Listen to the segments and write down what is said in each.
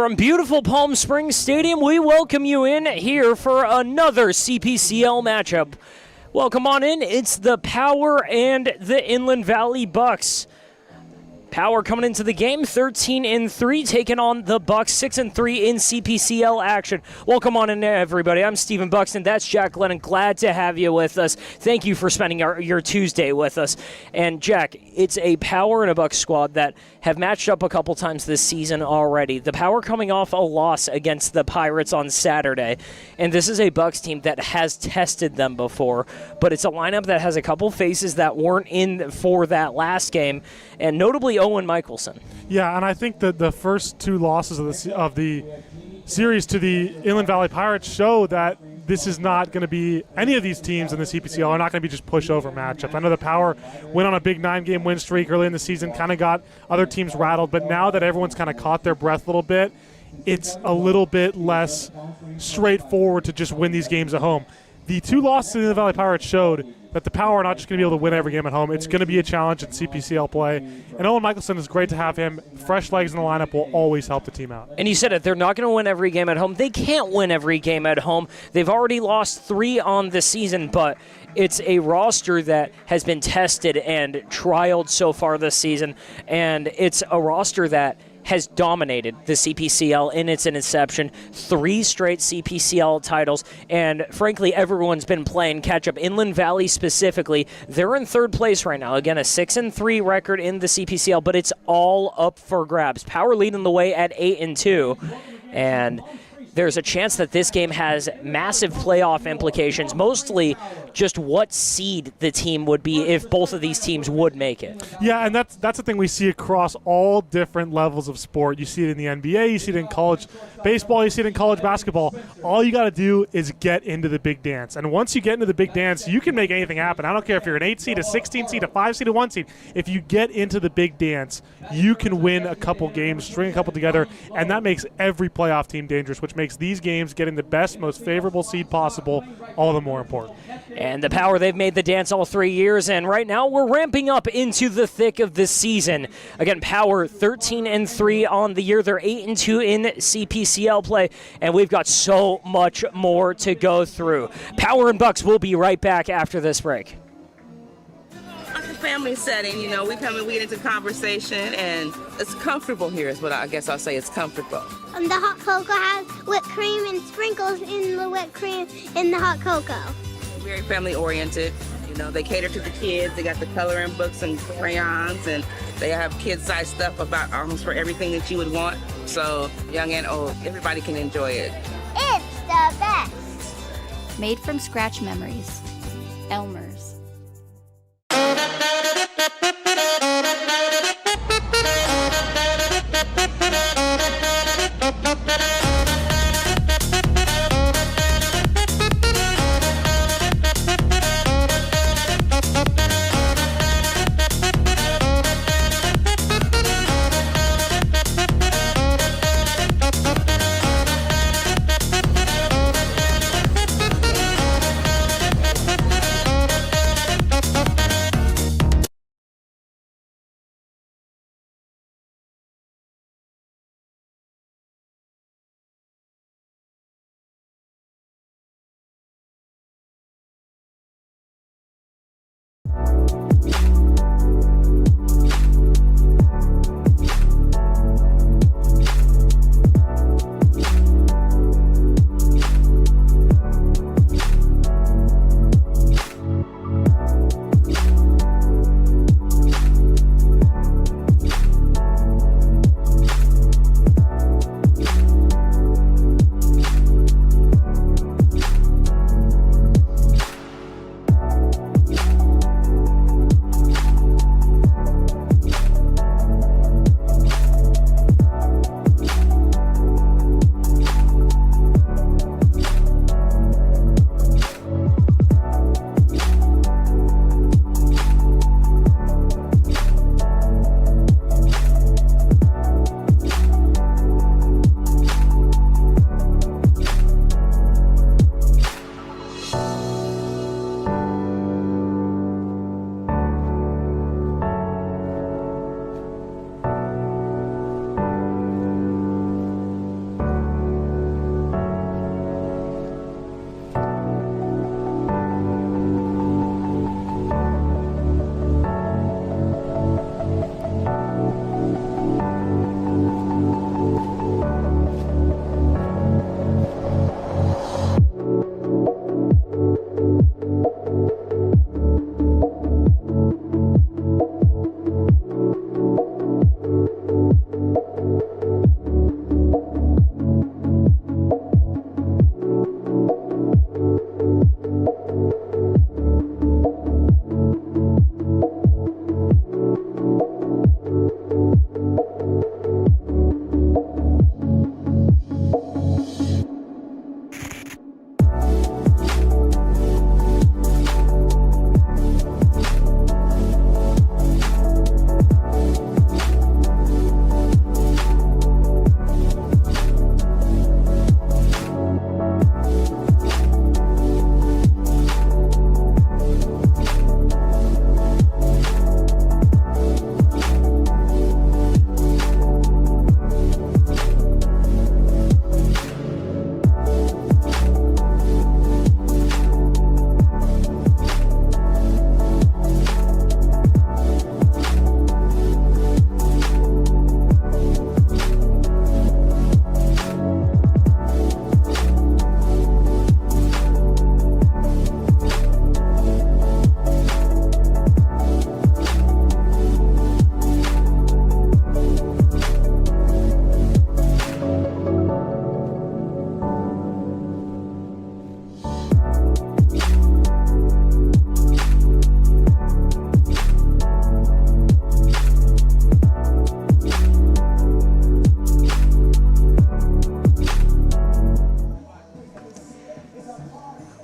from beautiful Palm Springs Stadium, we welcome you in here for another CPCL matchup. Welcome on in. It's the Power and the Inland Valley Bucks. Power coming into the game 13-3, taking on the Bucks 6-3 in CPCL action. Welcome on in, everybody. I'm Stephen Buxton. That's Jack Lennon. Glad to have you with us. Thank you for spending your Tuesday with us. And Jack, it's a Power and a Bucks squad that have matched up a couple times this season already. The Power coming off a loss against the Pirates on Saturday, and this is a Bucks team that has tested them before, but it's a lineup that has a couple faces that weren't in for that last game, and notably Owen Michelson. Yeah, and I think that the first two losses of the series to the Inland Valley Pirates show that this is not going to be, any of these teams in the CPCL are not going to be just pushover matchups. I know the Power went on a big 9-game win streak early in the season, kind of got other teams rattled, but now that everyone's kind of caught their breath a little bit, it's a little bit less straightforward to just win these games at home. The two losses to the Inland Valley Pirates showed that the Power are not just going to be able to win every game at home. It's going to be a challenge in CPCL play. And Owen Michelson is great to have him. Fresh legs in the lineup will always help the team out. And you said it, they're not going to win every game at home. They can't win every game at home. They've already lost 3 on the season, but it's a roster that has been tested and trialed so far this season. And it's a roster that has dominated the CPCL in its inception. 3 straight CPCL titles, and frankly, everyone's been playing catch-up. Inland Valley specifically, they're in 3rd place right now. Again, a 6-3 record in the CPCL, but it's all up for grabs. Power leading the way at 8-2, and there's a chance that this game has massive playoff implications, mostly just what seed the team would be if both of these teams would make it. Yeah, and that's the thing we see across all different levels of sport. You see it in the NBA, you see it in college baseball, you see it in college basketball. All you got to do is get into the big dance. And once you get into the big dance, you can make anything happen. I don't care if you're an 8 seed, a 16 seed, a 5 seed, a 1 seed. If you get into the big dance, you can win a couple games, string a couple together, and that makes every playoff team dangerous, which makes these games getting the best, most favorable seed possible all the more important. And the Power, they've made the dance all 3 years, and right now we're ramping up into the thick of the season. Again, Power 13-3 on the year. They're 8-2 in CPCL play, and we've got so much more to go through. Power and Bucks will be right back after this break. It's a family setting, you know, we come and we get into conversation, and it's comfortable here is what I guess I'll say. It's comfortable. The hot cocoa has whipped cream and sprinkles in the whipped cream in the hot cocoa. Very family oriented. You know, they cater to the kids. They got the coloring books and crayons, and they have kid-sized stuff about almost for everything that you would want. So young and old, everybody can enjoy it. It's the best. Made from scratch memories. Elmer's.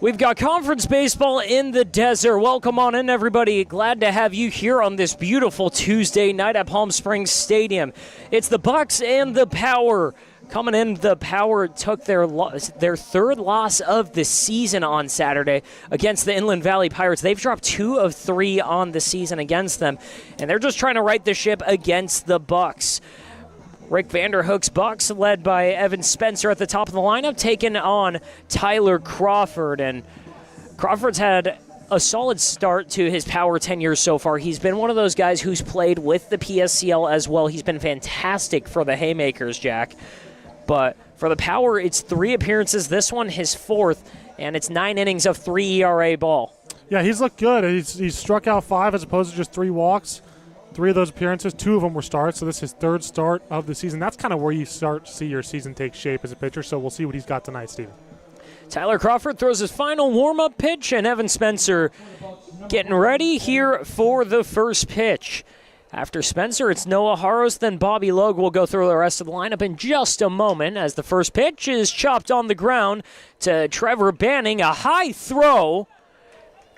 We've got conference baseball in the desert. Welcome on in, everybody. Glad to have you here on this beautiful Tuesday night at Palm Springs Stadium. It's the Bucks and the Power. Coming in, the Power took their third loss of the season on Saturday against the Inland Valley Pirates. They've dropped 2 of 3 on the season against them, and they're just trying to right the ship against the Bucks. Rick Vanderhook's Bucks, led by Evan Spencer at the top of the lineup, taking on Tyler Crawford. And Crawford's had a solid start to his Power tenure so far. He's been one of those guys who's played with the PSCL as well. He's been fantastic for the Haymakers, Jack. But for the Power, it's 3 appearances. This one, his 4th, and it's 9 innings of 3 ERA ball. Yeah, he's looked good. He's struck out 5 as opposed to just 3 walks. 3 of those appearances, 2 of them were starts, so this is his 3rd start of the season. That's kind of where you start to see your season take shape as a pitcher, so we'll see what he's got tonight, Steven. Tyler Crawford throws his final warm-up pitch, and Evan Spencer getting ready here for the first pitch. After Spencer, it's Noah Haros, then Bobby Logue will go through the rest of the lineup in just a moment as the first pitch is chopped on the ground to Trevor Banning. A high throw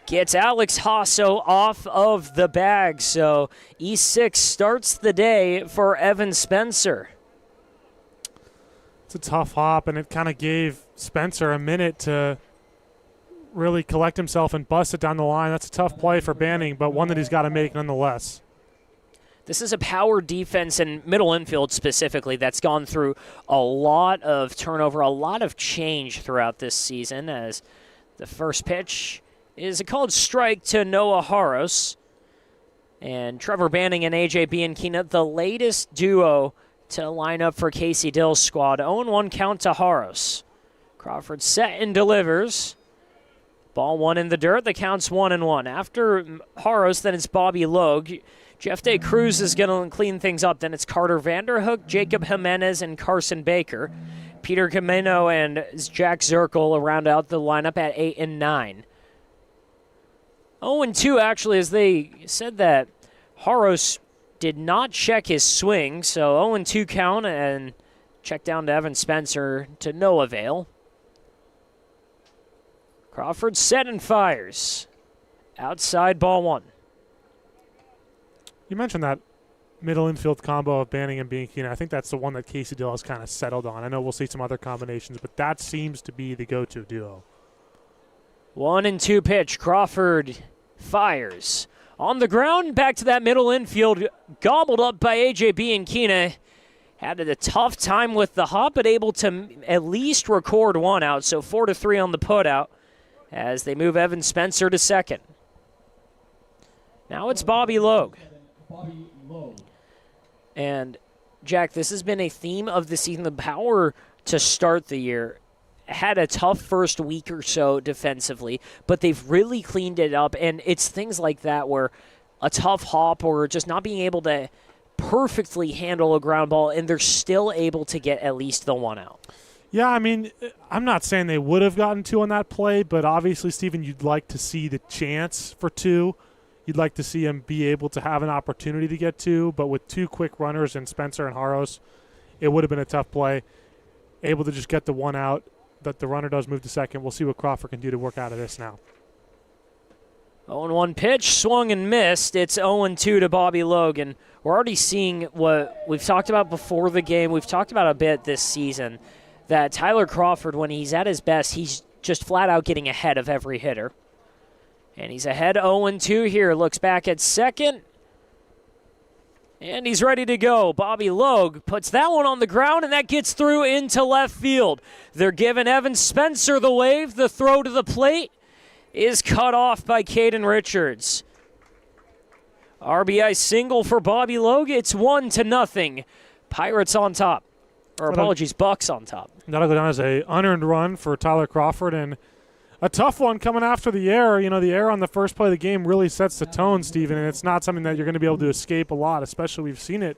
gets Alex Hasso off of the bag, so E6 starts the day for Evan Spencer. It's a tough hop, and it kind of gave Spencer a minute to really collect himself and bust it down the line. That's a tough play for Banning, but one that he's got to make nonetheless. This is a Power defense and middle infield specifically that's gone through a lot of turnover, a lot of change throughout this season, as the first pitch is a called strike to Noah Haros. And Trevor Banning and AJ Bianchina, the latest duo to line up for Casey Dill's squad. 0-1 count to Haros. Crawford set and delivers. Ball 1 in the dirt. The count's 1-1. After Haros, then it's Bobby Logue. Jeff Day Cruz is going to clean things up. Then it's Carter Vanderhook, Jacob Jimenez, and Carson Baker. Peter Camino and Jack Zirkle round out the lineup at 8 and 9. 0-2, actually, as they said that Haros did not check his swing, so 0-2 count, and check down to Evan Spencer to no avail. Crawford set and fires. Outside, ball 1. You mentioned that middle infield combo of Banning and Bianchina. I think that's the one that Casey Dill has kind of settled on. I know we'll see some other combinations, but that seems to be the go-to duo. 1-2 pitch. Crawford fires. On the ground, back to that middle infield, gobbled up by AJ Bianchina. Had a tough time with the hop, but able to at least record 1 out, so 4-3 on the putout as they move Evan Spencer to second. Now it's Bobby Logue. And, Jack, this has been a theme of the season. The Power to start the year had a tough first week or so defensively, but they've really cleaned it up, and it's things like that where a tough hop or just not being able to perfectly handle a ground ball, and they're still able to get at least the 1 out. Yeah, I mean, I'm not saying they would have gotten 2 on that play, but obviously, Steven, you'd like to see the chance for 2. You'd like to see him be able to have an opportunity to get 2, but with 2 quick runners in Spencer and Haros, it would have been a tough play. Able to just get the 1 out, that the runner does move to second. We'll see what Crawford can do to work out of this now. 0-1 pitch, swung and missed. It's 0-2 to Bobby Logue, and we're already seeing what we've talked about before the game. We've talked about a bit this season, that Tyler Crawford, when he's at his best, he's just flat out getting ahead of every hitter. And he's ahead 0-2 here. Looks back at second. And he's ready to go. Bobby Logue puts that one on the ground, and that gets through into left field. They're giving Evan Spencer the wave. The throw to the plate is cut off by Caden Richards. RBI single for Bobby Logue. It's 1-0. Pirates on top. Or apologies, Bucks on top. That'll go down as a unearned run for Tyler Crawford, and a tough one coming after the error. You know, the error on the first play of the game really sets the tone, Steven, and it's not something that you're going to be able to escape a lot, especially we've seen it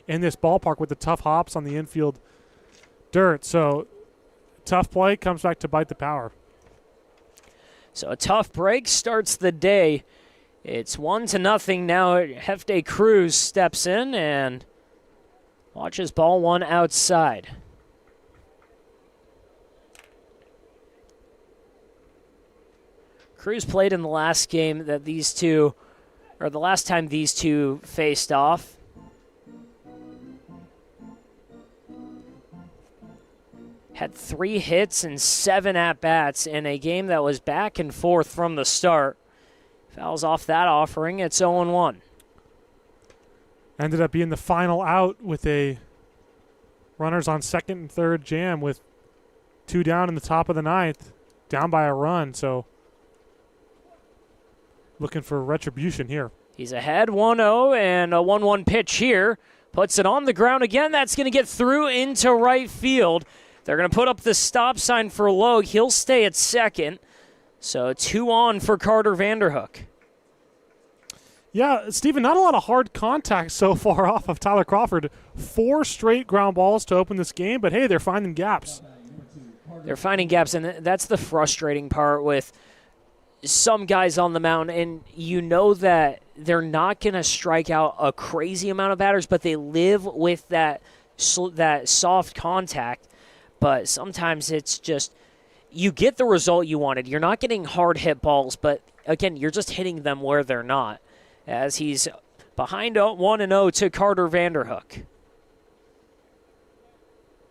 in this ballpark with the tough hops on the infield dirt. So, tough play comes back to bite the Power. So a tough break starts the day. It's 1-0 now. Hefty Cruz steps in and watches ball 1 outside. Cruz played in the last game that these two, or the last time these two faced off. Had 3 hits and 7 at-bats in a game that was back and forth from the start. Fouls off that offering. It's 0-1. Ended up being the final out with a runners on second and third jam with 2 down in the top of the ninth, down by a run. So looking for retribution here. He's ahead 1-0 and a 1-1 pitch here. Puts it on the ground again. That's going to get through into right field. They're going to put up the stop sign for Logue. He'll stay at second. So 2 on for Carter Vanderhook. Yeah, Stephen, not a lot of hard contact so far off of Tyler Crawford. 4 straight ground balls to open this game, but hey, they're finding gaps. They're finding gaps, and that's the frustrating part with some guys on the mound, and you know that they're not going to strike out a crazy amount of batters, but they live with that soft contact. But sometimes it's just, you get the result you wanted. You're not getting hard hit balls, but again, you're just hitting them where they're not. As he's behind 1-0 to Carter Vanderhook.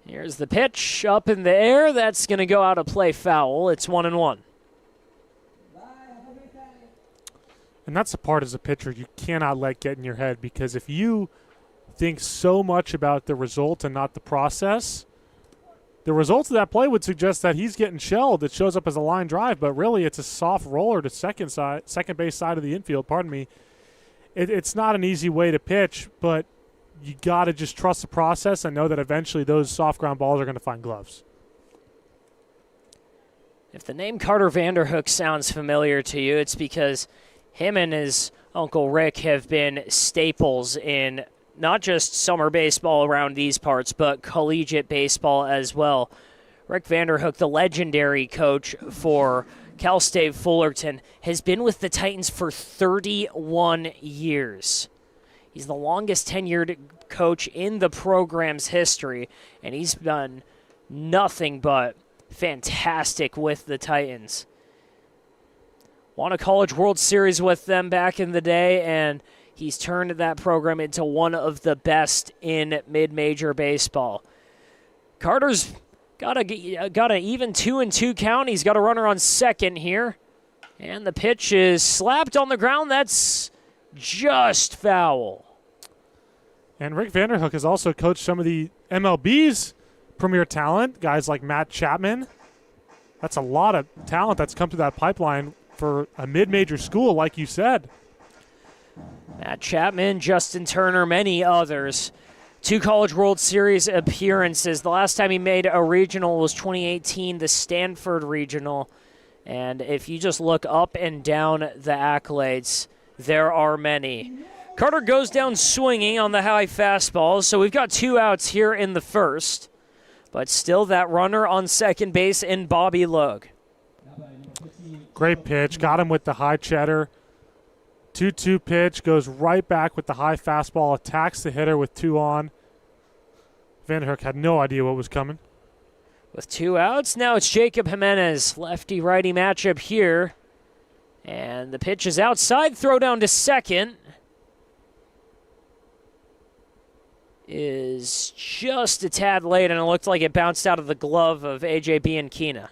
Here's the pitch up in the air. That's going to go out of play foul. It's 1-1. And that's the part as a pitcher you cannot let get in your head, because if you think so much about the result and not the process, the results of that play would suggest that he's getting shelled. It shows up as a line drive, but really it's a soft roller to second base side of the infield. Pardon me. It's not an easy way to pitch, but you got to just trust the process and know that eventually those soft ground balls are going to find gloves. If the name Carter Vanderhook sounds familiar to you, it's because him and his Uncle Rick have been staples in not just summer baseball around these parts, but collegiate baseball as well. Rick Vanderhook, the legendary coach for Cal State Fullerton, has been with the Titans for 31 years. He's the longest tenured coach in the program's history, and he's done nothing but fantastic with the Titans. Won a College World Series with them back in the day, and he's turned that program into one of the best in mid-major baseball. Carter's got an even 2-2 count. He's got a runner on second here. And the pitch is slapped on the ground. That's just foul. And Rick Vanderhook has also coached some of the MLB's premier talent, guys like Matt Chapman. That's a lot of talent that's come through that pipeline for a mid-major school, like you said. Matt Chapman, Justin Turner, many others. 2 College World Series appearances. The last time he made a regional was 2018, the Stanford Regional. And if you just look up and down the accolades, there are many. Carter goes down swinging on the high fastball, so we've got 2 outs here in the first. But still that runner on second base in Bobby Logue. Great pitch. Got him with the high cheddar. 2-2 pitch, goes right back with the high fastball, attacks the hitter with 2 on. Vanderhook had no idea what was coming. With 2 outs, now it's Jacob Jimenez. Lefty-righty matchup here. And the pitch is outside, throw down to second. Is just a tad late, and it looked like it bounced out of the glove of A.J. Bianchina.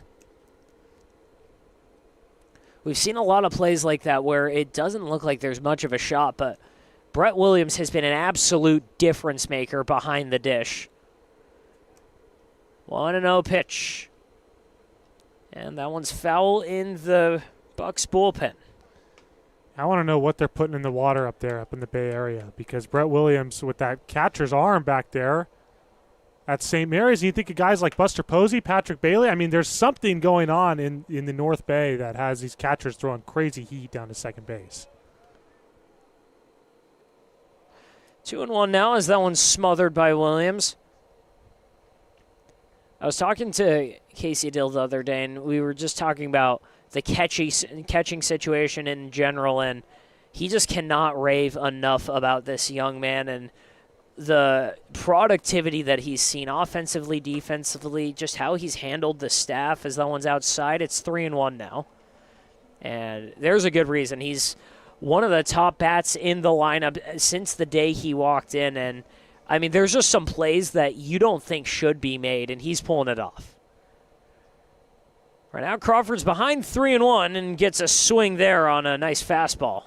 We've seen a lot of plays like that where it doesn't look like there's much of a shot, but Brett Williams has been an absolute difference maker behind the dish. 1-0 pitch. And that one's foul in the Bucks bullpen. I want to know what they're putting in the water up there, up in the Bay Area, because Brett Williams, with that catcher's arm back there at St. Mary's, you think of guys like Buster Posey, Patrick Bailey. I mean, there's something going on in the North Bay that has these catchers throwing crazy heat down to second base. 2-1 now as that one's smothered by Williams. I was talking to Casey Dill the other day, and we were just talking about the catching situation in general, and he just cannot rave enough about this young man and the productivity that he's seen offensively, defensively, just how he's handled the staff as that one's outside. It's 3-1 now. And there's a good reason. He's one of the top bats in the lineup since the day he walked in. And, I mean, there's just some plays that you don't think should be made, and he's pulling it off. Right now, Crawford's behind 3-1 and gets a swing there on a nice fastball.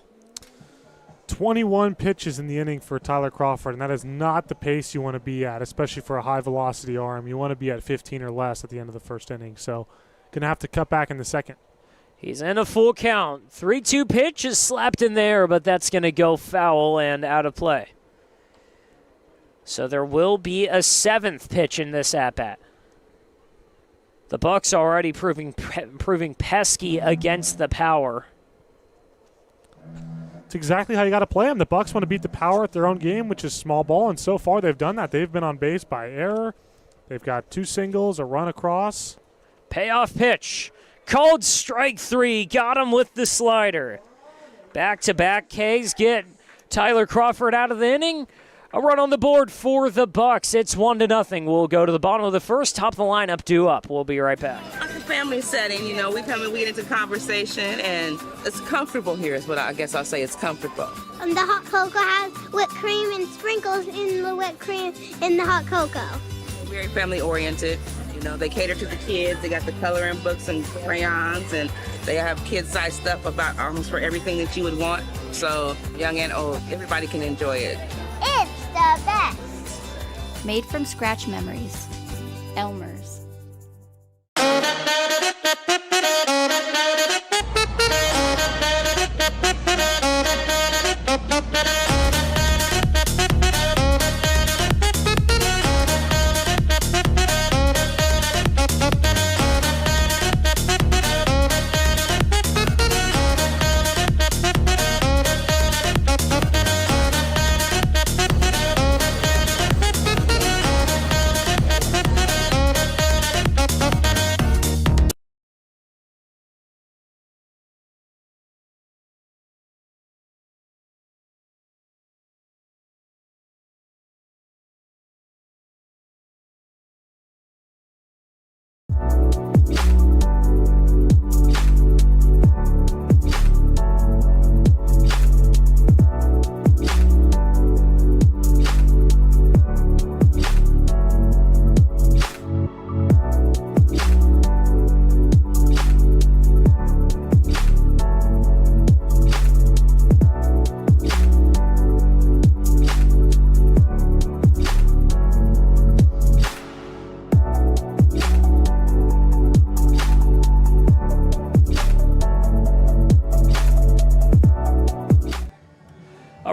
21 pitches in the inning for Tyler Crawford, and that is not the pace you want to be at, especially for a high-velocity arm. You want to be at 15 or less at the end of the first inning, so going to have to cut back in the second. He's in a full count. 3-2 pitch is slapped in there, but that's going to go foul and out of play. So there will be a 7th pitch in this at-bat. The Bucs already proving pesky against the power. It's exactly how you got to play them. The Bucs want to beat the power at their own game, which is small ball, and so far they've done that. They've been on base by error. They've got 2 singles, a run across. Payoff pitch. Called strike 3. Got him with the slider. Back-to-back Ks get Tyler Crawford out of the inning. A run on the board for the Bucs. It's 1-0. We'll go to the bottom of the first. Top of the lineup due up. We'll be right back. It's a family setting, you know. We come and we get into conversation, and it's comfortable here. Is what I guess I'll say. It's comfortable. The hot cocoa has whipped cream and sprinkles in the whipped cream in the hot cocoa. Very family oriented. You know, they cater to the kids. They got the coloring books and crayons, and they have kid-size stuff about almost for everything that you would want. So young and old, everybody can enjoy it. It's the best. Made from scratch memories. Elmer's.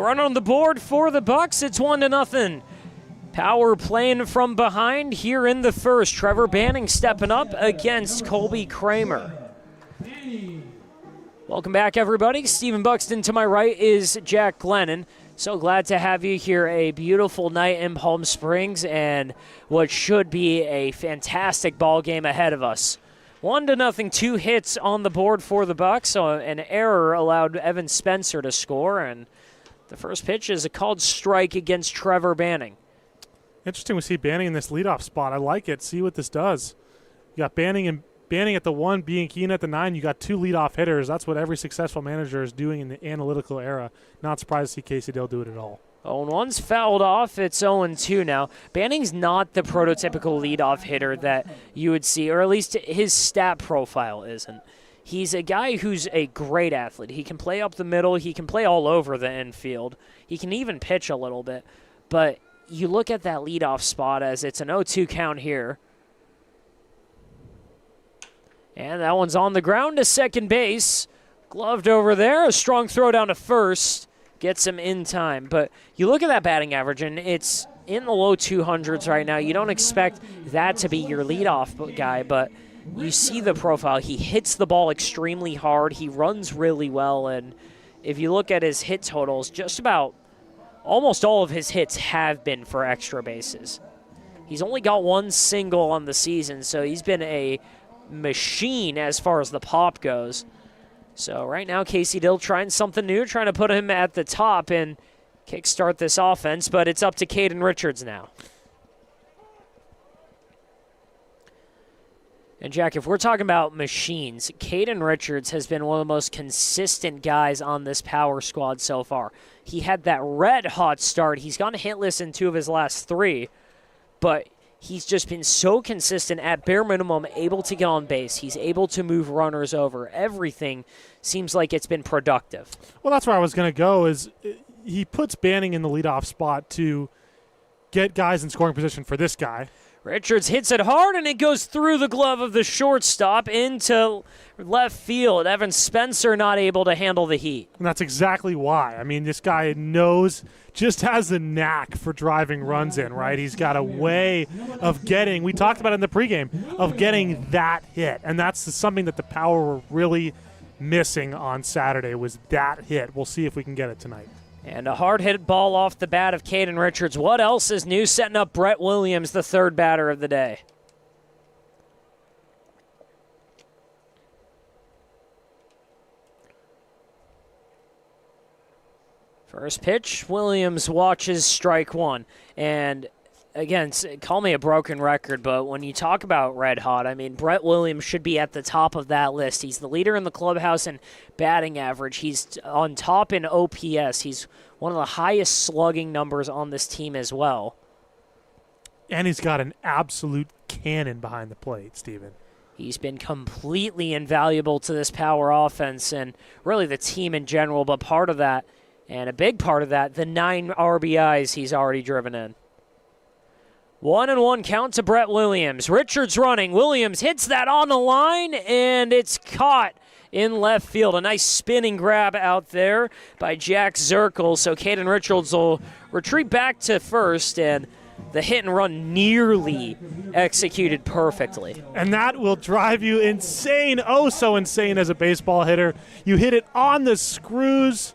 Run on the board for the Bucs. It's 1-0. Power playing from behind here in the first. Trevor Banning stepping up against Colby Kramer. Welcome back, everybody. Stephen Buxton to my right is Jack Glennon. So glad to have you here. A beautiful night in Palm Springs and what should be a fantastic ball game ahead of us. 1-0, 2 hits on the board for the Bucs. So an error allowed Evan Spencer to score, and the first pitch is a called strike against Trevor Banning. Interesting we see Banning in this leadoff spot. I like it. See what this does. You got Banning at the 1, being Keen at the 9. You got 2 leadoff hitters. That's what every successful manager is doing in the analytical era. Not surprised to see Casey Dale do it at all. 0-1's fouled off. It's 0-2 now. Banning's not the prototypical leadoff hitter that you would see, or at least his stat profile isn't. He's a guy who's a great athlete. He can play up the middle. He can play all over the infield. He can even pitch a little bit. But you look at that leadoff spot as it's an 0-2 count here. And that one's on the ground to second base. Gloved over there. A strong throw down to first. Gets him in time. But you look at that batting average, and it's in the low 200s right now. You don't expect that to be your leadoff guy, but you see the profile. He hits the ball extremely hard. He runs really well. And if you look at his hit totals, just about almost all of his hits have been for extra bases. He's only got 1 single on the season, so he's been a machine as far as the pop goes. So right now, Casey Dill trying something new, trying to put him at the top and kickstart this offense, but it's up to Caden Richards now. And Jack, if we're talking about machines, Caden Richards has been one of the most consistent guys on this power squad so far. He had that red-hot start. He's gone hitless in 2 of his last 3, but he's just been so consistent, at bare minimum, able to get on base. He's able to move runners over. Everything seems like it's been productive. Well, that's where I was going to go, is he puts Banning in the leadoff spot to get guys in scoring position for this guy. Richards hits it hard, and it goes through the glove of the shortstop into left field. Evan Spencer not able to handle the heat. And that's exactly why. I mean, this guy just has a knack for driving runs in, right? He's got a way of getting, we talked about it in the pregame, of getting that hit. And that's something that the Power were really missing on Saturday, was that hit. We'll see if we can get it tonight. And a hard-hit ball off the bat of Caden Richards. What else is new? Setting up Brett Williams, the 3rd batter of the day. First pitch, Williams watches strike 1. And again, call me a broken record, but when you talk about red hot, I mean, Brett Williams should be at the top of that list. He's the leader in the clubhouse in batting average. He's on top in OPS. He's one of the highest slugging numbers on this team as well. And he's got an absolute cannon behind the plate, Steven. He's been completely invaluable to this Power offense and really the team in general, but part of that, and a big part of that, the 9 RBIs he's already driven in. 1-1 count to Brett Williams. Richards running. Williams hits that on the line, and it's caught in left field. A nice spinning grab out there by Jack Zirkle. So Caden Richards will retreat back to first, and the hit and run nearly executed perfectly. And that will drive you insane, oh so insane as a baseball hitter. You hit it on the screws.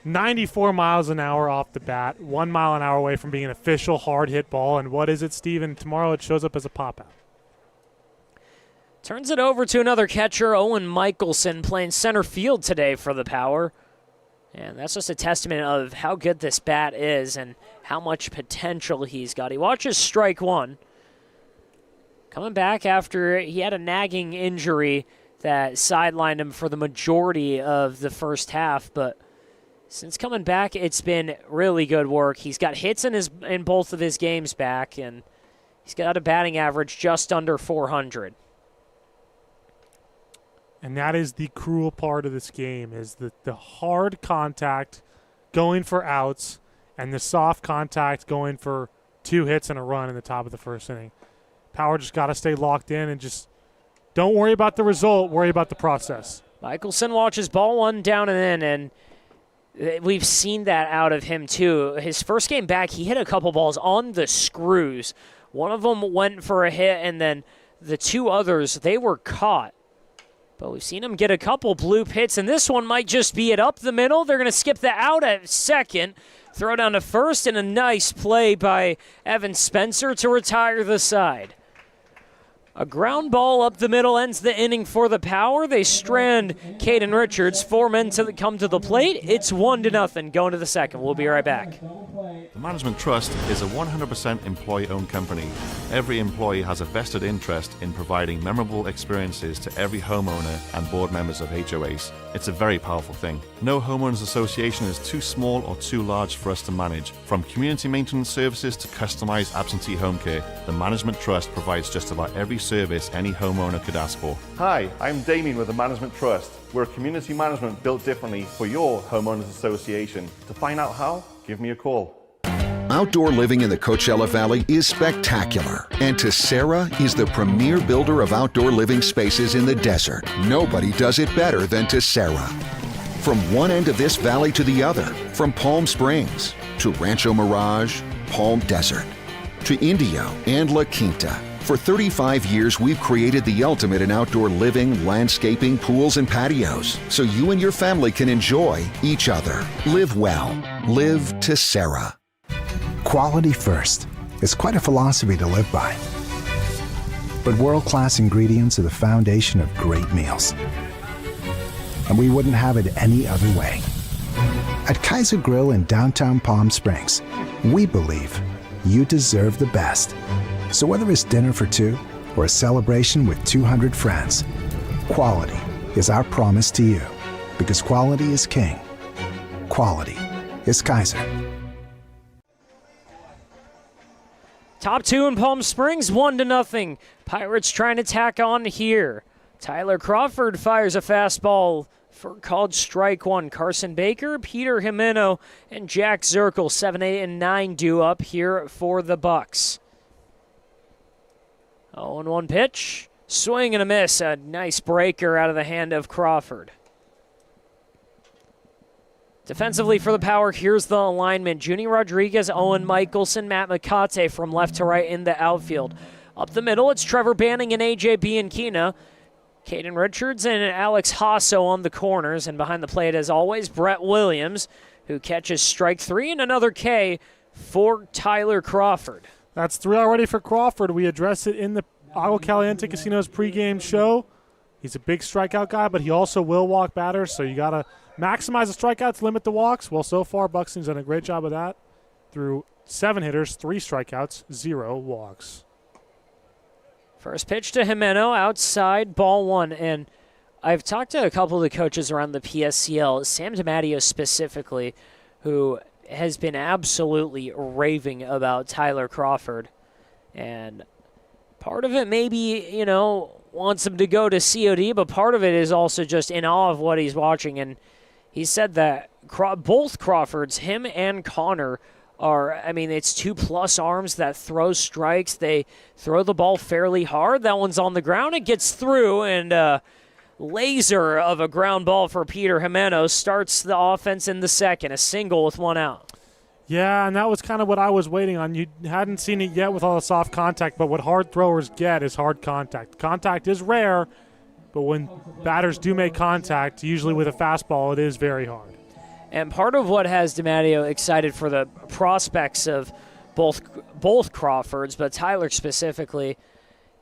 94 miles an hour off the bat, 1 mile an hour away from being an official hard hit ball. And what is it, Steven? Tomorrow it shows up as a pop out. Turns it over to another catcher, Owen Michelson, playing center field today for the Power. And that's just a testament of how good this bat is and how much potential he's got. He watches strike 1. Coming back after he had a nagging injury that sidelined him for the majority of the first half, but since coming back, it's been really good work. He's got hits in both of his games back, and he's got a batting average just under 400. And that is the cruel part of this game, is the hard contact going for outs and the soft contact going for 2 hits and a run in the top of the first inning. Power just got to stay locked in and just don't worry about the result, worry about the process. Michelson watches ball 1 down and in, and we've seen that out of him, too. His first game back, he hit a couple balls on the screws. One of them went for a hit, and then the 2 others, they were caught. But we've seen him get a couple bloop hits, and this one might just be it up the middle. They're going to skip the out at second, throw down to first, and a nice play by Evan Spencer to retire the side. A ground ball up the middle ends the inning for the Power. They strand Caden Richards. 4 men come to the plate. It's 1-0 going to the second. We'll be right back. The Management Trust is a 100% employee-owned company. Every employee has a vested interest in providing memorable experiences to every homeowner and board members of HOAs. It's a very powerful thing. No homeowners association is too small or too large for us to manage. From community maintenance services to customized absentee home care, the Management Trust provides just about every service any homeowner could ask for. Hi, I'm Damien with the Management Trust. We're a community management built differently for your homeowners association. To find out how, give me a call. Outdoor living in the Coachella Valley is spectacular, and Tessera is the premier builder of outdoor living spaces in the desert. Nobody does it better than Tessera. From one end of this valley to the other, from Palm Springs to Rancho Mirage, Palm Desert, to Indio and La Quinta. For 35 years, we've created the ultimate in outdoor living, landscaping, pools, and patios, so you and your family can enjoy each other. Live well. Live Tessera. Quality first. It's quite a philosophy to live by. But world-class ingredients are the foundation of great meals. And we wouldn't have it any other way. At Kaiser Grill in downtown Palm Springs, we believe you deserve the best. So whether it's dinner for 2 or a celebration with 200 friends. Quality is our promise to you, because quality is king. Quality is Kaiser. Top two in Palm Springs, 1-0. Pirates trying to tack on here. Tyler Crawford fires a fastball for called strike one. Carson Baker, Peter Jimeno, and Jack Zirkle, 7, 8, and 9 due up here for the Bucks. 0-1 pitch. Swing and a miss. A nice breaker out of the hand of Crawford. Defensively for the Power, here's the alignment. Junie Rodriguez, Owen Michelson, Matt McCate from left to right in the outfield. Up the middle, it's Trevor Banning and A.J. Bianchina. Caden Richards and Alex Hasso on the corners. And behind the plate, as always, Brett Williams, who catches strike three and another K for Tyler Crawford. That's 3 already for Crawford. We addressed it in the Agua Caliente Casino's pregame show. He's a big strikeout guy, but he also will walk batters, so you got to maximize the strikeouts, limit the walks. Well, so far, Buxton's done a great job of that. Through 7 hitters, 3 strikeouts, 0 walks. First pitch to Jimeno, outside, ball one. And I've talked to a couple of the coaches around the PSCL, Sam DiMatteo specifically, who has been absolutely raving about Tyler Crawford. And part of it maybe, wants him to go to COD, but part of it is also just in awe of what he's watching. And he said that both Crawfords, him and Connor, it's 2+ arms that throw strikes. They throw the ball fairly hard. That one's on the ground. It gets through, and laser of a ground ball for Peter Jimeno starts the offense in the second, a single with 1 out. Yeah, and that was kind of what I was waiting on. You hadn't seen it yet with all the soft contact, but what hard throwers get is hard contact. Contact is rare, but when batters do make contact, usually with a fastball, it is very hard. And part of what has DiMatteo excited for the prospects of both Crawfords, but Tyler specifically,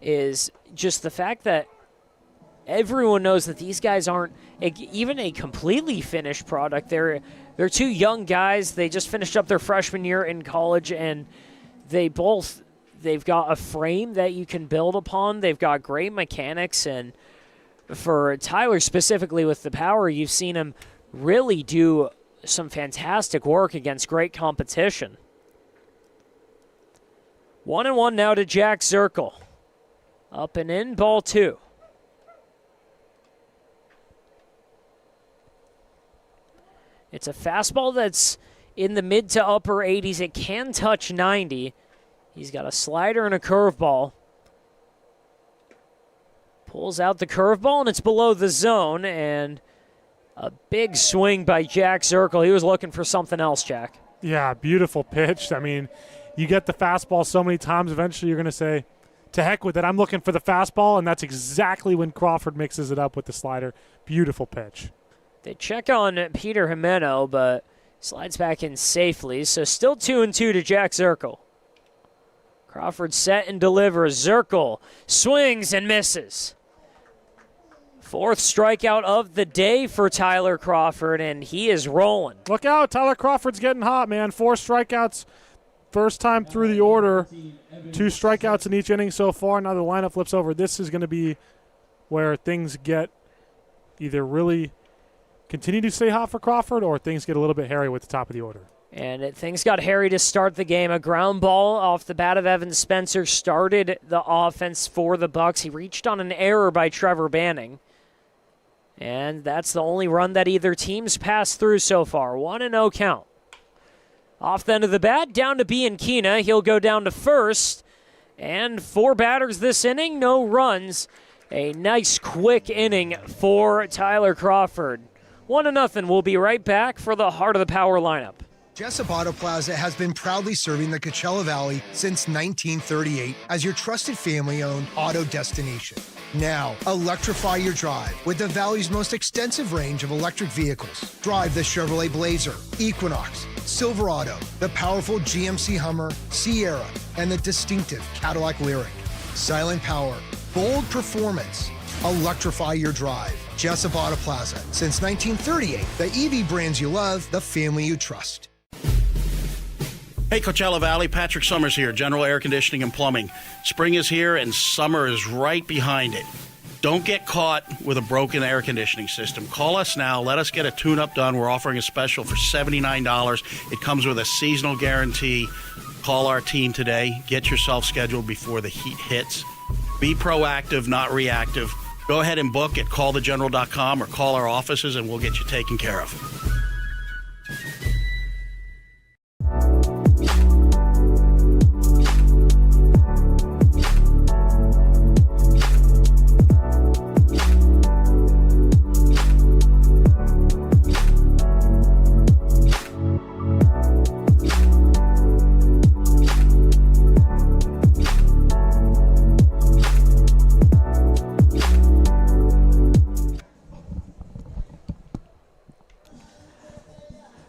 is just the fact that everyone knows that these guys aren't even a completely finished product. They're 2 young guys. They just finished up their freshman year in college, and they've got a frame that you can build upon. They've got great mechanics, and for Tyler specifically with the Power, you've seen him really do some fantastic work against great competition. 1-1 now to Jack Zirkle. Up and in, ball 2. It's a fastball that's in the mid to upper 80s. It can touch 90. He's got a slider and a curveball. Pulls out the curveball, and it's below the zone, and a big swing by Jack Zirkle. He was looking for something else, Jack. Yeah, beautiful pitch. I mean, you get the fastball so many times, eventually you're going to say, to heck with it, I'm looking for the fastball, and that's exactly when Crawford mixes it up with the slider. Beautiful pitch. They check on Peter Jimeno, but slides back in safely, so still 2-2 to Jack Zirkle. Crawford set and delivers. Zirkle swings and misses. 4th strikeout of the day for Tyler Crawford, and he is rolling. Look out, Tyler Crawford's getting hot, man. 4 strikeouts, first time through the order. 2 strikeouts in each inning so far. Now the lineup flips over. This is going to be where things get either really continue to stay hot for Crawford or things get a little bit hairy with the top of the order. And things got hairy to start the game. A ground ball off the bat of Evan Spencer started the offense for the Bucks. He reached on an error by Trevor Banning. And that's the only run that either team's passed through so far. 1-0 count. Off the end of the bat, down to Bianchina. He'll go down to first. And 4 batters this inning, no runs. A nice quick inning for Tyler Crawford. 1-0. We'll be right back for the Heart of the Power lineup. Jessup Auto Plaza has been proudly serving the Coachella Valley since 1938 as your trusted family-owned auto destination. Now, electrify your drive with the Valley's most extensive range of electric vehicles. Drive the Chevrolet Blazer, Equinox, Silverado, the powerful GMC Hummer, Sierra, and the distinctive Cadillac Lyriq. Silent power, bold performance. Electrify your drive. Jessup Auto Plaza. Since 1938, the EV brands you love, the family you trust. Hey, Coachella Valley, Patrick Summers here, General Air Conditioning and Plumbing. Spring is here and summer is right behind it. Don't get caught with a broken air conditioning system. Call us now. Let us get a tune-up done. We're offering a special for $79. It comes with a seasonal guarantee. Call our team today. Get yourself scheduled before the heat hits. Be proactive, not reactive. Go ahead and book at callthegeneral.com or call our offices and we'll get you taken care of.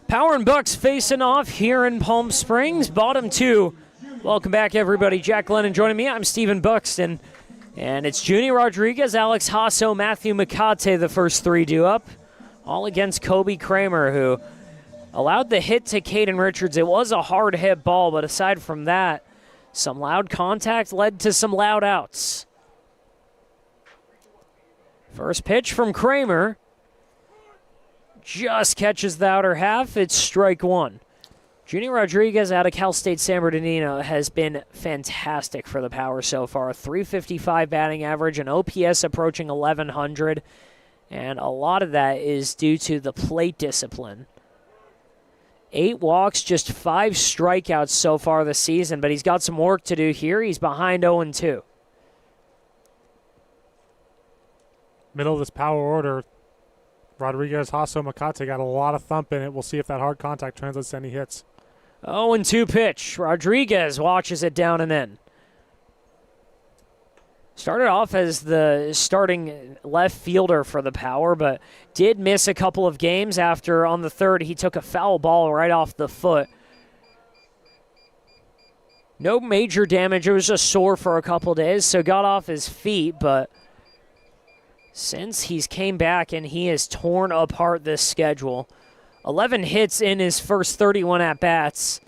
Power and Bucks facing off here in Palm Springs, bottom two. Welcome back, everybody. Jack Lennon joining me. I'm Stephen Buxton. And it's Junie Rodriguez, Alex Hasso, Matthew McCate, the first three due up. All against Kobe Kramer, who allowed the hit to Caden Richards. It was a hard hit ball, but aside from that, some loud contact led to some loud outs. First pitch from Kramer. Just catches the outer half. It's strike one. Junie Rodriguez out of Cal State San Bernardino has been fantastic for the Power so far. 355 batting average, an OPS approaching 1,100, and a lot of that is due to the plate discipline. 8 walks, just 5 strikeouts so far this season, but he's got some work to do here. He's behind 0-2. Middle of this power order, Rodriguez, Hasso, McCate got a lot of thump in it. We'll see if that hard contact translates to any hits. 0-2 pitch. Rodriguez watches it down and in. Started off as the starting left fielder for the Power, but did miss a couple of games after on the third he took a foul ball right off the foot. No major damage. It was just sore for a couple days, so got off his feet, but since he's came back and he has torn apart this schedule. 11 hits in his first 31 at-bats.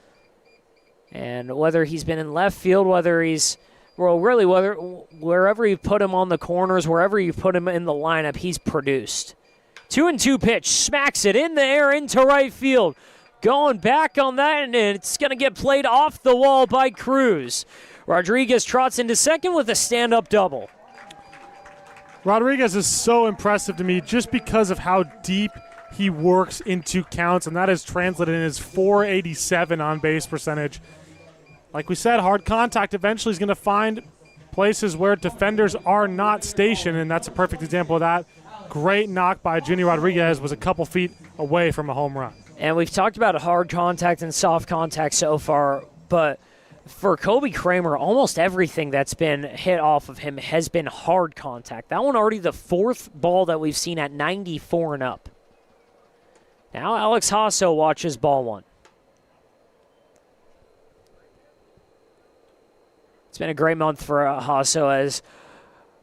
And whether he's been in left field, whether he's, well, really, wherever you put him on the corners, wherever you put him in the lineup, he's produced. 2-2 pitch, smacks it in the air into right field. Going back on that, and it's going to get played off the wall by Cruz. Rodriguez trots into second with a stand-up double. Rodriguez is so impressive to me just because of how deep he works into counts, and that is translated in his .487 on-base percentage. Like we said, hard contact eventually is going to find places where defenders are not stationed, and that's a perfect example of that. Great knock by Junie Rodriguez, was a couple feet away from a home run. And we've talked about hard contact and soft contact so far, but for Kobe Kramer, almost everything that's been hit off of him has been hard contact. That one already the 4th ball that we've seen at 94 and up. Now Alex Hasso watches ball 1. It's been a great month for Hasso, as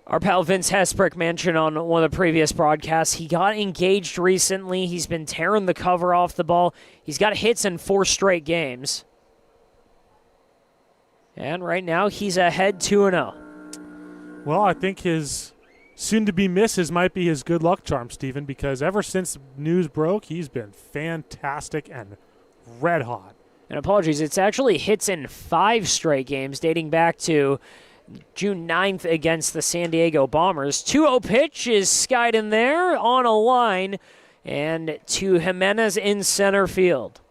our pal Vince Hesprick mentioned on one of the previous broadcasts. He got engaged recently. He's been tearing the cover off the ball. He's got hits in 4 straight games. And right now, he's ahead 2-0. Well, I think his soon-to-be misses might be his good luck charm, Stephen, because ever since news broke, he's been fantastic and red hot. And apologies, it's actually hits in 5 straight games dating back to June 9th against the San Diego Bombers. 2-0 pitch is skied in there on a line, and to Jimenez in center field.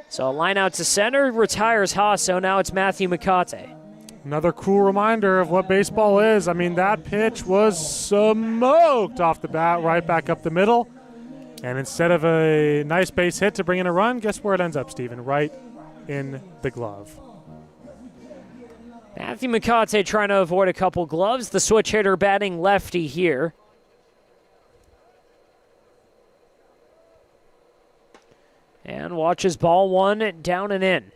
So a line out to center, retires Hasso. Now it's Matthew McCate. Another cool reminder of what baseball is. I mean, that pitch was smoked off the bat, right back up the middle. And instead of a nice base hit to bring in a run, guess where it ends up, Stephen? Right in the glove. Matthew McCate trying to avoid a couple gloves. The switch hitter batting lefty here. And watches ball 1 down and in.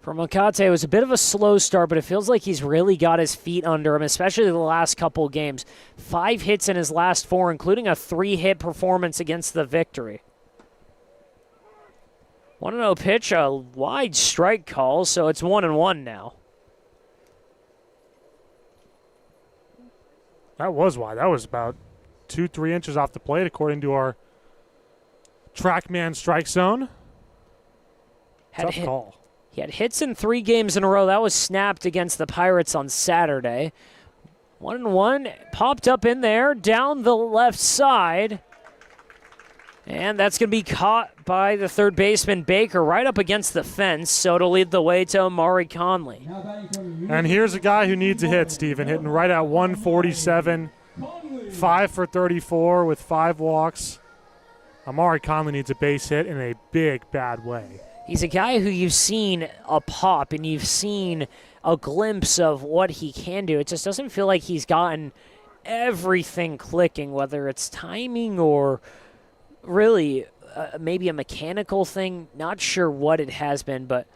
For Makate, it was a bit of a slow start, but it feels like he's really got his feet under him, especially the last couple games. 5 hits in his last 4, including a 3-hit performance against the Victory. 1-0 pitch, a wide strike call, so it's 1-1 now. That was wide. That was about 2-3 inches off the plate, according to our TrackMan strike zone. Tough call. He had hits in 3 games in a row. That was snapped against the Pirates on Saturday. 1-1 popped up in there down the left side. And that's going to be caught by the third baseman, Baker, right up against the fence. So it'll lead the way to Amari Conley. And here's a guy who needs a hit, Steven, hitting right at 147, 5 for 34 with 5 walks. Amari Conley needs a base hit in a big, bad way. He's a guy who you've seen a pop and you've seen a glimpse of what he can do. It just doesn't feel like he's gotten everything clicking, whether it's timing or really maybe a mechanical thing. Not sure what it has been, but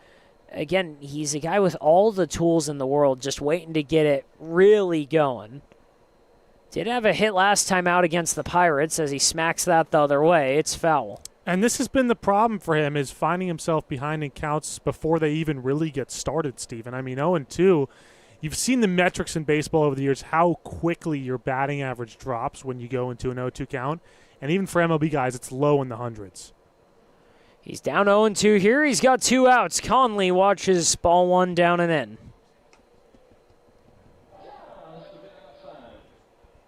again, he's a guy with all the tools in the world, just waiting to get it really going. Did have a hit last time out against the Pirates as he smacks that the other way. It's foul. And this has been the problem for him, is finding himself behind in counts before they even really get started, Steven. I mean, 0-2, you've seen the metrics in baseball over the years, how quickly your batting average drops when you go into an 0-2 count. And even for MLB guys, it's low in the hundreds. He's down 0-2 here. He's got 2 outs. Conley watches ball 1 down and in.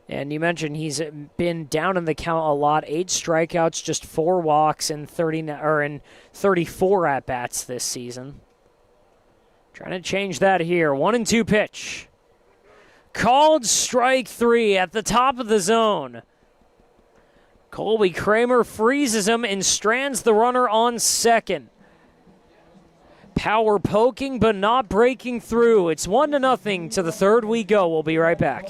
And you mentioned he's been down in the count a lot. 8 strikeouts, just 4 walks in 34 at-bats this season. Trying to change that here. 1-2 pitch. Called strike 3 at the top of the zone. Colby Kramer freezes him and strands the runner on second. Power poking but not breaking through. It's 1-0 to the third we go. We'll be right back.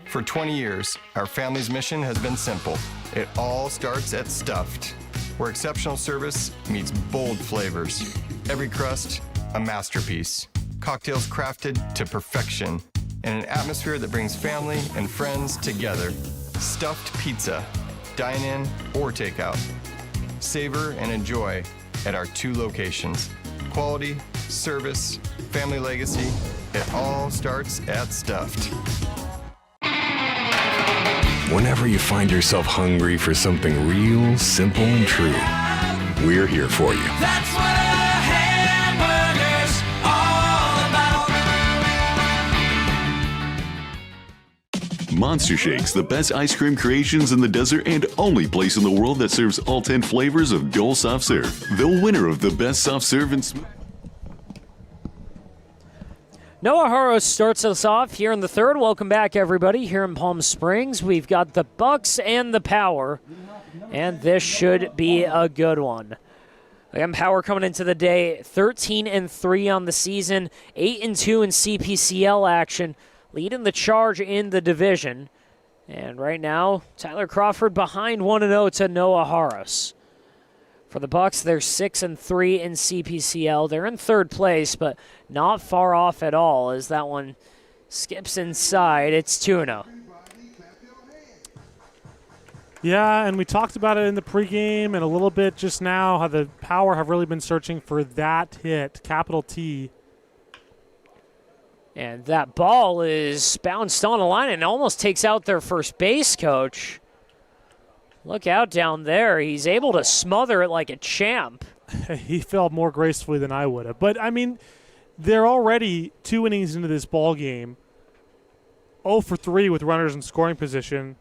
For 20 years, our family's mission has been simple. It all starts at Stuffed, where exceptional service meets bold flavors. Every crust, a masterpiece. Cocktails crafted to perfection in an atmosphere that brings family and friends together. Stuffed pizza, dine-in or takeout. Savor and enjoy at our 2 locations. Quality, service, family legacy, it all starts at Stuffed. Whenever you find yourself hungry for something real, simple, and true, we're here for you. That's what a hamburger's all about. Monster Shakes, the best ice cream creations in the desert and only place in the world that serves all 10 flavors of Dole Soft Serve. The winner of the best soft serve and Noah Haros starts us off here in the third. Welcome back, everybody, here in Palm Springs. We've got the Bucks and the Power, and this should be a good one. Again, Power coming into the day 13-3 on the season, 8-2 in CPCL action, leading the charge in the division. And right now, Tyler Crawford behind 1-0 to Noah Haros. For the Bucks, they're 6-3 in CPCL. They're in third place, but not far off at all as that one skips inside. It's 2-0. Yeah, and we talked about it in the pregame and a little bit just now, how the Power have really been searching for that hit, capital T. And that ball is bounced on a line and almost takes out their first base coach. Look out down there. He's able to smother it like a champ. He fell more gracefully than I would have. But, I mean, they're already 2 innings into this ball game, 0 for 3 with runners in scoring position,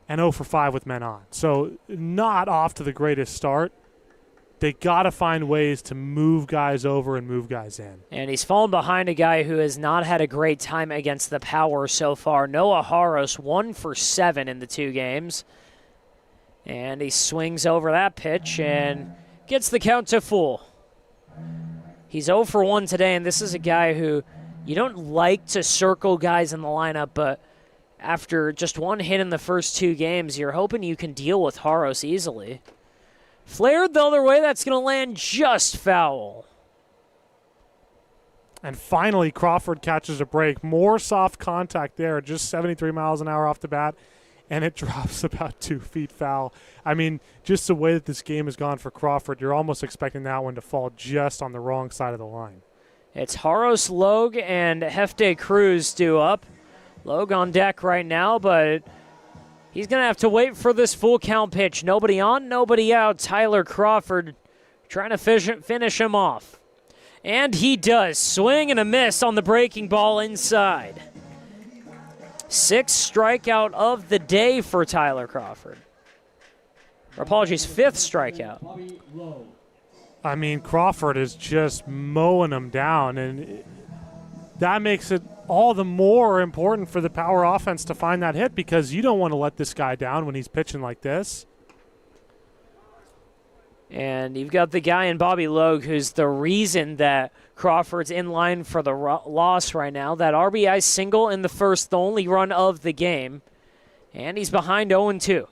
and 0 for 5 with men on. So not off to the greatest start. They got to find ways to move guys over and move guys in. And he's fallen behind a guy who has not had a great time against the Power so far. Noah Haros, 1 for 7 in the 2 games. And he swings over that pitch and gets the count to full. He's 0 for 1 today, and this is a guy who you don't like to circle guys in the lineup, but after just 1 hit in the first 2 games, you're hoping you can deal with Haros easily. Flared the other way, that's going to land just foul. And finally, Crawford catches a break. More soft contact there, just 73 miles an hour off the bat, and it drops about 2 feet foul. I mean, just the way that this game has gone for Crawford, you're almost expecting that one to fall just on the wrong side of the line. It's Haros, Logue, and Hefte Cruz due up. Logue on deck right now, but he's going to have to wait for this full count pitch. Nobody on, nobody out. Tyler Crawford trying to finish him off. And he does. Swing and a miss on the breaking ball inside. 6th strikeout of the day for Tyler Crawford. Or apologies, 5th strikeout. I mean, Crawford is just mowing him down, and that makes it all the more important for the Power offense to find that hit, because you don't want to let this guy down when he's pitching like this. And you've got the guy in Bobby Logue who's the reason that Crawford's in line for the loss right now. That RBI single in the first, the only run of the game. And he's behind 0-2.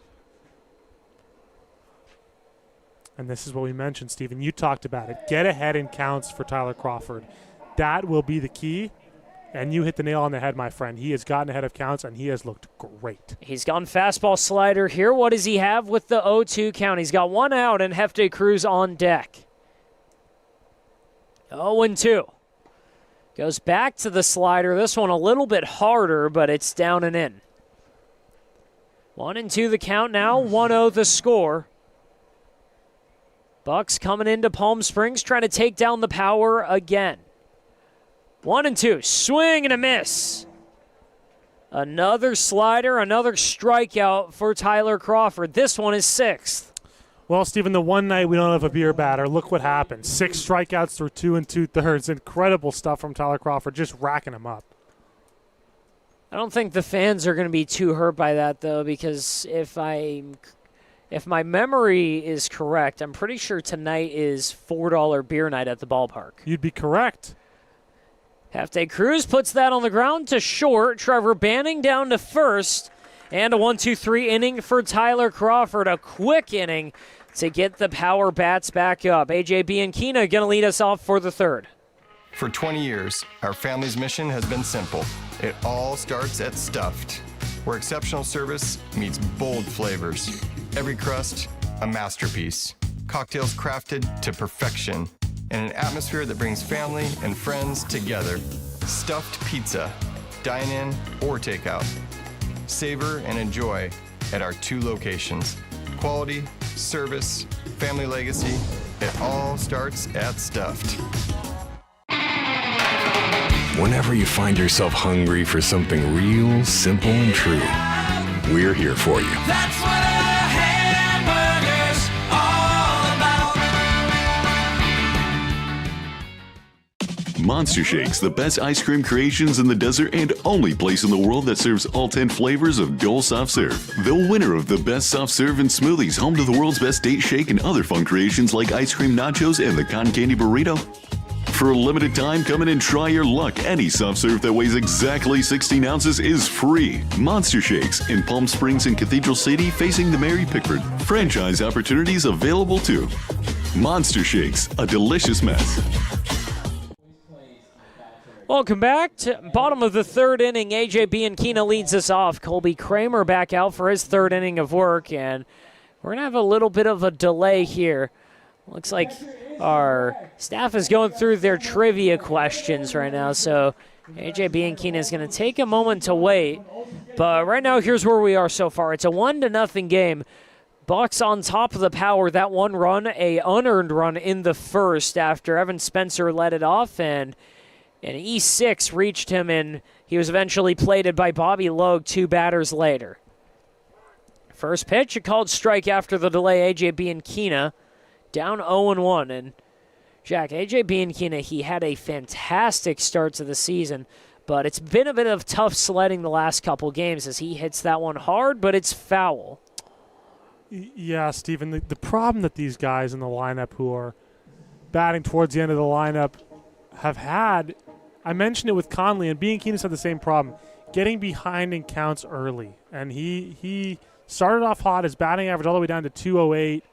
And this is what we mentioned, Stephen. You talked about it. Get ahead in counts for Tyler Crawford. That will be the key. And you hit the nail on the head, my friend. He has gotten ahead of counts, and he has looked great. He's gone fastball slider here. What does he have with the 0-2 count? He's got 1 out, and Hefte Cruz on deck. 0-2. Goes back to the slider. This one a little bit harder, but it's down and in. 1-2 the count now. 1-0 the score. Bucks coming into Palm Springs trying to take down the Power again. 1-2, swing and a miss. Another slider, another strikeout for Tyler Crawford. This one is 6th. Well, Stephen, the one night we don't have a beer batter, look what happened. 6 strikeouts through 2 2/3. Incredible stuff from Tyler Crawford, just racking him up. I don't think the fans are going to be too hurt by that, though, because if my memory is correct, I'm pretty sure tonight is $4 beer night at the ballpark. You'd be correct. Hefte Cruz puts that on the ground to short. Trevor Banning down to first. And a 1-2-3 inning for Tyler Crawford. A quick inning to get the Power bats back up. AJ Bianchina going to lead us off for the 3rd. For 20 years, our family's mission has been simple. It all starts at Stuffed, where exceptional service meets bold flavors. Every crust, a masterpiece. Cocktails crafted to perfection. In an atmosphere that brings family and friends together. Stuffed pizza, dine-in or takeout. Savor and enjoy at our 2 locations. Quality, service, family legacy, it all starts at Stuffed. Whenever you find yourself hungry for something real, simple, and true, we're here for you. That's what a hamburger's all about. Monster Shakes, the best ice cream creations in the desert and only place in the world that serves all 10 flavors of Dole Soft Serve. The winner of the best soft serve and smoothies, home to the world's best date shake and other fun creations like ice cream nachos and the cotton candy burrito. For a limited time, come in and try your luck. Any soft serve that weighs exactly 16 ounces is free. Monster Shakes in Palm Springs and Cathedral City facing the Mary Pickford. Franchise opportunities available too. Monster Shakes, a delicious mess. Welcome back to bottom of the 3rd inning. AJ Bianchina leads us off. Colby Kramer back out for his 3rd inning of work, and we're going to have a little bit of a delay here. Looks like our staff is going through their trivia questions right now, so AJ Bianchina is going to take a moment to wait. But right now, here's where we are so far. It's a 1-0 game. Bucks on top of the Power. That 1 run, a unearned run in the first after Evan Spencer led it off, and an E6 reached him, and he was eventually plated by Bobby Logue 2 batters later. First pitch, a called strike after the delay. AJ Bianchina down 0-1. And Jack, AJ Bianchina, he had a fantastic start to the season, but it's been a bit of tough sledding the last couple games as he hits that one hard, but it's foul. Yeah, Stephen, the problem that these guys in the lineup who are batting towards the end of the lineup have had, I mentioned it with Conley, and Bianchina's had the same problem, getting behind in counts early. And he started off hot, his batting average all the way down to 208.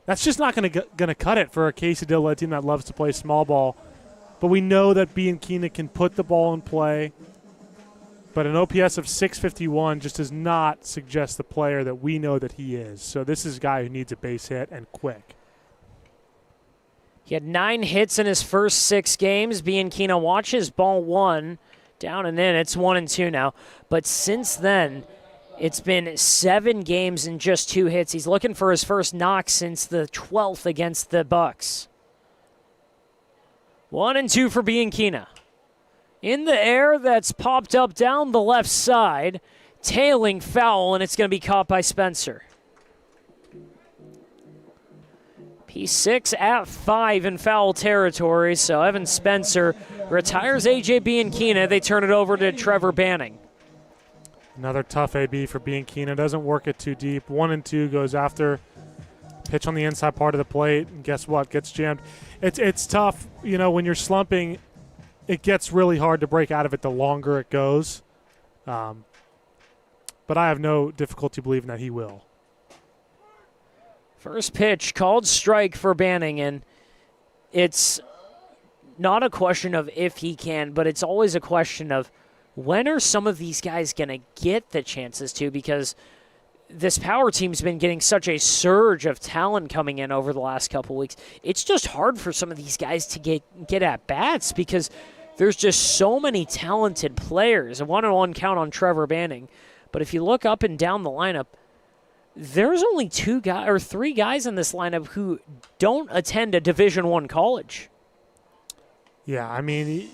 That's just not going to cut it for a Casey Dillard team that loves to play small ball. but we know that Bianchina can put the ball in play. But an OPS of 651 just does not suggest the player that we know that he is. So this is a guy who needs a base hit and quick. He had 9 hits in his first 6 games. Bianchina watches ball 1, down and in. It's 1-2 now. But since then, it's been 7 games and just 2 hits. He's looking for his first knock since the 12th against the Bucks. 1-2 for Bianchina. In the air, that's popped up down the left side. Tailing foul, and it's going to be caught by Spencer. P6 at 5 in foul territory, so Evan Spencer retires A.J. Bianchina. They turn it over to Trevor Banning. Another tough AB for Bianchina. Doesn't work it too deep. 1-2 goes after. Pitch on the inside part of the plate, and guess what? Gets jammed. It's tough. You know, when you're slumping, it gets really hard to break out of it the longer it goes. But I have no difficulty believing that he will. First pitch called strike for Banning, and it's not a question of if he can, but it's always a question of when are some of these guys going to get the chances to, because this power team's been getting such a surge of talent coming in over the last couple weeks. It's just hard for some of these guys to get at bats because there's just so many talented players. A 1-on-1 count on Trevor Banning. But if you look up and down the lineup, there's only 3 guys in this lineup who don't attend a Division I college. Yeah, I mean,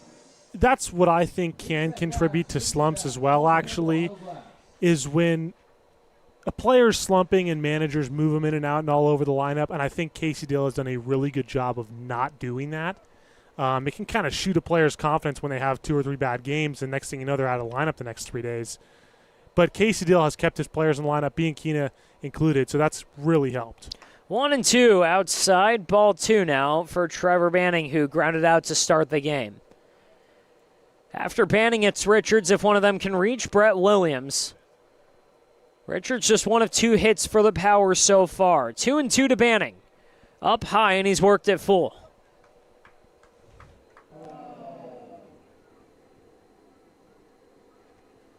that's what I think can contribute to slumps as well, actually, is when a player's slumping and managers move him in and out and all over the lineup, and I think Casey Dill has done a really good job of not doing that. It can kind of shoot a player's confidence when they have 2 or 3 bad games, and next thing you know, they're out of the lineup the next 3 days. But Casey Dill has kept his players in the lineup, Bianchina included, so that's really helped. 1-2 outside, ball 2 now for Trevor Banning, who grounded out to start the game. After Banning, it's Richards. If one of them can reach, Brett Williams. Richards just 1 of 2 hits for the Power so far. 2-2 to Banning. Up high, and he's worked it full.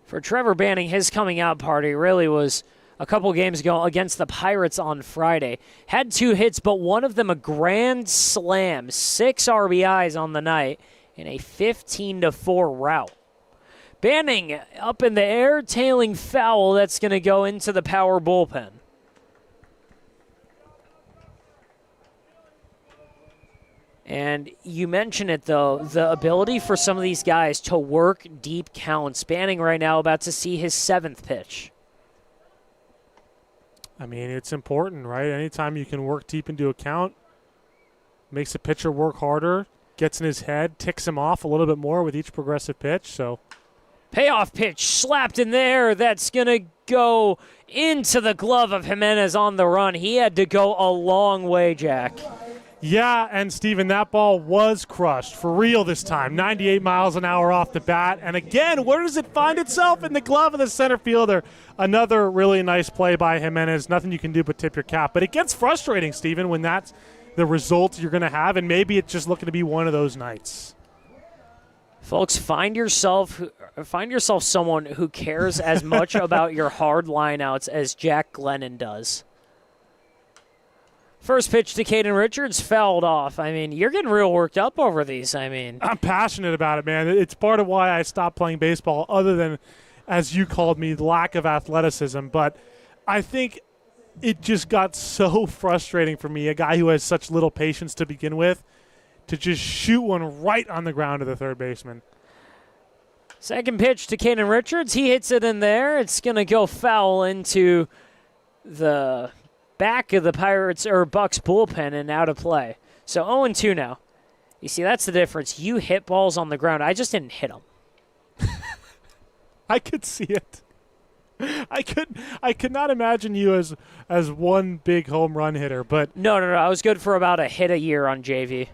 For Trevor Banning, his coming out party really was a couple games ago against the Pirates on Friday. Had 2 hits, but one of them a grand slam. 6 RBIs on the night in a 15-4 rout. Banning up in the air, tailing foul. That's going to go into the Power bullpen. And you mentioned it, though, the ability for some of these guys to work deep counts. Banning right now about to see his 7th pitch. I mean, it's important, right? Anytime you can work deep into a count, makes a pitcher work harder, gets in his head, ticks him off a little bit more with each progressive pitch. So, payoff pitch slapped in there. That's going to go into the glove of Jimenez on the run. He had to go a long way, Jack. Yeah, and Steven, that ball was crushed for real this time. 98 miles an hour off the bat. And again, where does it find itself? In the glove of the center fielder. Another really nice play by Jimenez. Nothing you can do but tip your cap. But it gets frustrating, Steven, when that's the result you're going to have. And maybe it's just looking to be one of those nights. Folks, find yourself someone who cares as much about your hard lineouts as Jack Glennon does. First pitch to Caden Richards, fouled off. I mean, you're getting real worked up over these. I'm passionate about it, man. It's part of why I stopped playing baseball, other than, as you called me, lack of athleticism. But I think it just got so frustrating for me, a guy who has such little patience to begin with, to just shoot one right on the ground to the third baseman. Second pitch to Caden Richards. He hits it in there. It's going to go foul into the back of the Pirates or Bucks bullpen and out of play. So 0-2 now. You see, that's the difference. You hit balls on the ground. I just didn't hit them. I could see it. I could not imagine you as one big home run hitter, but no. I was good for about a hit a year on JV.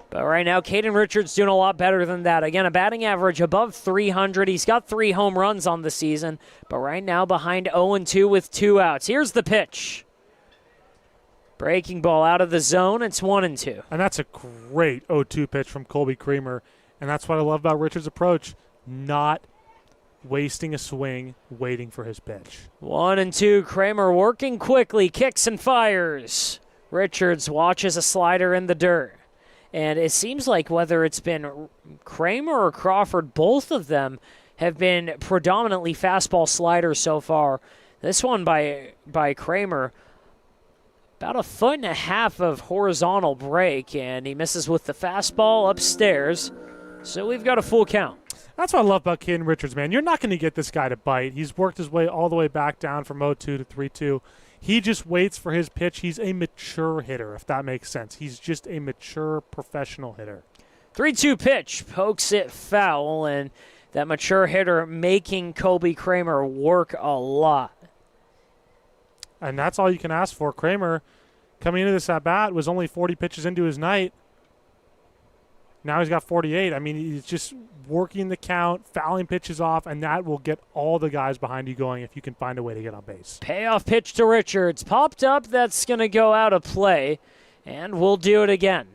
But right now, Caden Richards doing a lot better than that. Again, a batting average above 300. He's got 3 home runs on the season. But right now, behind 0-2 with 2 outs. Here's the pitch. Breaking ball out of the zone. It's 1-2. And that's a great 0-2 pitch from Colby Creamer. And that's what I love about Richards' approach. Not wasting a swing, waiting for his pitch. 1-2. Kramer working quickly, kicks and fires. Richards watches a slider in the dirt. And it seems like whether it's been Kramer or Crawford, both of them have been predominantly fastball sliders so far. This one by Kramer, about 1.5 feet of horizontal break, and he misses with the fastball upstairs. So we've got a full count. That's what I love about Caden Richards, man. You're not going to get this guy to bite. He's worked his way all the way back down from 0-2 to 3-2. He just waits for his pitch. He's a mature hitter, if that makes sense. He's just a mature professional hitter. 3-2 pitch, pokes it foul, and that mature hitter making Colby Kramer work a lot. And that's all you can ask for. Kramer, coming into this at-bat, was only 40 pitches into his night. Now he's got 48. I mean, he's just working the count, fouling pitches off, and that will get all the guys behind you going if you can find a way to get on base. Payoff pitch to Richards. Popped up. That's going to go out of play, and we'll do it again.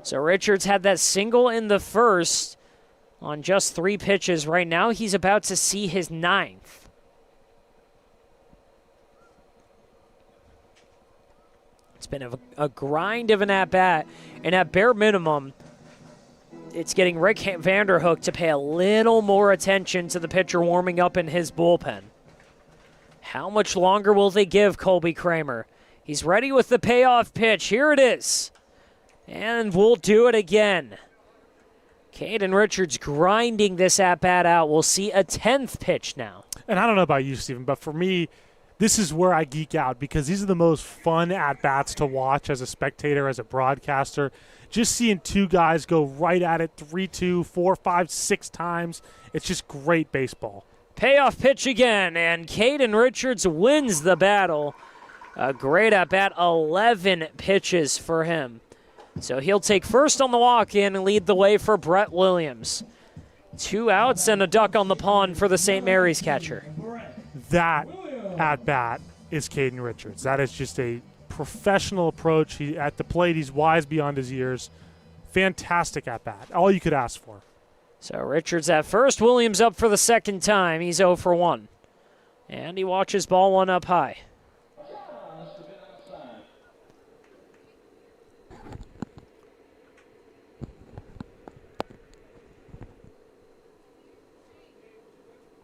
So Richards had that single in the first on just 3 pitches. Right now he's about to see his 9th. It's been a grind of an at-bat, and at bare minimum, it's getting Rick Vanderhook to pay a little more attention to the pitcher warming up in his bullpen. How much longer will they give Colby Kramer? He's ready with the payoff pitch. Here it is. And we'll do it again. Caden Richards grinding this at-bat out. We'll see a 10th pitch now. And I don't know about you, Stephen, but for me, this is where I geek out because these are the most fun at-bats to watch as a spectator, as a broadcaster. Just seeing 2 guys go right at it 3-2, 4, 5, 6 times. It's just great baseball. Payoff pitch again, and Caden Richards wins the battle. A great at-bat, 11 pitches for him. So he'll take first on the walk-in and lead the way for Brett Williams. 2 outs and a duck on the pond for the St. Mary's catcher. That at-bat is Caden Richards. That is just a professional approach. At the plate, he's wise beyond his years. Fantastic at-bat. All you could ask for. So Richards at first. Williams up for the second time. He's 0 for 1. And he watches ball 1 up high.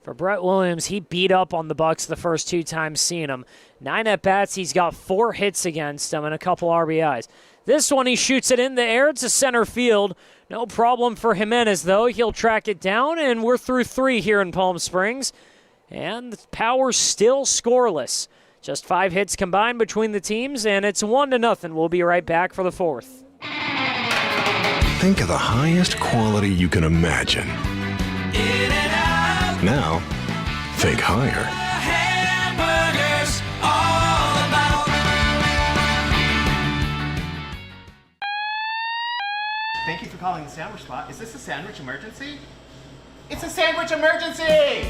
For Brett Williams, he beat up on the Bucs the first 2 times seeing him. 9 at-bats, he's got 4 hits against him and a couple RBIs. This one, he shoots it in the air to center field. No problem for Jimenez, though. He'll track it down, and we're through 3 here in Palm Springs. And the Power's still scoreless. Just 5 hits combined between the teams, and it's 1-0. We'll be right back for the 4th. Think of the highest quality you can imagine. Now, think higher. Hamburgers, all about. Thank you for calling the Sandwich Spot. Is this a sandwich emergency? It's a sandwich emergency!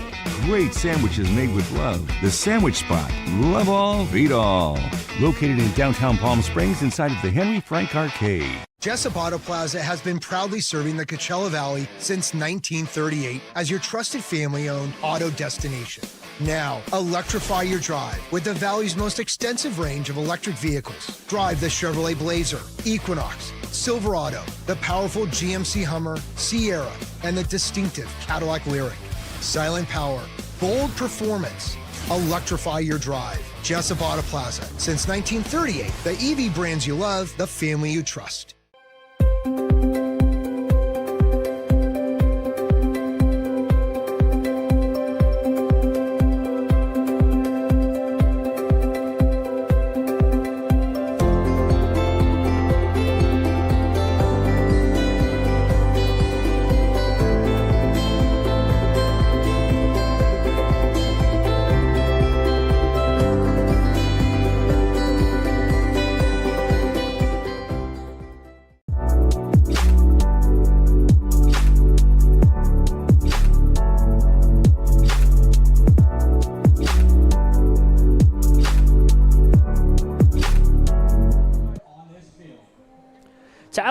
Great sandwiches made with love. The Sandwich Spot. Love all, eat all. Located in downtown Palm Springs inside of the Henry Frank Arcade. Jessup Auto Plaza has been proudly serving the Coachella Valley since 1938 as your trusted family-owned auto destination. Now, electrify your drive with the Valley's most extensive range of electric vehicles. Drive the Chevrolet Blazer, Equinox, Silverado, the powerful GMC Hummer, Sierra, and the distinctive Cadillac Lyriq. Silent power, bold performance. Electrify your drive. Jessup Auto Plaza. Since 1938, the EV brands you love, the family you trust.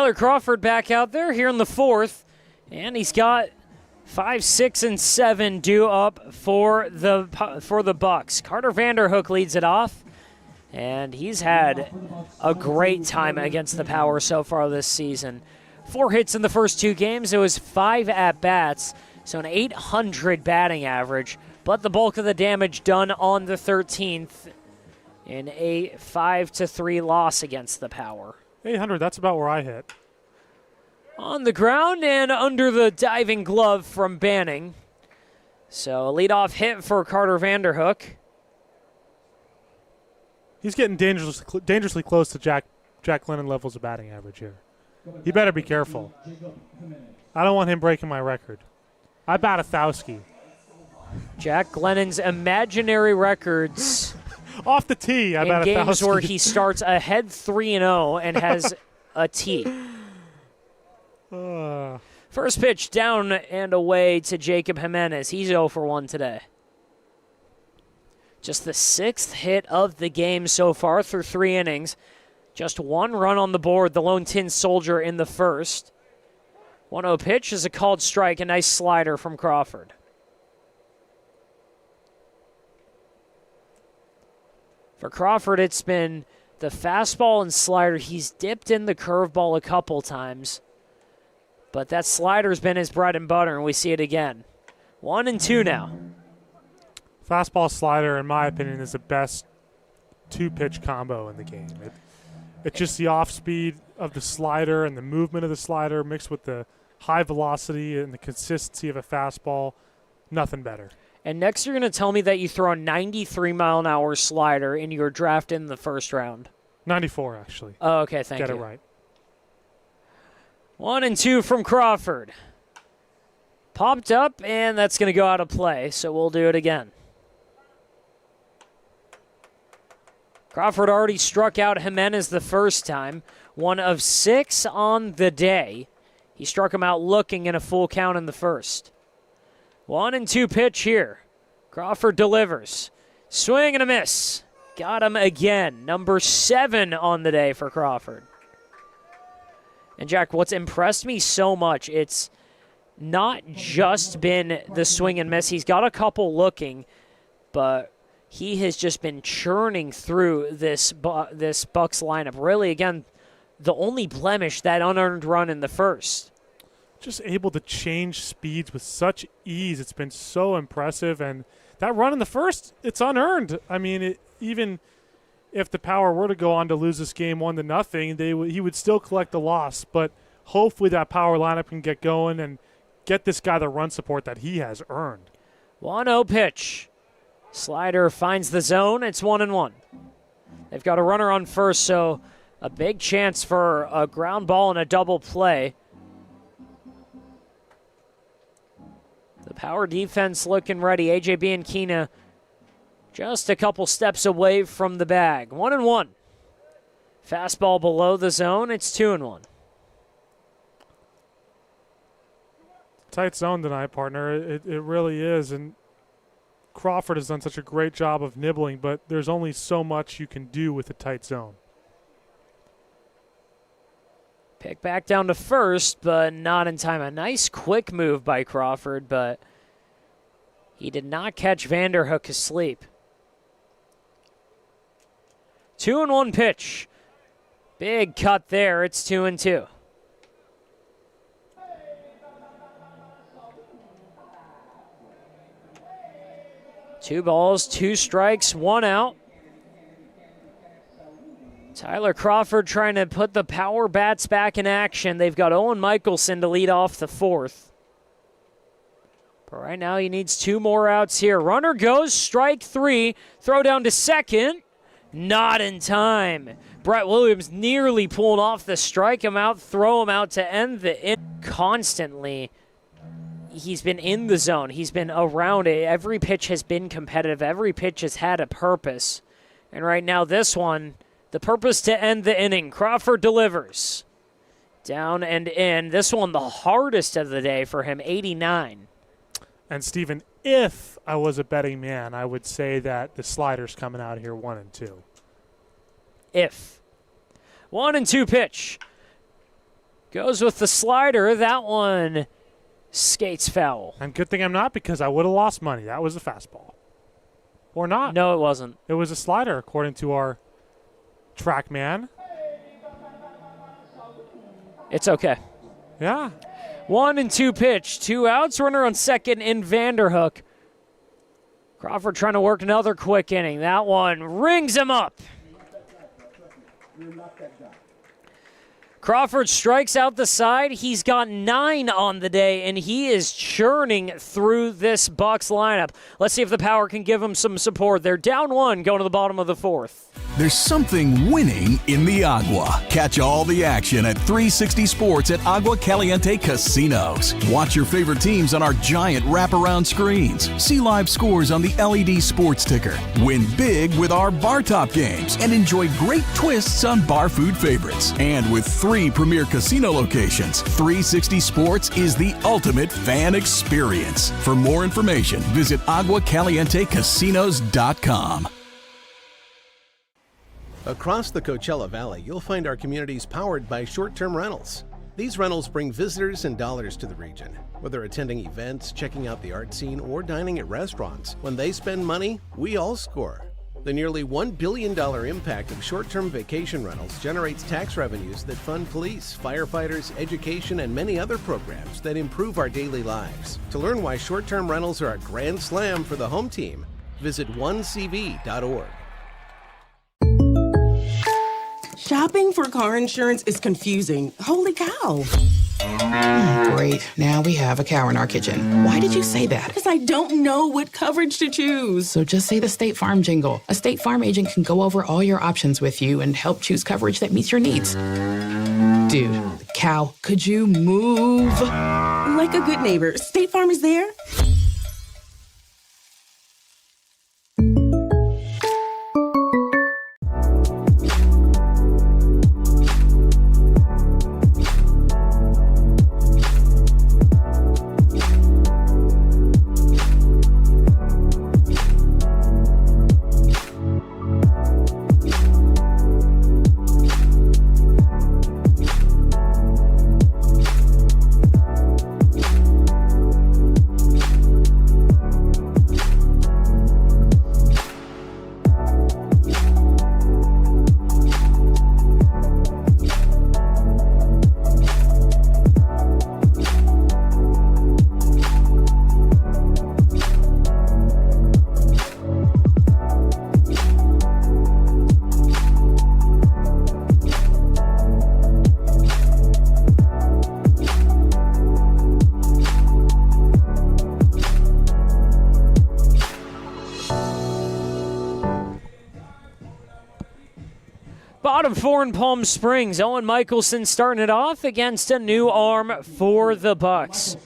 Tyler Crawford back out there here in the fourth, and he's got 5, 6, and 7 due up for the Bucks. Carter Vanderhook leads it off, and he's had a great time against the Power so far this season. 4 hits in the first 2 games. It was 5 at-bats, so an 800 batting average, but the bulk of the damage done on the 13th in a 5-3 loss against the Power. 800, that's about where I hit. On the ground and under the diving glove from Banning. So a leadoff hit for Carter Vanderhook. He's getting dangerously close to Jack Glennon levels of batting average here. He better be careful. I don't want him breaking my record. I bat 1,000. Jack Glennon's imaginary records off the tee. I bat in games 1,000. where he starts ahead 3-0 and has a tee. First pitch down and away to Jacob Jimenez. He's 0 for 1 today. Just the 6th hit of the game so far through 3 innings. Just 1 run on the board, the lone tin soldier in the first. 1-0 pitch is a called strike, a nice slider from Crawford. For Crawford, it's been the fastball and slider. He's dipped in the curveball a couple times, but that slider's been his bread and butter, and we see it again. 1-2 now. Fastball slider, in my opinion, is the best 2-pitch combo in the game. It's just the off speed of the slider and the movement of the slider mixed with the high velocity and the consistency of a fastball. Nothing better. And next you're going to tell me that you throw a 93-mile-an-hour slider in your draft in the first round. 94, actually. Oh, okay, thank you. Get it right. 1-2 from Crawford. Popped up, and that's going to go out of play, so we'll do it again. Crawford already struck out Jimenez the first time. 1 of 6 on the day. He struck him out looking in a full count in the first. 1-2 pitch here. Crawford delivers. Swing and a miss. Got him again. Number 7 on the day for Crawford. And Jack, what's impressed me so much, it's not just been the swing and miss. He's got a couple looking, but he has just been churning through this Bucks lineup. Really, again, the only blemish, that unearned run in the first. Just able to change speeds with such ease. It's been so impressive. And that run in the first, it's unearned. I mean, even if the Power were to go on to lose this game 1-0, he would still collect the loss. But hopefully that Power lineup can get going and get this guy the run support that he has earned. 1-0 pitch. Slider finds the zone. It's 1-1. They've got a runner on first, so a big chance for a ground ball and a double play. The Power defense looking ready. A.J. Bianchina just a couple steps away from the bag. 1-1. Fastball below the zone. It's 2-1. Tight zone tonight, partner. It really is. And Crawford has done such a great job of nibbling, but there's only so much you can do with a tight zone. Pick back down to first, but not in time. A nice quick move by Crawford, but he did not catch Vanderhook asleep. 2-1 pitch. Big cut there. It's 2-2. Two balls, 2 strikes, 1 out. Tyler Crawford trying to put the Power bats back in action. They've got Owen Michelson to lead off the 4th. But right now he needs 2 more outs here. Runner goes, strike 3. Throw down to second. Not in time. Brett Williams nearly pulled off the strike him out, throw him out to end the inning. Constantly, he's been in the zone. He's been around it. Every pitch has been competitive. Every pitch has had a purpose. And right now this one, the purpose to end the inning. Crawford delivers. Down and in. This one the hardest of the day for him, 89. And Steven, if I was a betting man, I would say that the slider's coming out here 1-2. If. 1-2 pitch. Goes with the slider. That one skates foul. And good thing I'm not, because I would have lost money. That was a fastball. Or not. No, it wasn't. It was a slider, according to our track man. It's okay. Yeah. 1-2 pitch. 2 outs. Runner on second in Vanderhook. Crawford trying to work another quick inning. That one rings him up. Crawford strikes out the side. He's got 9 on the day, and he is churning through this Bucks lineup. Let's see if the Power can give him some support. They're down 1 going to the bottom of the 4th. There's something winning in the Agua. Catch all the action at 360 Sports at Agua Caliente Casinos. Watch your favorite teams on our giant wraparound screens. See live scores on the LED sports ticker. Win big with our bar top games and enjoy great twists on bar food favorites. And with 3 premier casino locations, 360 Sports is the ultimate fan experience. For more information, visit aguacalientecasinos.com. Across the Coachella Valley, you'll find our communities powered by short-term rentals. These rentals bring visitors and dollars to the region. Whether attending events, checking out the art scene, or dining at restaurants, when they spend money, we all score. The nearly $1 billion impact of short-term vacation rentals generates tax revenues that fund police, firefighters, education, and many other programs that improve our daily lives. To learn why short-term rentals are a grand slam for the home team, visit onecv.org. Shopping for car insurance is confusing. Holy cow. Great. Now we have a cow in our kitchen. Why did you say that? Because I don't know what coverage to choose. So just say the State Farm jingle. A State Farm agent can go over all your options with you and help choose coverage that meets your needs. Dude, cow, could you move? Like a good neighbor, State Farm is there. Bottom 4 in Palm Springs. Owen Michelson starting it off against a new arm for the Bucks.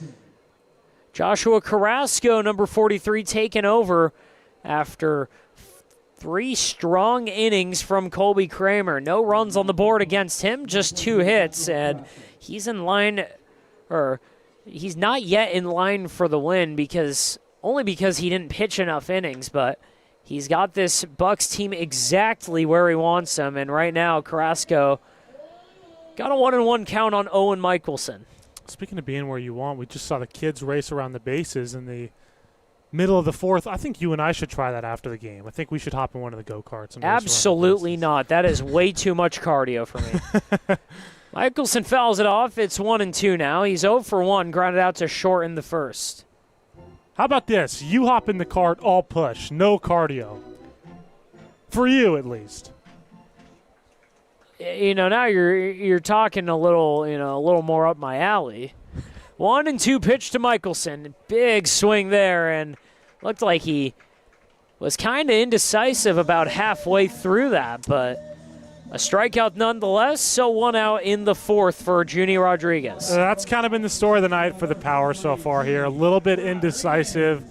Joshua Carrasco, number 43, taking over after 3 strong innings from Colby Kramer. No runs on the board against him, just 2 hits, and he's in line, or he's not yet in line for the win only because he didn't pitch enough innings, but he's got this Bucks team exactly where he wants them, and right now Carrasco got a 1-1 count on Owen Michelson. Speaking of being where you want, we just saw the kids race around the bases in the middle of the 4th. I think you and I should try that after the game. I think we should hop in one of the go-karts. And Absolutely not. That is way too much cardio for me. Michelson fouls it off. It's 1-2 now. He's 0 for 1, grounded out to short in the first. How about this? You hop in the cart, all push, no cardio. For you, at least. You know, now you're talking a little more up my alley. 1-2 pitch to Michelson. Big swing there, and looked like he was kind of indecisive about halfway through that, but a strikeout nonetheless, so 1 out in the 4th for Junie Rodriguez. That's kind of been the story of the night for the Power so far here. A little bit indecisive.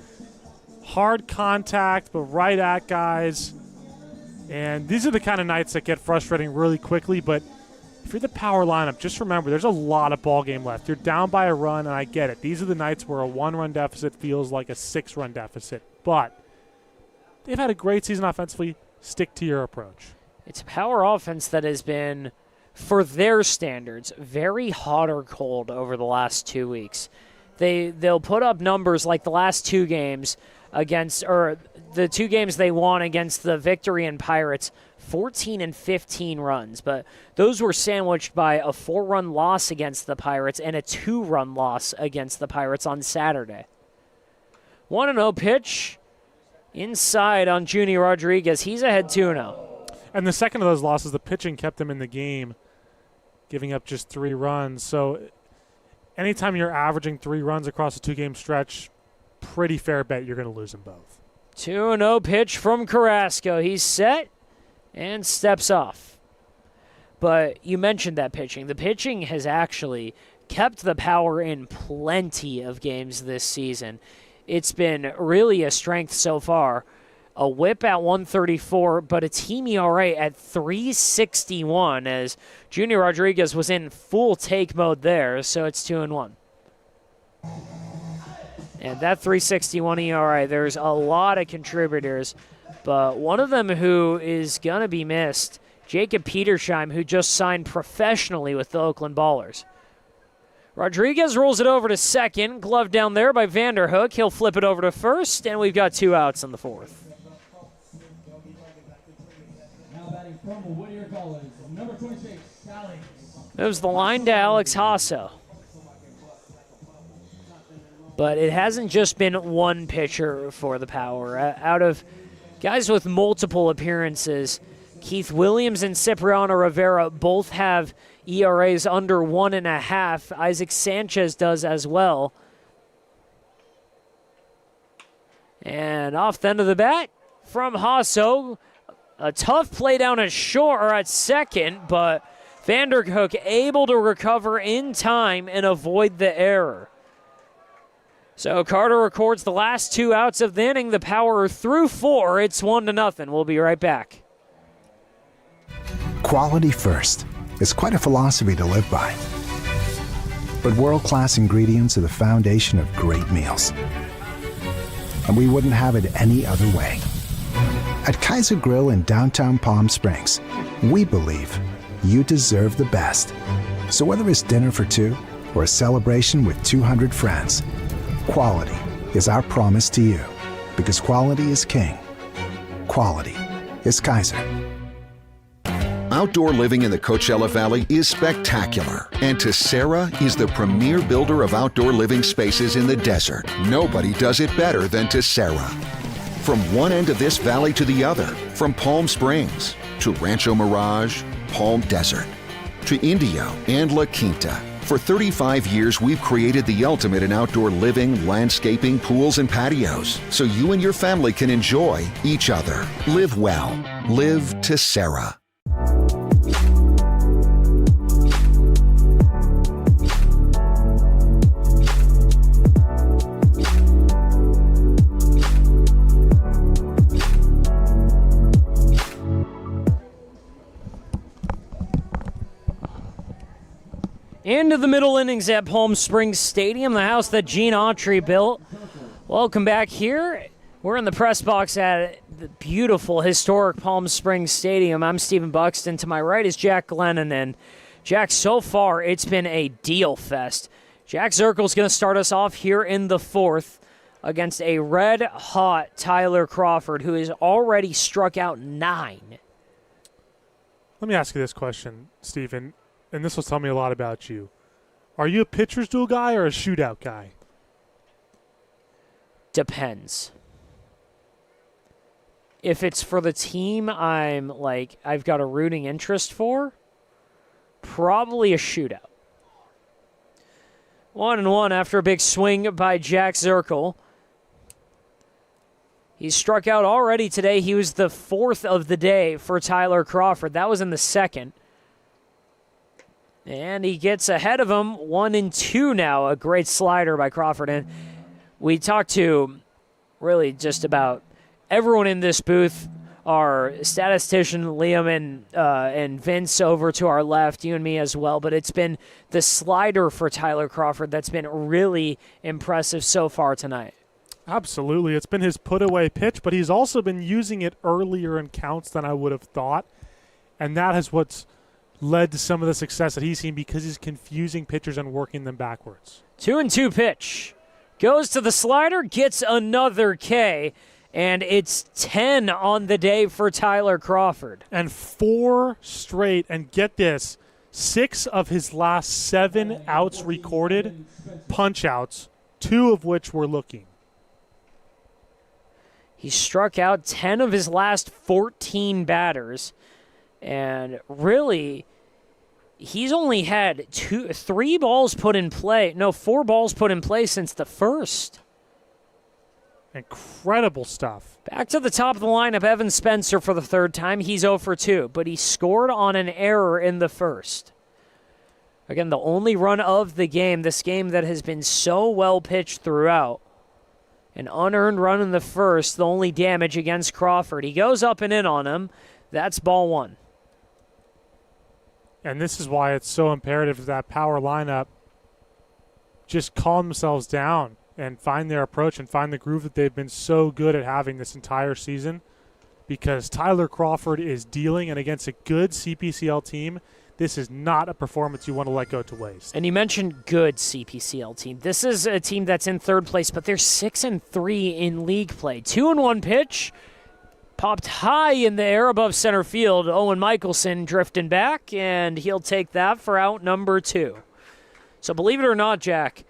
Hard contact, but right at guys. And these are the kind of nights that get frustrating really quickly, but if you're the Power lineup, just remember there's a lot of ball game left. You're down by a run, and I get it. These are the nights where a 1-run deficit feels like a 6-run deficit, but they've had a great season offensively. Stick to your approach. It's a Power offense that has been for their standards, very hot or cold over the last 2 weeks. They'll put up numbers like the last two games the 2 games they won against the Victory and Pirates, 14 and 15 runs. But those were sandwiched by a 4-run loss against the Pirates and a 2-run loss against the Pirates on Saturday. 1-0 pitch inside on Junior Rodriguez. He's ahead 2-0. And the second of those losses, the pitching kept them in the game, giving up just 3 runs. So anytime you're averaging 3 runs across a 2-game stretch, pretty fair bet you're going to lose them both. 2-0 pitch from Carrasco. He's set and steps off. But you mentioned that pitching. The pitching has actually kept the power in plenty of games this season. It's been really a strength so far. A whip at 134, but a team ERA at 361 as Junior Rodriguez was in full take mode there, so it's 2-1. And that 361 ERA, there's a lot of contributors, but one of them who is going to be missed, Jacob Petersheim, who just signed professionally with the Oakland Ballers. Rodriguez rolls it over to second, glove down there by Vanderhook. He'll flip it over to first, and we've got 2 outs in the 4th. Moves the line to Alex Hasso. But it hasn't just been one pitcher for the Power. Out of guys with multiple appearances, Keith Williams and Cipriano Rivera both have ERAs under 1.5. Isaac Sanchez does as well. And off the end of the bat from Hasso. A tough play down at short or at second, but Vanderhook able to recover in time and avoid the error. So Carter records the last 2 outs of the inning. The Power are through 4. It's 1-0. We'll be right back. Quality first is quite a philosophy to live by. But world-class ingredients are the foundation of great meals. And we wouldn't have it any other way. At Kaiser Grill in downtown Palm Springs, we believe you deserve the best. So whether it's dinner for 2 or a celebration with 200 friends, quality is our promise to you. Because quality is king. Quality is Kaiser. Outdoor living in the Coachella Valley is spectacular, and Tessera is the premier builder of outdoor living spaces in the desert. Nobody does it better than Tessera. From one end of this valley to the other, from Palm Springs to Rancho Mirage, Palm Desert, to Indio and La Quinta. For 35 years, we've created the ultimate in outdoor living, landscaping, pools, and patios, so you and your family can enjoy each other. Live well. Live Tessera. Into the middle innings at Palm Springs Stadium, the house that Gene Autry built. Welcome back here. We're in the press box at the beautiful, historic Palm Springs Stadium. I'm Stephen Buxton. To my right is Jack Glennon. And Jack, so far it's been a deal fest. Jack Zirkle's going to start us off here in the 4th against a red-hot Tyler Crawford, who has already struck out 9. Let me ask you this question, Stephen. And this will tell me a lot about you. Are you a pitcher's duel guy or a shootout guy? Depends. If it's for the team I've got a rooting interest for, probably a shootout. 1-1 after a big swing by Jack Zirkle. He's struck out already today. He was the 4th of the day for Tyler Crawford. That was in the 2nd. And he gets ahead of him, 1-2 now. A great slider by Crawford. And we talked to really just about everyone in this booth. Our statistician, Liam, and Vince over to our left, you and me as well. But it's been the slider for Tyler Crawford that's been really impressive so far tonight. Absolutely. It's been his put-away pitch, but he's also been using it earlier in counts than I would have thought. And that is what's led to some of the success that he's seen because he's confusing pitchers and working them backwards. 2-2 pitch. Goes to the slider, gets another K, and it's 10 on the day for Tyler Crawford. And 4 straight, and get this, 6 of his last 7 outs recorded, punch outs, 2 of which were looking. He struck out 10 of his last 14 batters, and really, he's only had 4 balls put in play since the first. Incredible stuff. Back to the top of the lineup, Evan Spencer for the third time. He's 0 for 2, but he scored on an error in the first. Again, the only run of the game, this game that has been so well pitched throughout. An unearned run in the first, the only damage against Crawford. He goes up and in on him. That's ball 1. And this is why it's so imperative that power lineup just calm themselves down and find their approach and find the groove that they've been so good at having this entire season, because Tyler Crawford is dealing, and against a good CPCL team, this is not a performance you want to let go to waste. And you mentioned good CPCL team. This is a team that's in third place, but they're 6-3 in league play. 2-1 pitch. Popped high in the air above center field. Owen Michelson drifting back, and he'll take that for out number 2. So believe it or not, Jack,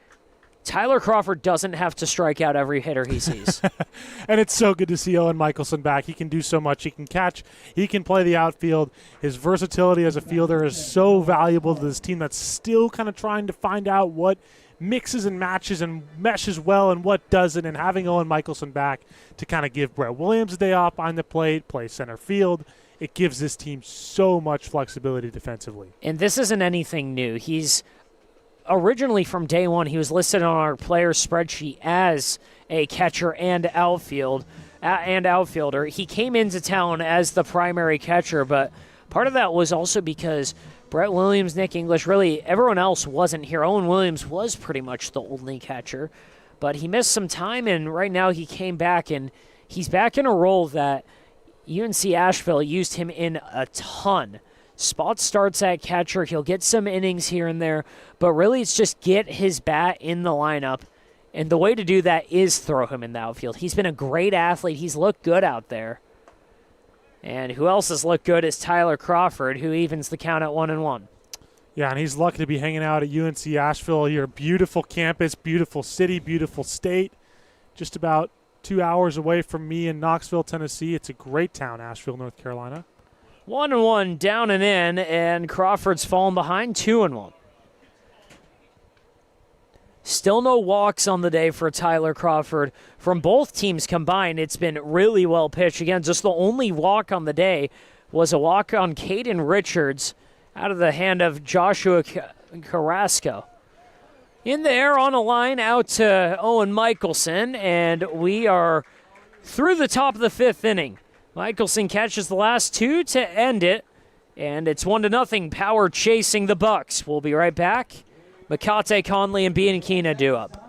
Tyler Crawford doesn't have to strike out every hitter he sees. And it's so good to see Owen Michelson back. He can do so much. He can catch. He can play the outfield. His versatility as a fielder is so valuable to this team that's still kind of trying to find out what mixes and matches and meshes well and what doesn't, and having Owen Michelson back to kind of give Brett Williams a day off behind the plate, play center field, it gives this team so much flexibility defensively. And this isn't anything new. He's originally, from day one, he was listed on our player spreadsheet as a catcher and outfielder. He came into town as the primary catcher, but part of that was also because Brett Williams, Nick English, really everyone else wasn't here. Owen Williams was pretty much the only catcher, but he missed some time, and right now he came back, and he's back in a role that UNC Asheville used him in a ton. Spot starts at catcher. He'll get some innings here and there, but really it's just get his bat in the lineup, and the way to do that is throw him in the outfield. He's been a great athlete. He's looked good out there. And who else has looked good is Tyler Crawford, who evens the count at 1-1. Yeah, and he's lucky to be hanging out at UNC Asheville. Your beautiful campus, beautiful city, beautiful state. Just about 2 hours away from me in Knoxville, Tennessee. It's a great town, Asheville, North Carolina. 1-1 down and in, and Crawford's fallen behind 2-1. Still no walks on the day for Tyler Crawford. From both teams combined, it's been really well pitched. Again, just the only walk on the day was a walk on Caden Richards out of the hand of Joshua Carrasco. In the air on a line out to Owen Michelson, and we are through the top of the 5th inning. Michelson catches the last 2 to end it, and it's 1-0. Power chasing the Bucks. We'll be right back. Makate, Conley, and Bianchina do up.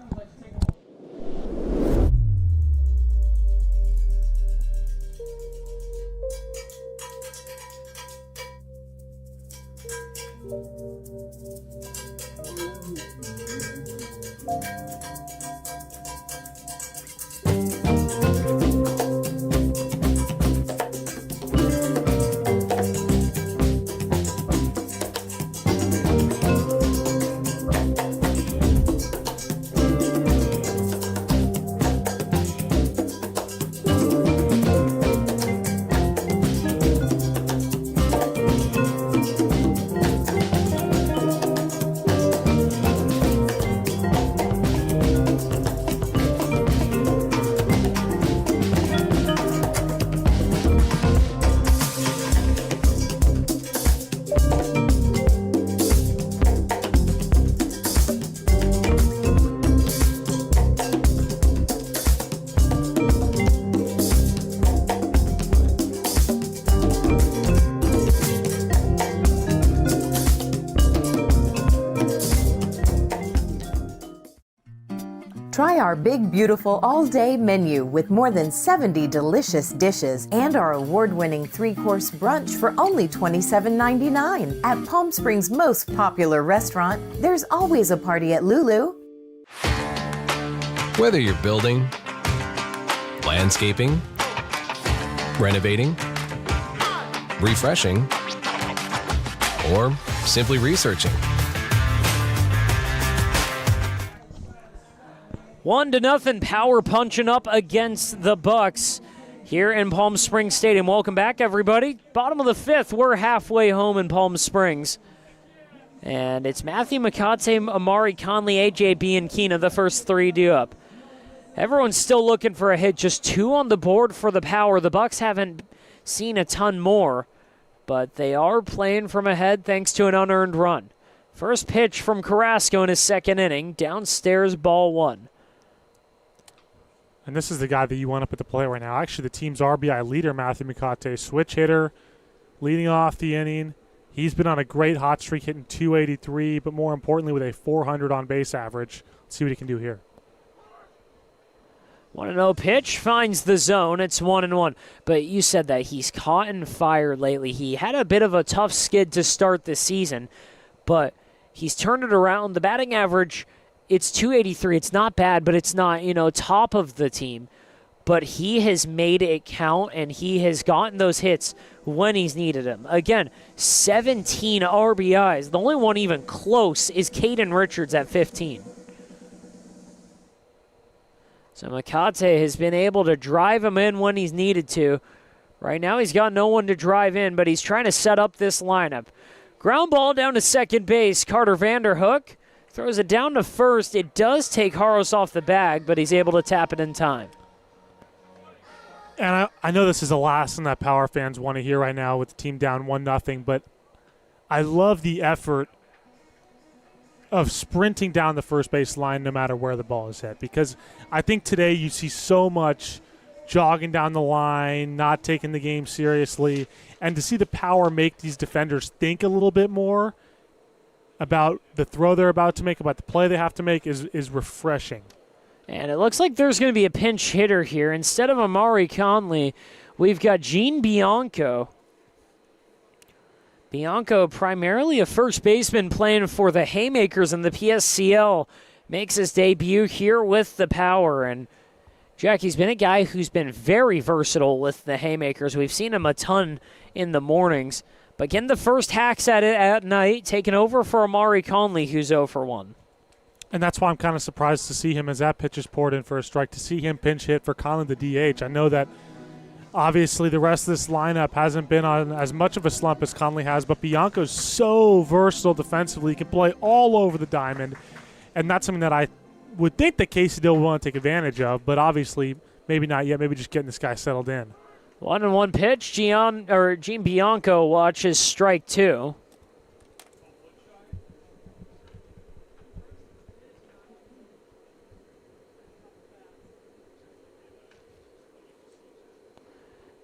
Try our big, beautiful all-day menu with more than 70 delicious dishes and our award-winning 3-course brunch for only $27.99. At Palm Springs' most popular restaurant, there's always a party at Lulu. Whether you're building, landscaping, renovating, refreshing, or simply researching. 1-0 Power punching up against the Bucks here in Palm Springs Stadium. Welcome back, everybody. Bottom of the 5th, we're halfway home in Palm Springs. And it's Matthew McCate, Amari Conley, AJ Bianchina, the first 3 due up. Everyone's still looking for a hit, just 2 on the board for the Power. The Bucks haven't seen a ton more, but they are playing from ahead thanks to an unearned run. First pitch from Carrasco in his second inning, downstairs, ball 1. And this is the guy that you want up at the plate right now. Actually, the team's RBI leader, Matthew McCate, switch hitter, leading off the inning. He's been on a great hot streak, hitting .283, but more importantly with a .400 on-base average. Let's see what he can do here. 1-0 pitch finds the zone. It's 1-1. But you said that he's caught in fire lately. He had a bit of a tough skid to start the season, but he's turned it around. The batting average, it's .283. It's not bad, but it's not, top of the team. But he has made it count, and he has gotten those hits when he's needed them. Again, 17 RBIs. The only one even close is Caden Richards at 15. So McCate has been able to drive him in when he's needed to. Right now he's got no one to drive in, but he's trying to set up this lineup. Ground ball down to second base. Carter Vanderhook throws it down to first. It does take Haros off the bag, but he's able to tap it in time. And I know this is the last thing that Power fans want to hear right now with the team down 1-0, but I love the effort of sprinting down the first base line no matter where the ball is hit. Because I think today you see so much jogging down the line, not taking the game seriously, and to see the Power make these defenders think a little bit more about the throw they're about to make, about the play they have to make is refreshing. And it looks like there's going to be a pinch hitter here. Instead of Amari Conley, we've got Gene Bianco. Bianco, primarily a first baseman playing for the Haymakers in the PSCL, makes his debut here with the Power. And Jackie's been a guy who's been very versatile with the Haymakers. We've seen him a ton in the mornings. But getting the first hacks at it at night, taking over for Amari Conley, who's 0 for 1. And that's why I'm kind of surprised to see him as that pitch is poured in for a strike, to see him pinch hit for Conley the DH. I know that obviously the rest of this lineup hasn't been on as much of a slump as Conley has, but Bianco's so versatile defensively. He can play all over the diamond, and that's something that I would think that Casey Dill will want to take advantage of, but obviously maybe not yet. Maybe just getting this guy settled in. 1-1 pitch. Gene Bianco watches strike 2.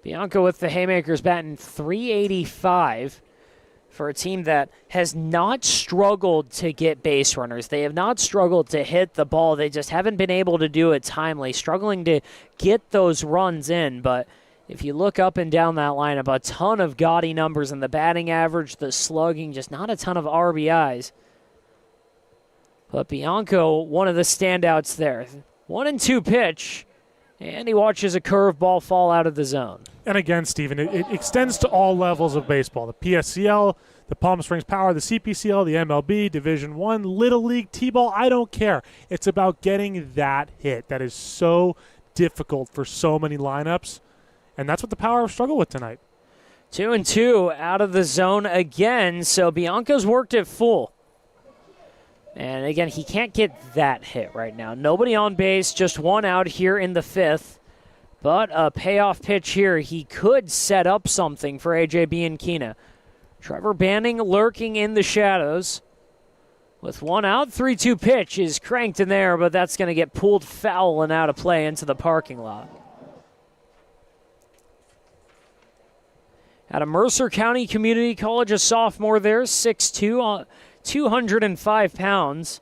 Bianco with the Haymakers batting .385 for a team that has not struggled to get base runners. They have not struggled to hit the ball. They just haven't been able to do it timely, struggling to get those runs in. But if you look up and down that lineup, a ton of gaudy numbers in the batting average, the slugging, just not a ton of RBIs. But Bianco, one of the standouts there. 1-2 pitch, and he watches a curveball fall out of the zone. And again, Steven, it extends to all levels of baseball. The PSCL, the Palm Springs Power, the CPCL, the MLB, Division I, Little League, T-ball, I don't care. It's about getting that hit. That is so difficult for so many lineups, and that's what the Power struggle with tonight. 2-2 out of the zone again, so Bianco's worked it full. And again, he can't get that hit right now. Nobody on base, just one out here in the 5th. But a payoff pitch here. He could set up something for AJ Bianchina. Trevor Banning lurking in the shadows. With one out, 3-2 pitch is cranked in there, but that's going to get pulled foul and out of play into the parking lot. Out of Mercer County Community College, a sophomore there, 6'2", 205 pounds.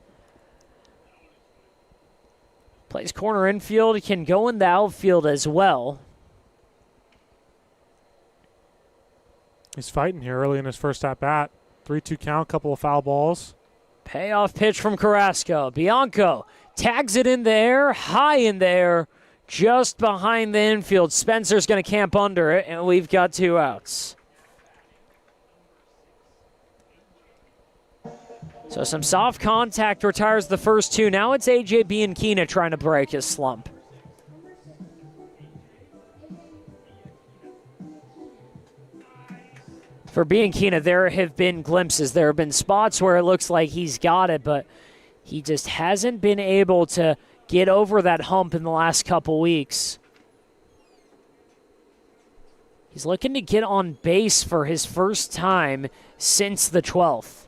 Plays corner infield, can go in the outfield as well. He's fighting here early in his first at-bat. 3-2 count, couple of foul balls. Payoff pitch from Carrasco. Bianco tags it in the air, high in the air, just behind the infield. Spencer's going to camp under it, and we've got 2 outs. So some soft contact retires the first 2. Now it's A.J. Bianchina trying to break his slump. For Bianchina, there have been glimpses. There have been spots where it looks like he's got it, but he just hasn't been able to get over that hump in the last couple weeks. He's looking to get on base for his first time since the 12th.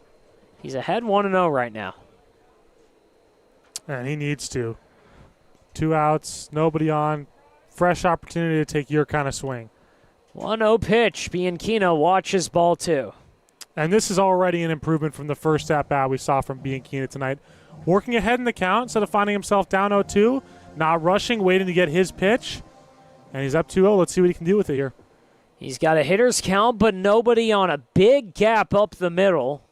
He's ahead 1-0 right now. And he needs to. 2 outs, nobody on. Fresh opportunity to take your kind of swing. 1-0 pitch. Bianchina watches ball 2. And this is already an improvement from the first at-bat we saw from Bianchina tonight. Working ahead in the count instead of finding himself down 0-2. Not rushing, waiting to get his pitch. And he's up 2-0. Let's see what he can do with it here. He's got a hitter's count, but nobody on. A big gap up the middle.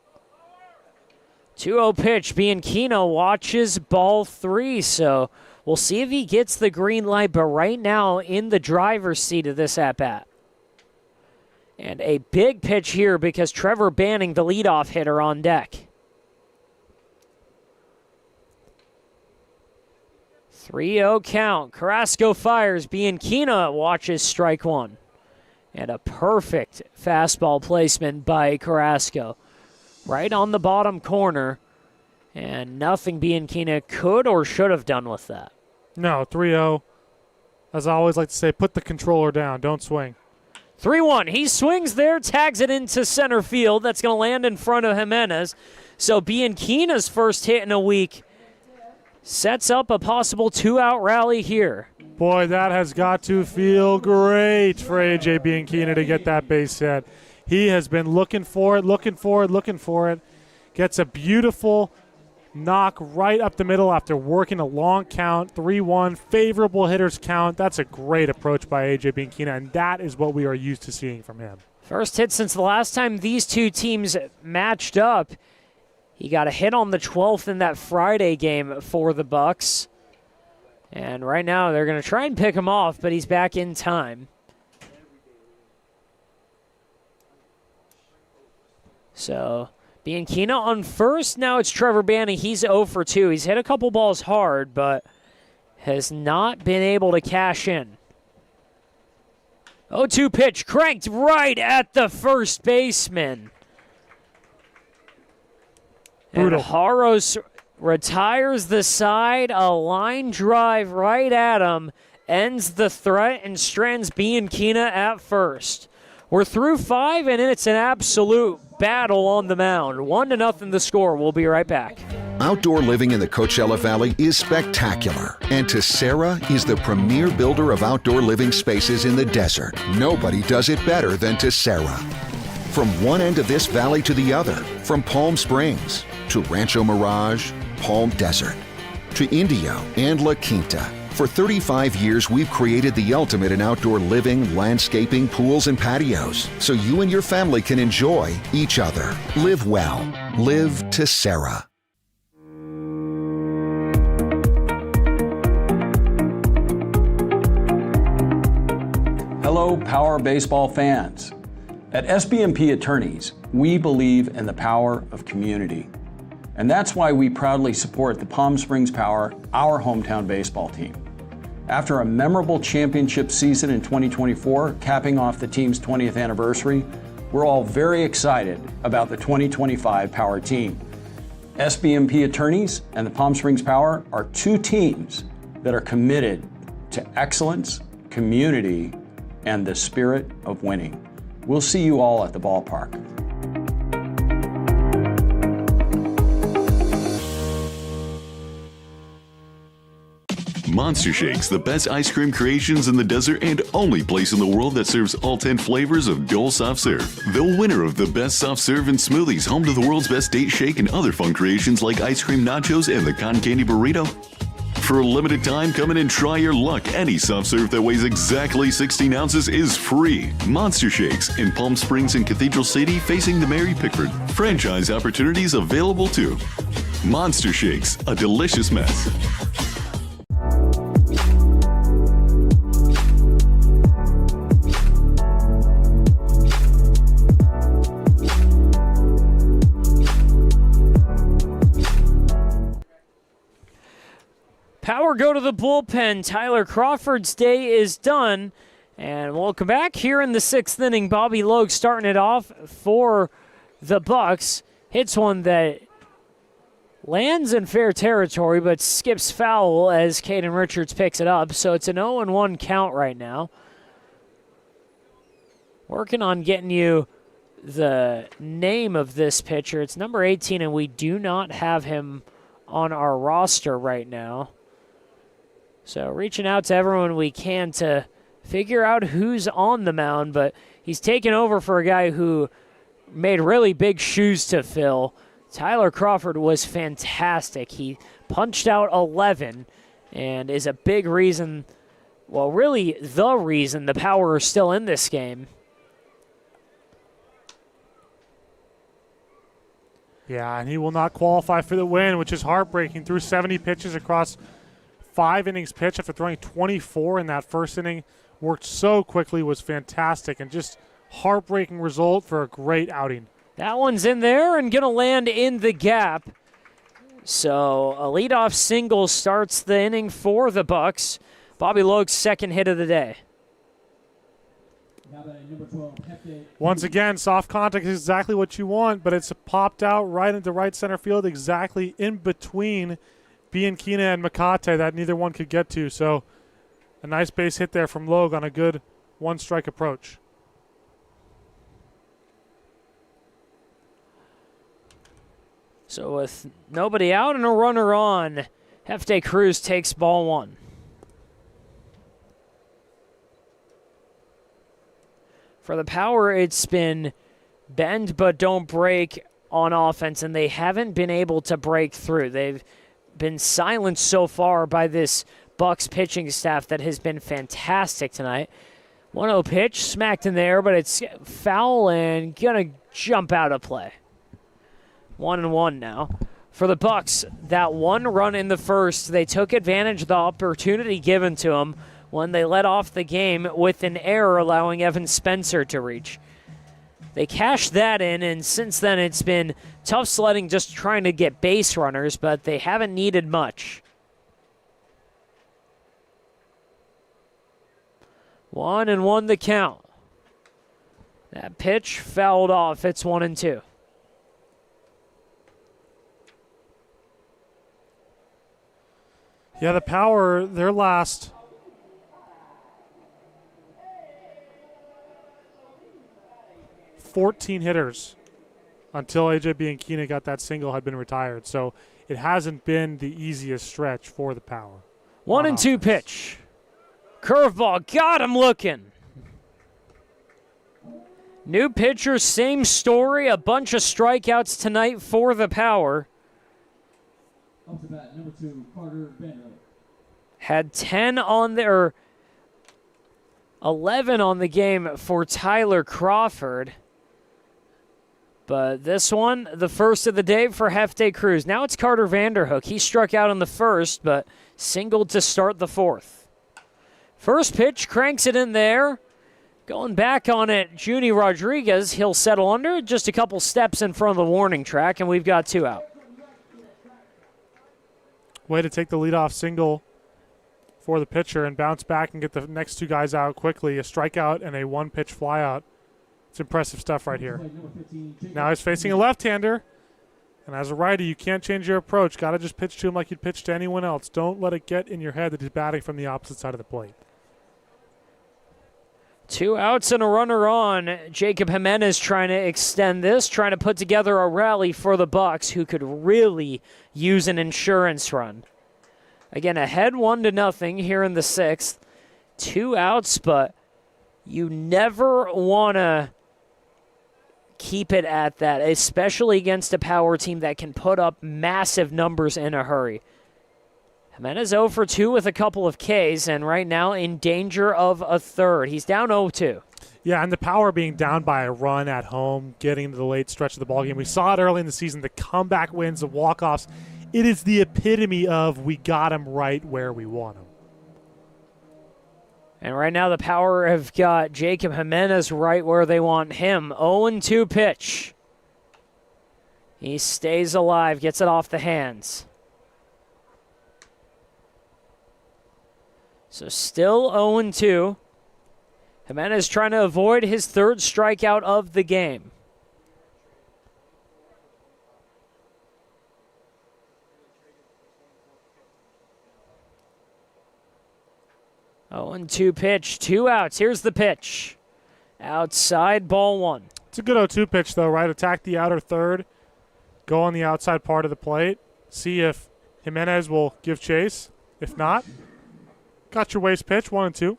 2-0 pitch. Bianchina watches ball 3, so we'll see if he gets the green light, but right now in the driver's seat of this at-bat. And a big pitch here because Trevor Banning, the leadoff hitter, on deck. 3-0 count. Carrasco fires. Bianchina watches strike 1. And a perfect fastball placement by Carrasco. Right on the bottom corner. And nothing Bianchina could or should have done with that. No, 3-0. As I always like to say, put the controller down. Don't swing. 3-1. He swings there, tags it into center field. That's going to land in front of Jimenez. So Bianchina's first hit in a week sets up a possible 2-out rally here. Boy, that has got to feel great for A.J. Bianchina to get that base hit. He has been looking for it. Gets a beautiful knock right up the middle after working a long count. 3-1, favorable hitter's count. That's a great approach by A.J. Bianchina, and that is what we are used to seeing from him. First hit since the last time these two teams matched up. He got a hit on the 12th in that Friday game for the Bucks. And right now they're going to try and pick him off, but he's back in time. So Bianchina on first. Now it's Trevor Banning. He's 0 for 2. He's hit a couple balls hard, but has not been able to cash in. 0-2 pitch cranked right at the first baseman. Brutal. And Haros retires the side. A line drive right at him ends the threat and strands Bianchina at first. We're through 5, and it's an absolute battle on the mound. 1-0 the score. We'll be right back. Outdoor living in the Coachella Valley is spectacular, and Tessera is the premier builder of outdoor living spaces in the desert. Nobody does it better than Tessera. From one end of this valley to the other, from Palm Springs to Rancho Mirage, Palm Desert, to Indio and La Quinta. For 35 years, we've created the ultimate in outdoor living, landscaping, pools, and patios, so you and your family can enjoy each other. Live well. Live Tessera. Hello, Power Baseball fans. At SBMP Attorneys, we believe in the power of community. And that's why we proudly support the Palm Springs Power, our hometown baseball team. After a memorable championship season in 2024, capping off the team's 20th anniversary, we're all very excited about the 2025 Power team. SBMP Attorneys and the Palm Springs Power are two teams that are committed to excellence, community, and the spirit of winning. We'll see you all at the ballpark. Monster Shakes, the best ice cream creations in the desert and only place in the world that serves all 10 flavors of Dole Soft Serve. The winner of the best soft serve and smoothies, home to the world's best date shake and other fun creations like ice cream nachos and the cotton candy burrito. For a limited time, come in and try your luck. Any soft serve that weighs exactly 16 ounces is free. Monster Shakes in Palm Springs and Cathedral City facing the Mary Pickford. Franchise opportunities available too. Monster Shakes, a delicious mess. Power go to the bullpen. Tyler Crawford's day is done. And welcome back here in the 6th inning. Bobby Logue starting it off for the Bucks. Hits one that lands in fair territory but skips foul as Caden Richards picks it up. So it's an 0-1 count right now. Working on getting you the name of this pitcher. It's number 18, and we do not have him on our roster right now. So reaching out to everyone we can to figure out who's on the mound, but he's taken over for a guy who made really big shoes to fill. Tyler Crawford was fantastic. He punched out 11 and is a big reason, well, really the reason the Power is still in this game. Yeah, and he will not qualify for the win, which is heartbreaking. Threw 70 pitches across 5 innings pitched after throwing 24 in that first inning. Worked so quickly, was fantastic, and just heartbreaking result for a great outing. That one's in there and going to land in the gap. So a leadoff single starts the inning for the Bucks. Bobby Logue's second hit of the day. Once again, soft contact is exactly what you want, but it's popped out right into right center field, exactly in between Bianchina and Makate that neither one could get to. So a nice base hit there from Logue on a good one-strike approach. So with nobody out and a runner on, Hefte Cruz takes ball 1. For the Power, it's been bend but don't break on offense, and they haven't been able to break through. They've been silenced so far by this Bucks pitching staff that has been fantastic tonight. 1-0 pitch, smacked in there, but it's foul and gonna jump out of play. 1-1 now. For the Bucks, that one run in the first, they took advantage of the opportunity given to them when they led off the game with an error allowing Evan Spencer to reach. They cashed that in, and since then it's been tough sledding just trying to get base runners, but they haven't needed much. 1-1 the count. That pitch fouled off. It's 1-2. Yeah, the Power, their last 14 hitters until A.J. Bianchina got that single had been retired. So it hasn't been the easiest stretch for the Power. 1-2 pitch. Curveball, got him looking. New pitcher, same story, a bunch of strikeouts tonight for the Power. Up to bat, number 2, Carter Bender. Had 10 on there, 11 on the game for Tyler Crawford. But this one, the first of the day for Hefte Cruz. Now it's Carter Vanderhook. He struck out in the first, but singled to start the fourth. First pitch, cranks it in there. Going back on it, Junie Rodriguez. He'll settle under, just a couple steps in front of the warning track, and we've got 2 out. Way to take the leadoff single for the pitcher and bounce back and get the next 2 guys out quickly. A strikeout and a 1-pitch flyout. It's impressive stuff right here. Now he's facing a left-hander. And as a righty, you can't change your approach. Got to just pitch to him like you'd pitch to anyone else. Don't let it get in your head that he's batting from the opposite side of the plate. 2 outs and a runner on. Jacob Jimenez trying to extend this, trying to put together a rally for the Bucks, who could really use an insurance run. Again, ahead 1-0 here in the 6th. 2 outs, but you never want to keep it at that, especially against a Power team that can put up massive numbers in a hurry. Jimenez 0 for 2 with a couple of Ks, and right now in danger of a third. He's down 0-2. Yeah, and the Power being down by a run at home, getting to the late stretch of the ballgame. We saw it early in the season, the comeback wins, the walk-offs. It is the epitome of we got him right where we want him. And right now the Power have got Jacob Jimenez right where they want him. 0-2 pitch. He stays alive, gets it off the hands. So still 0-2. Jimenez trying to avoid his third strikeout of the game. Oh, 0-2 pitch, 2 outs. Here's the pitch. Outside, ball 1. It's a good 0-2 pitch, though, right? Attack the outer third, go on the outside part of the plate, see if Jimenez will give chase. If not, got your waste pitch, 1-2.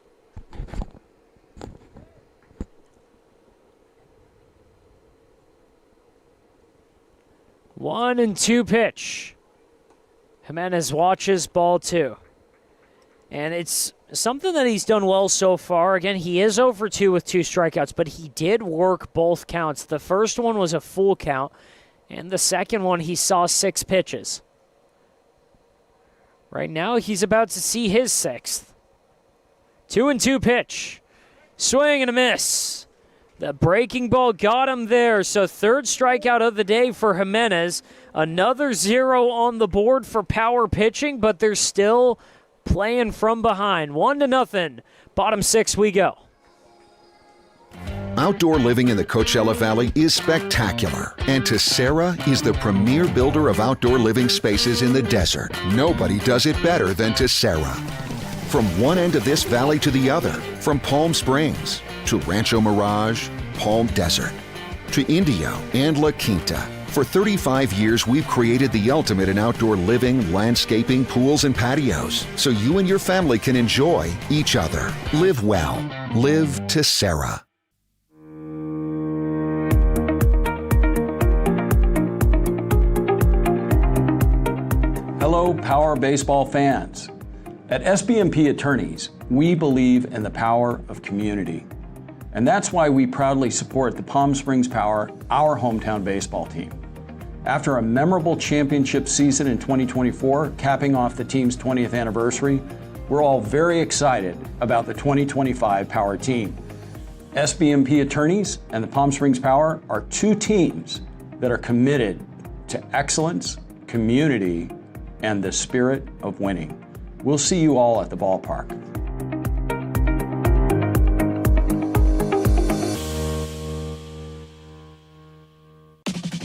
One and 2 pitch. Jimenez watches ball 2. And it's something that he's done well so far. Again, he is 0 for 2 with 2 strikeouts, but he did work both counts. The first one was a full count, and the second one he saw 6 pitches. Right now, he's about to see his 6th. 2-2 pitch. Swing and a miss. The breaking ball got him there, so third strikeout of the day for Jimenez. Another 0 on the board for Power pitching, but they're still playing from behind. 1-0. Bottom 6 we go. Outdoor living in the Coachella Valley is spectacular, and Tessera is the premier builder of outdoor living spaces in the desert. Nobody does it better than Tessera. From one end of this valley to the other, from Palm Springs to Rancho Mirage, Palm Desert, to Indio and La Quinta. For 35 years, we've created the ultimate in outdoor living, landscaping, pools, and patios, so you and your family can enjoy each other. Live well. Live Tessera. Hello, Power Baseball fans. At SBMP Attorneys, we believe in the power of community. And that's why we proudly support the Palm Springs Power, our hometown baseball team. After a memorable championship season in 2024, capping off the team's 20th anniversary, we're all very excited about the 2025 Power team. SBMP Attorneys and the Palm Springs Power are 2 teams that are committed to excellence, community, and the spirit of winning. We'll see you all at the ballpark.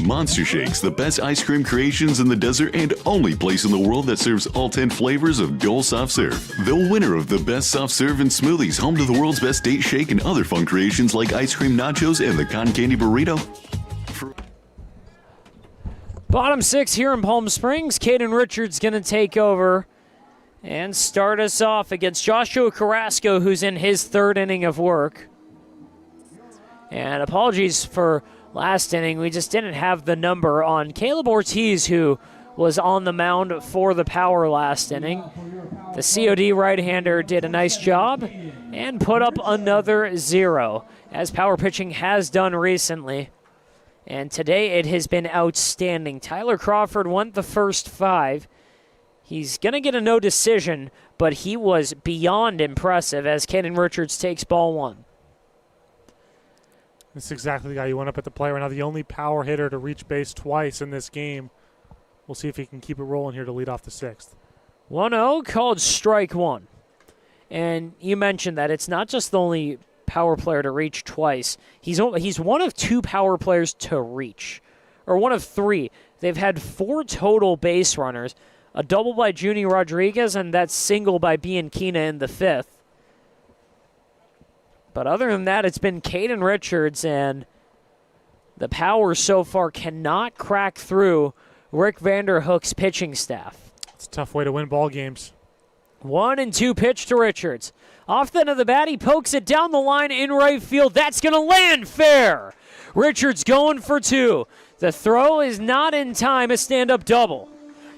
Monster Shakes, the best ice cream creations in the desert and only place in the world that serves all 10 flavors of Dole Soft Serve. The winner of the best soft serve and smoothies, home to the world's best date shake and other fun creations like ice cream nachos and the cotton candy burrito. Bottom 6 here in Palm Springs. Caden Richards going to take over and start us off against Joshua Carrasco, who's in his 3rd inning of work. And apologies for last inning. We just didn't have the number on Caleb Ortiz, who was on the mound for the Power last inning. The COD right-hander did a nice job and put up another 0, as Power pitching has done recently. And today it has been outstanding. Tyler Crawford went the first 5. He's going to get a no decision, but he was beyond impressive as Caden Richards takes ball 1. This is exactly the guy you want up at the plate right now. The only Power hitter to reach base twice in this game. We'll see if he can keep it rolling here to lead off the 6th. 1-0 called strike 1. And you mentioned that it's not just the only Power player to reach twice. He's one of 2 Power players to reach, or one of 3. They've had 4 total base runners, a double by Junie Rodriguez, and that single by Bianchina in the 5th. But other than that, it's been Caden Richards, and the Power so far cannot crack through Rick Vanderhook's pitching staff. It's a tough way to win ball games. 1-2 pitch to Richards. Off the end of the bat, he pokes it down the line in right field. That's going to land fair. Richards going for 2. The throw is not in time, a stand-up double.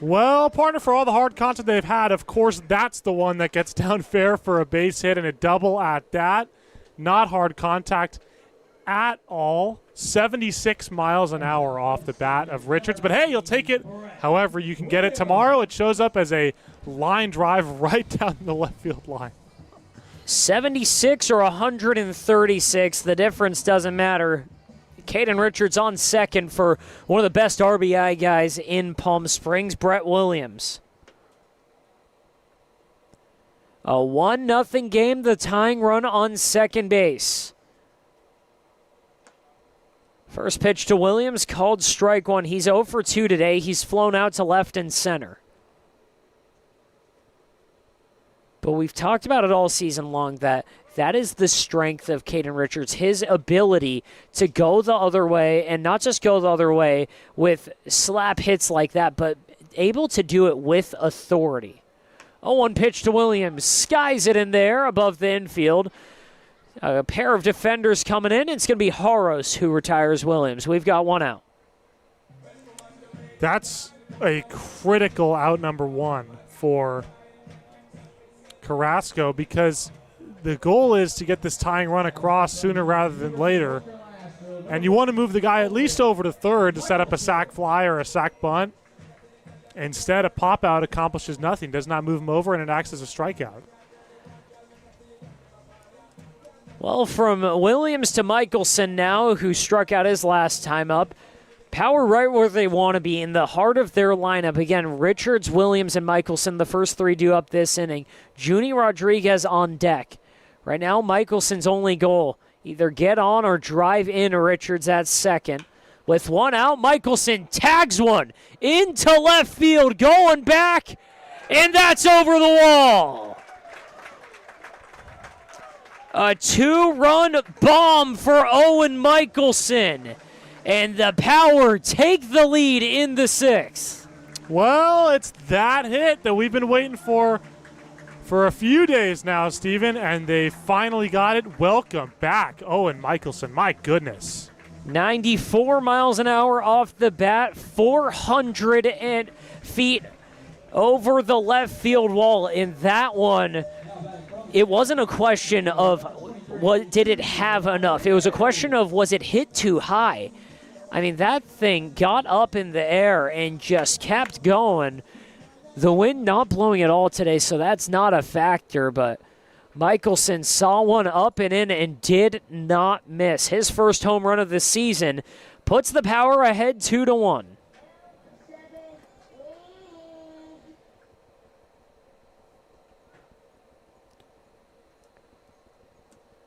Well, partner, for all the hard contact they've had, of course, that's the one that gets down fair for a base hit and a double at that. Not hard contact at all. 76 miles an hour off the bat of Richards. But, hey, you'll take it however you can get it. Tomorrow it shows up as a line drive right down the left field line. 76 or 136, the difference doesn't matter. Caden Richards on second for one of the best RBI guys in Palm Springs, Brett Williams. A 1-0 game, the tying run on second base. First pitch to Williams, called strike one. He's 0 for 2 today. He's flown out to left and center. But we've talked about it all season long that is the strength of Caden Richards, his ability to go the other way, and not just go the other way with slap hits like that, but able to do it with authority. 0-1 pitch to Williams, skies it in there above the infield. A pair of defenders coming in. It's going to be Haros who retires Williams. We've got one out. That's a critical out number one for Carrasco, because the goal is to get this tying run across sooner rather than later. And you want to move the guy at least over to third to set up a sac fly or a sac bunt. Instead, a pop-out accomplishes nothing, does not move him over, and it acts as a strikeout. Well, from Williams to Michelson now, who struck out his last time up. Power right where they want to be, in the heart of their lineup. Again, Richards, Williams, and Michelson, the first three due up this inning. Junie Rodriguez on deck. Right now, Michelson's only goal, either get on or drive in Richards at second. With one out, Michelson tags one into left field, going back, and that's over the wall. A 2-run bomb for Owen Michelson. And the Power take the lead in the sixth. Well, it's that hit that we've been waiting for a few days now, Steven, and they finally got it. Welcome back, Owen Michelson. My goodness. 94 miles an hour off the bat, 400 feet over the left field wall. In that one, it wasn't a question of did it have enough. It was a question of, was it hit too high? I mean, that thing got up in the air and just kept going. The wind not blowing at all today, so that's not a factor, but Michelson saw one up and in and did not miss. His first home run of the season puts the Power ahead 2-1.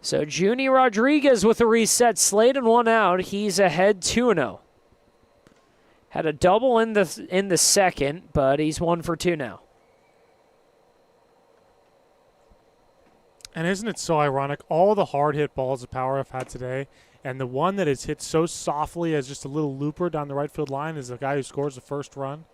So Junie Rodriguez with a reset slate and one out. He's ahead 2-0. Had a double in the second, but he's 1 for 2 now. And isn't it so ironic? All the hard hit balls the Power have had today, and the one that is hit so softly as just a little looper down the right field line is the guy who scores the first run.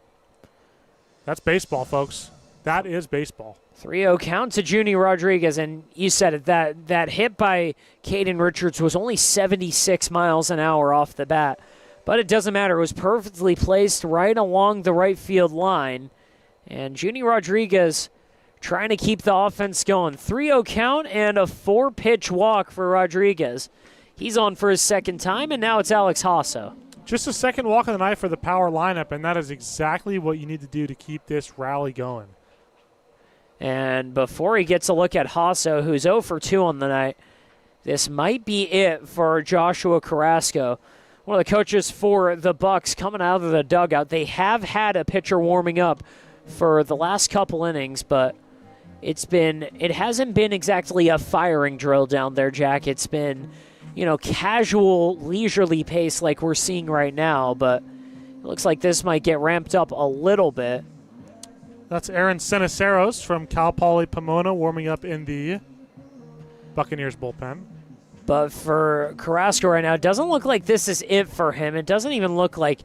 That's baseball, folks. That is baseball. 3-0 count to Junie Rodriguez, and you said it, that hit by Caden Richards was only 76 miles an hour off the bat. But it doesn't matter. It was perfectly placed right along the right field line. And Junie Rodriguez trying to keep the offense going. 3-0 count and a 4-pitch walk for Rodriguez. He's on for his second time, and now it's Alex Hasso. Just a second walk of the night for the Power lineup, and that is exactly what you need to do to keep this rally going. And before he gets a look at Hasso, who's 0 for 2 on the night, this might be it for Joshua Carrasco. One of the coaches for the Bucs coming out of the dugout. They have had a pitcher warming up for the last couple innings, but it hasn't been exactly a firing drill down there, Jack. It's been, casual, leisurely pace like we're seeing right now, but it looks like this might get ramped up a little bit. That's Aaron Ceniceros from Cal Poly Pomona warming up in the Buccaneers bullpen. But for Carrasco right now, it doesn't look like this is it for him. It doesn't even look like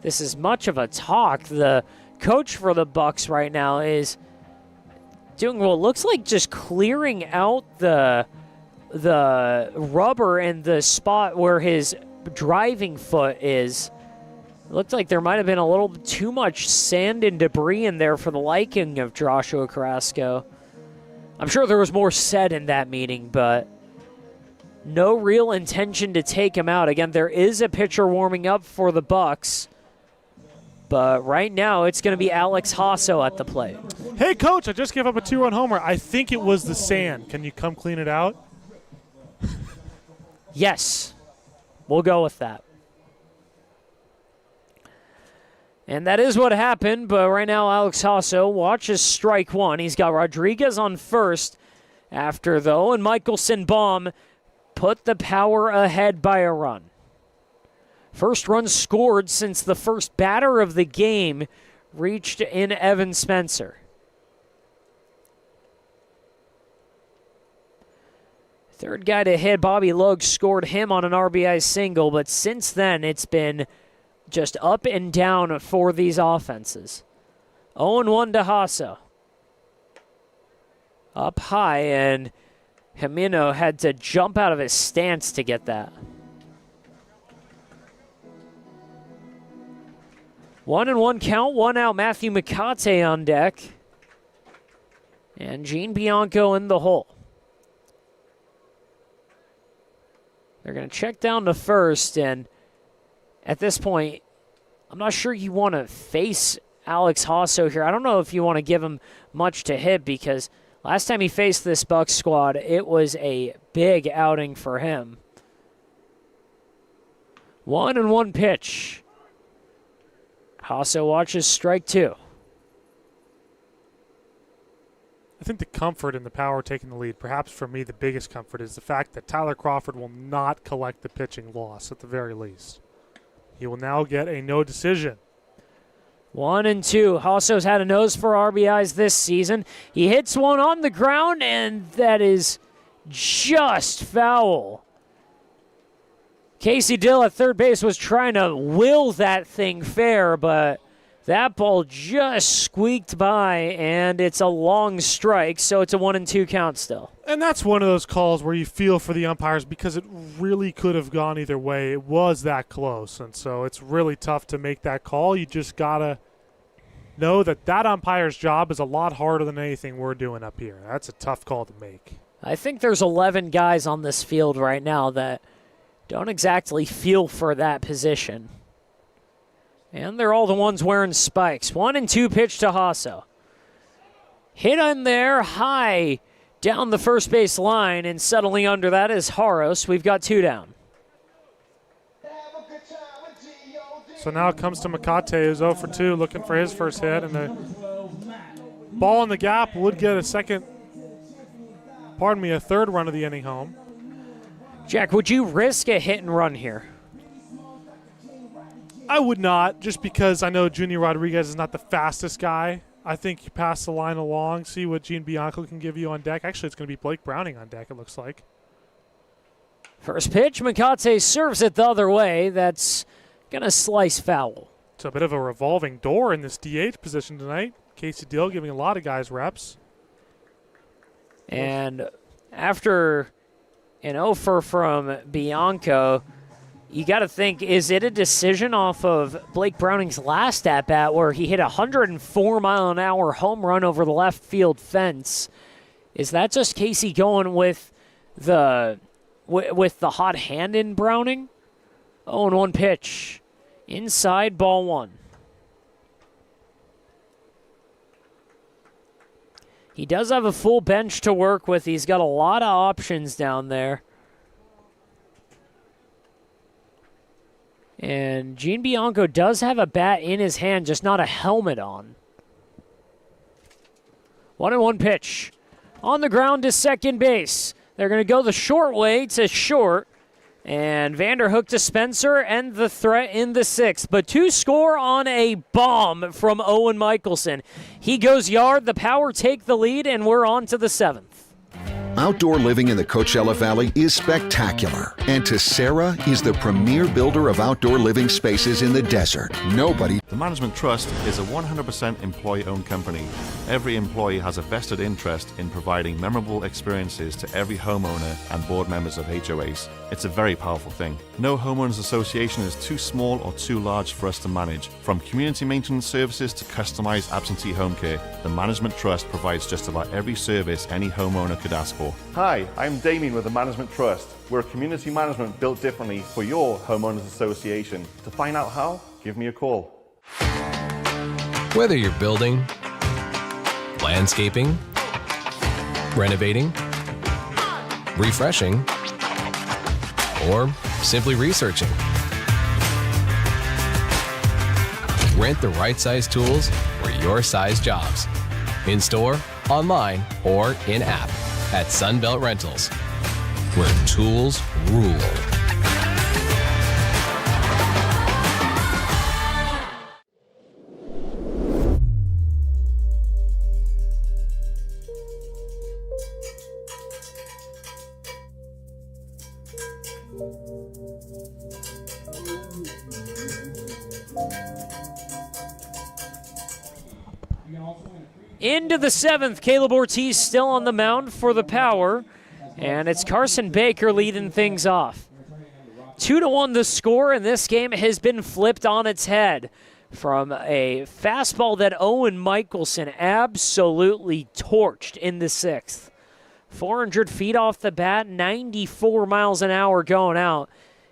this is much of a talk. The coach for the Bucs right now is doing what looks like just clearing out the rubber and the spot where his driving foot is. looked like there might have been a little too much sand and debris in there for the liking of Joshua Carrasco. I'm sure there was more said in that meeting, but no real intention to take him out. Again, there is a pitcher warming up for the Bucks, but right now it's going to be Alex Hasso at the plate. Hey, Coach, I just gave up a 2-run homer. I think it was the sand. Can you come clean it out? Yes, we'll go with that. And that is what happened, but right now Alex Hasso watches strike one. He's got Rodriguez on first after the Owen Michelson bomb put the Power ahead by a run. First run scored since the first batter of the game reached in Evan Spencer. Third guy to hit, Bobby Logue, scored him on an RBI single, but since then it's been just up and down for these offenses. 0-1 to Hasso. Up high, and Jimeno had to jump out of his stance to get that. 1-1 count, 1 out. Matthew McCate on deck. And Gene Bianco in the hole. They're going to check down to first, and at this point, I'm not sure you want to face Alex Hasso here. I don't know if you want to give him much to hit, because last time he faced this Bucs squad, it was a big outing for him. 1-1 pitch. Hasso watches strike two. I think the comfort in the Power taking the lead, perhaps for me the biggest comfort, is the fact that Tyler Crawford will not collect the pitching loss at the very least. He will now get a no decision. 1-2. Hasso's had a nose for RBIs this season. He hits one on the ground, and that is just foul. Casey Dill at third base was trying to will that thing fair, but that ball just squeaked by, and it's a long strike, so it's a 1-2 count still. And that's one of those calls where you feel for the umpires, because it really could have gone either way. It was that close, and so it's really tough to make that call. You just got to know that that umpire's job is a lot harder than anything we're doing up here. That's a tough call to make. I think there's 11 guys on this field right now that don't exactly feel for that position. And they're all the ones wearing spikes. 1-2 pitch to Hasso. Hit in there high down the first base line, and settling under that is Haros. We've got two down. So now it comes to McCate, who's 0 for 2, looking for his first hit, and the ball in the gap would get a third run of the inning home. Jack, would you risk a hit and run here? I would not, just because I know Junior Rodriguez is not the fastest guy. I think you pass the line along, see what Gene Bianco can give you on deck. Actually, it's going to be Blake Browning on deck, it looks like. First pitch, McCate serves it the other way. That's going to slice foul. It's a bit of a revolving door in this DH position tonight. Casey Dill giving a lot of guys reps. And after an offer from Bianco, you got to think, is it a decision off of Blake Browning's last at-bat where he hit a 104-mile-an-hour home run over the left field fence? Is that just Casey going with the hot hand in Browning? 0-1 pitch. Inside, ball one. He does have a full bench to work with. He's got a lot of options down there. And Gene Bianco does have a bat in his hand, just not a helmet on. 1-1 pitch. On the ground to second base. They're going to go the short way to short. And Vanderhook to Spencer, and the threat in the sixth. But two score on a bomb from Owen Michelson. He goes yard, the Power take the lead, and we're on to the seventh. Outdoor living in the Coachella Valley is spectacular, and Tessera is the premier builder of outdoor living spaces in the desert. Nobody. The Management Trust is a 100% employee-owned company. Every employee has a vested interest in providing memorable experiences to every homeowner and board members of HOAs. It's a very powerful thing. No homeowners association is too small or too large for us to manage. From community maintenance services to customized absentee home care, the Management Trust provides just about every service any homeowner could ask for. Hi, I'm Damien with the Management Trust. We're community management built differently for your homeowners association. To find out how, give me a call. Whether you're building, landscaping, renovating, refreshing, or simply researching, rent the right size tools for your size jobs. In store, online, or in app at Sunbelt Rentals, where tools rule. Into the seventh, Caleb Ortiz still on the mound for the Power, and it's Carson Baker leading things off. 2-1 the score, and this game has been flipped on its head from a fastball that Owen Michelson absolutely torched in the sixth. 400 feet off the bat, 94 miles an hour going out,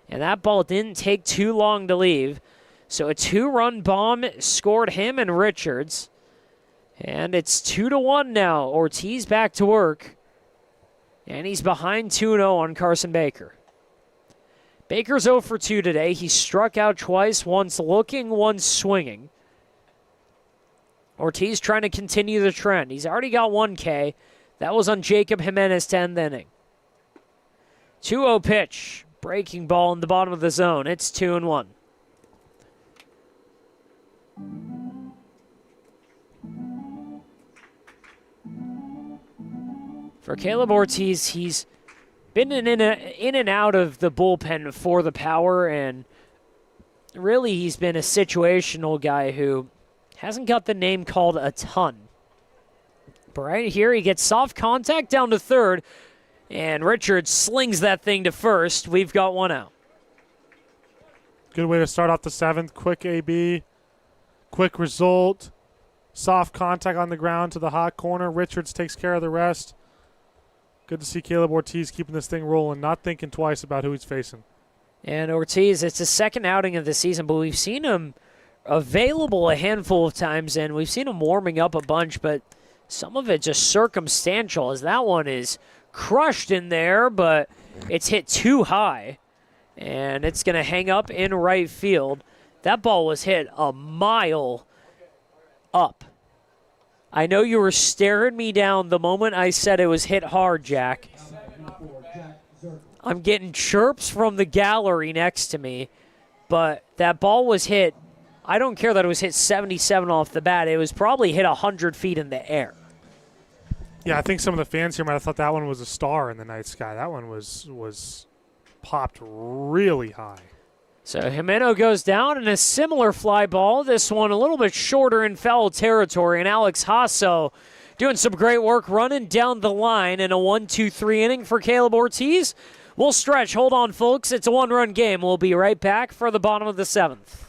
and that ball didn't take too long to leave. So a 2-run bomb scored him and Richards. And it's 2-1 now. Ortiz back to work. And he's behind 2-0 on Carson Baker. Baker's 0 for 2 today. He struck out twice, once looking, once swinging. Ortiz trying to continue the trend. He's already got 1 K. That was on Jacob Jimenez 10th inning. 2-0 pitch. Breaking ball in the bottom of the zone. It's 2-1. For Caleb Ortiz, he's been in and out of the bullpen for the Power, and really he's been a situational guy who hasn't got the name called a ton. But right here, he gets soft contact down to third, and Richards slings that thing to first. We've got 1 out. Good way to start off the seventh. Quick AB, quick result, soft contact on the ground to the hot corner. Richards takes care of the rest. Good to see Caleb Ortiz keeping this thing rolling, not thinking twice about who he's facing. And Ortiz, it's his second outing of the season, but we've seen him available a handful of times, and we've seen him warming up a bunch, but some of it just circumstantial, as that one is crushed in there, but it's hit too high, and it's going to hang up in right field. That ball was hit a mile up. I know you were staring me down the moment I said it was hit hard, Jack. I'm getting chirps from the gallery next to me, but that ball was hit. I don't care that it was hit 77 off the bat. It was probably hit 100 feet in the air. Yeah, I think some of the fans here might have thought that one was a star in the night sky. That one was popped really high. So Jimeno goes down in a similar fly ball. This one a little bit shorter in foul territory. And Alex Hasso doing some great work running down the line in a 1-2-3 inning for Caleb Ortiz. We'll stretch. Hold on, folks. It's a 1-run game. We'll be right back for the bottom of the seventh.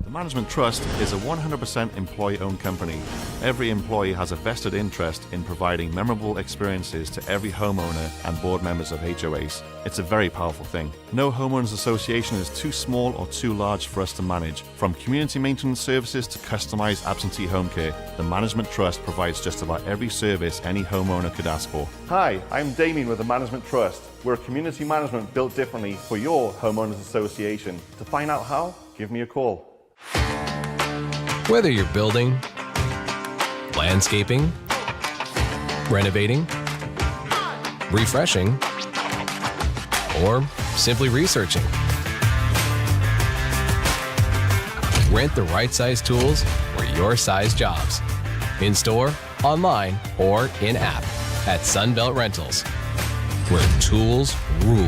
The Management Trust is a 100% employee-owned company. Every employee has a vested interest in providing memorable experiences to every homeowner and board members of HOAs. It's a very powerful thing. No homeowners association is too small or too large for us to manage. From community maintenance services to customized absentee home care, the Management Trust provides just about every service any homeowner could ask for. Hi, I'm Damien with the Management Trust. We're community management built differently for your homeowners association. To find out how, give me a call. Whether you're building, landscaping, renovating, refreshing, or simply researching, rent the right size tools for your size jobs. In store, online, or in app at Sunbelt Rentals, where tools rule.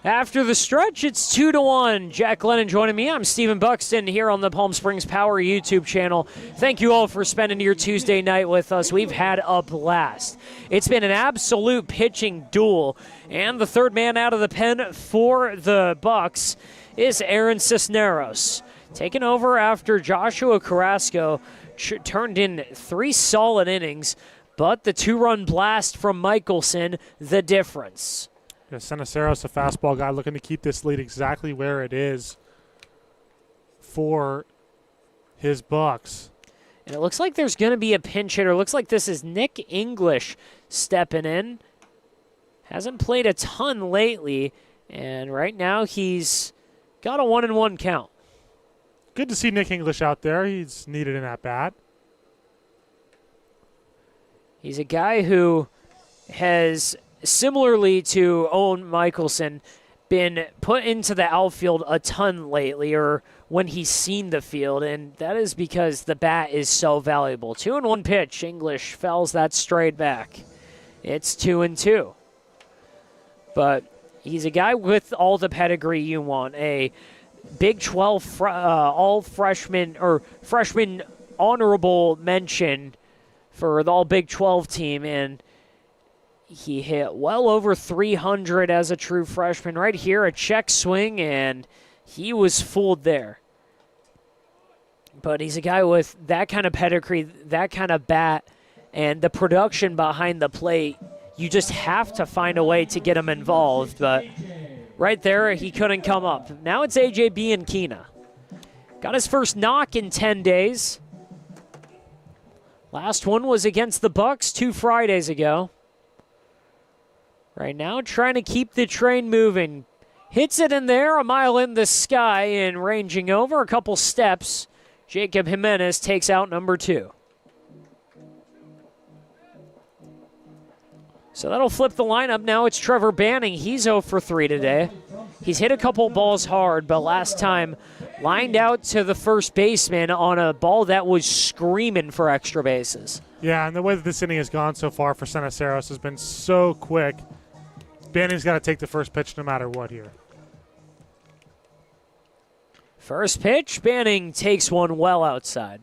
After the stretch, it's 2-1. Jack Lennon joining me. I'm Stephen Buxton here on the Palm Springs Power YouTube channel. Thank you all for spending your Tuesday night with us. We've had a blast. It's been an absolute pitching duel, and the third man out of the pen for the Bucs is Aaron Cisneros, taking over after Joshua Carrasco turned in 3 solid innings, but the 2-run blast from Michelson, the difference. Yeah, Cisneros, a fastball guy, looking to keep this lead exactly where it is for his Bucs. And it looks like there's going to be a pinch hitter. Looks like this is Nick English stepping in. Hasn't played a ton lately, and right now he's got a 1-1 count. Good to see Nick English out there. He's needed an at-bat. He's a guy who has, similarly to Owen Michelson, been put into the outfield a ton lately, or when he's seen the field, and that is because the bat is so valuable. 2-1 pitch. English fouls that straight back. It's 2-2. But he's a guy with all the pedigree you want. A Big 12 all freshman or freshman honorable mention for the all Big 12 team, and he hit well over 300 as a true freshman. Right here, a check swing, and he was fooled there. But he's a guy with that kind of pedigree, that kind of bat, and the production behind the plate. You just have to find a way to get him involved. But right there, he couldn't come up. Now it's AJB and Keena. Got his first knock in 10 days. Last one was against the Bucs 2 Fridays ago. Right now, trying to keep the train moving. Hits it in there, a mile in the sky, and ranging over a couple steps, Jacob Jimenez takes out number 2. So that'll flip the lineup. Now it's Trevor Banning. He's 0 for 3 today. He's hit a couple balls hard, but last time lined out to the first baseman on a ball that was screaming for extra bases. Yeah, and the way that this inning has gone so far for Cisneros has been so quick. Banning's got to take the first pitch no matter what here. First pitch, Banning takes one well outside.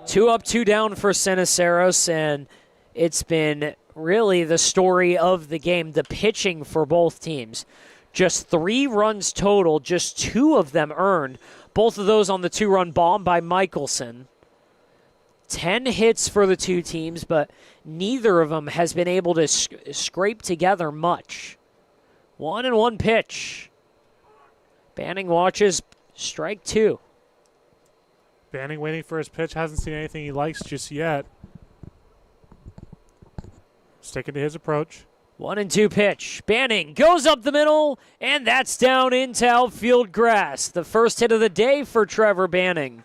2 up, 2 down for Cisneros, and it's been really the story of the game, the pitching for both teams. Just 3 runs total, just 2 of them earned, both of those on the 2-run bomb by Michelson. 10 hits for the 2 teams, but neither of them has been able to scrape together much. 1-1 pitch. Banning watches, strike 2. Banning waiting for his pitch, hasn't seen anything he likes just yet. Sticking to his approach. 1-2 pitch. Banning goes up the middle, and that's down into outfield grass. The first hit of the day for Trevor Banning.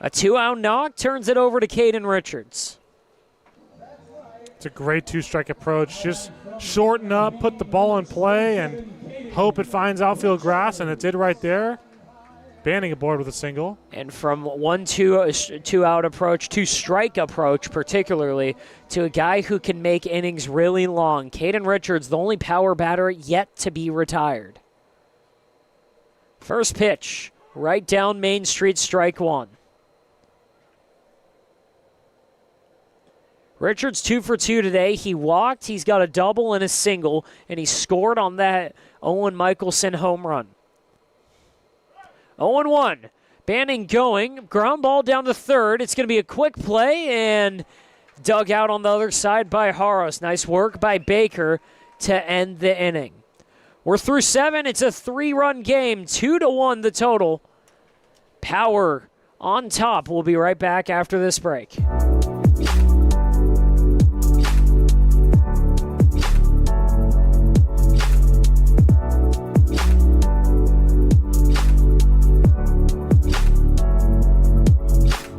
A 2-out knock turns it over to Caden Richards. It's a great 2-strike approach. Just shorten up, put the ball in play, and hope it finds outfield grass, and it did right there. Banning aboard with a single. And from 1-2 approach, 2-strike approach particularly, to a guy who can make innings really long. Caden Richards, the only power batter yet to be retired. First pitch, right down Main Street, strike one. Richards 2 for 2 today. He walked, he's got a double and a single, and he scored on that Owen Michelson home run. 0-1. Banning going. Ground ball down to third. It's going to be a quick play and dug out on the other side by Haros. Nice work by Baker to end the inning. We're through 7. It's a 3-run game. 2-1 the total. Power on top. We'll be right back after this break.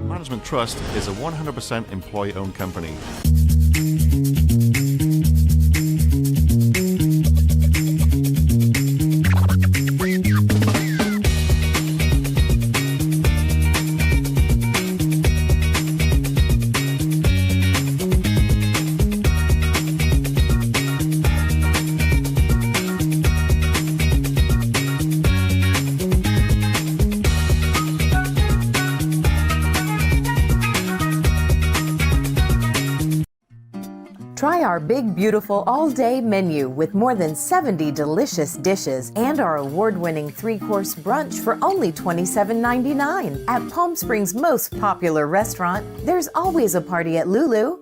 Management Trust is a 100% employee-owned company. Try our big, beautiful all-day menu with more than 70 delicious dishes and our award-winning 3-course brunch for only $27.99. At Palm Springs' most popular restaurant, there's always a party at Lulu.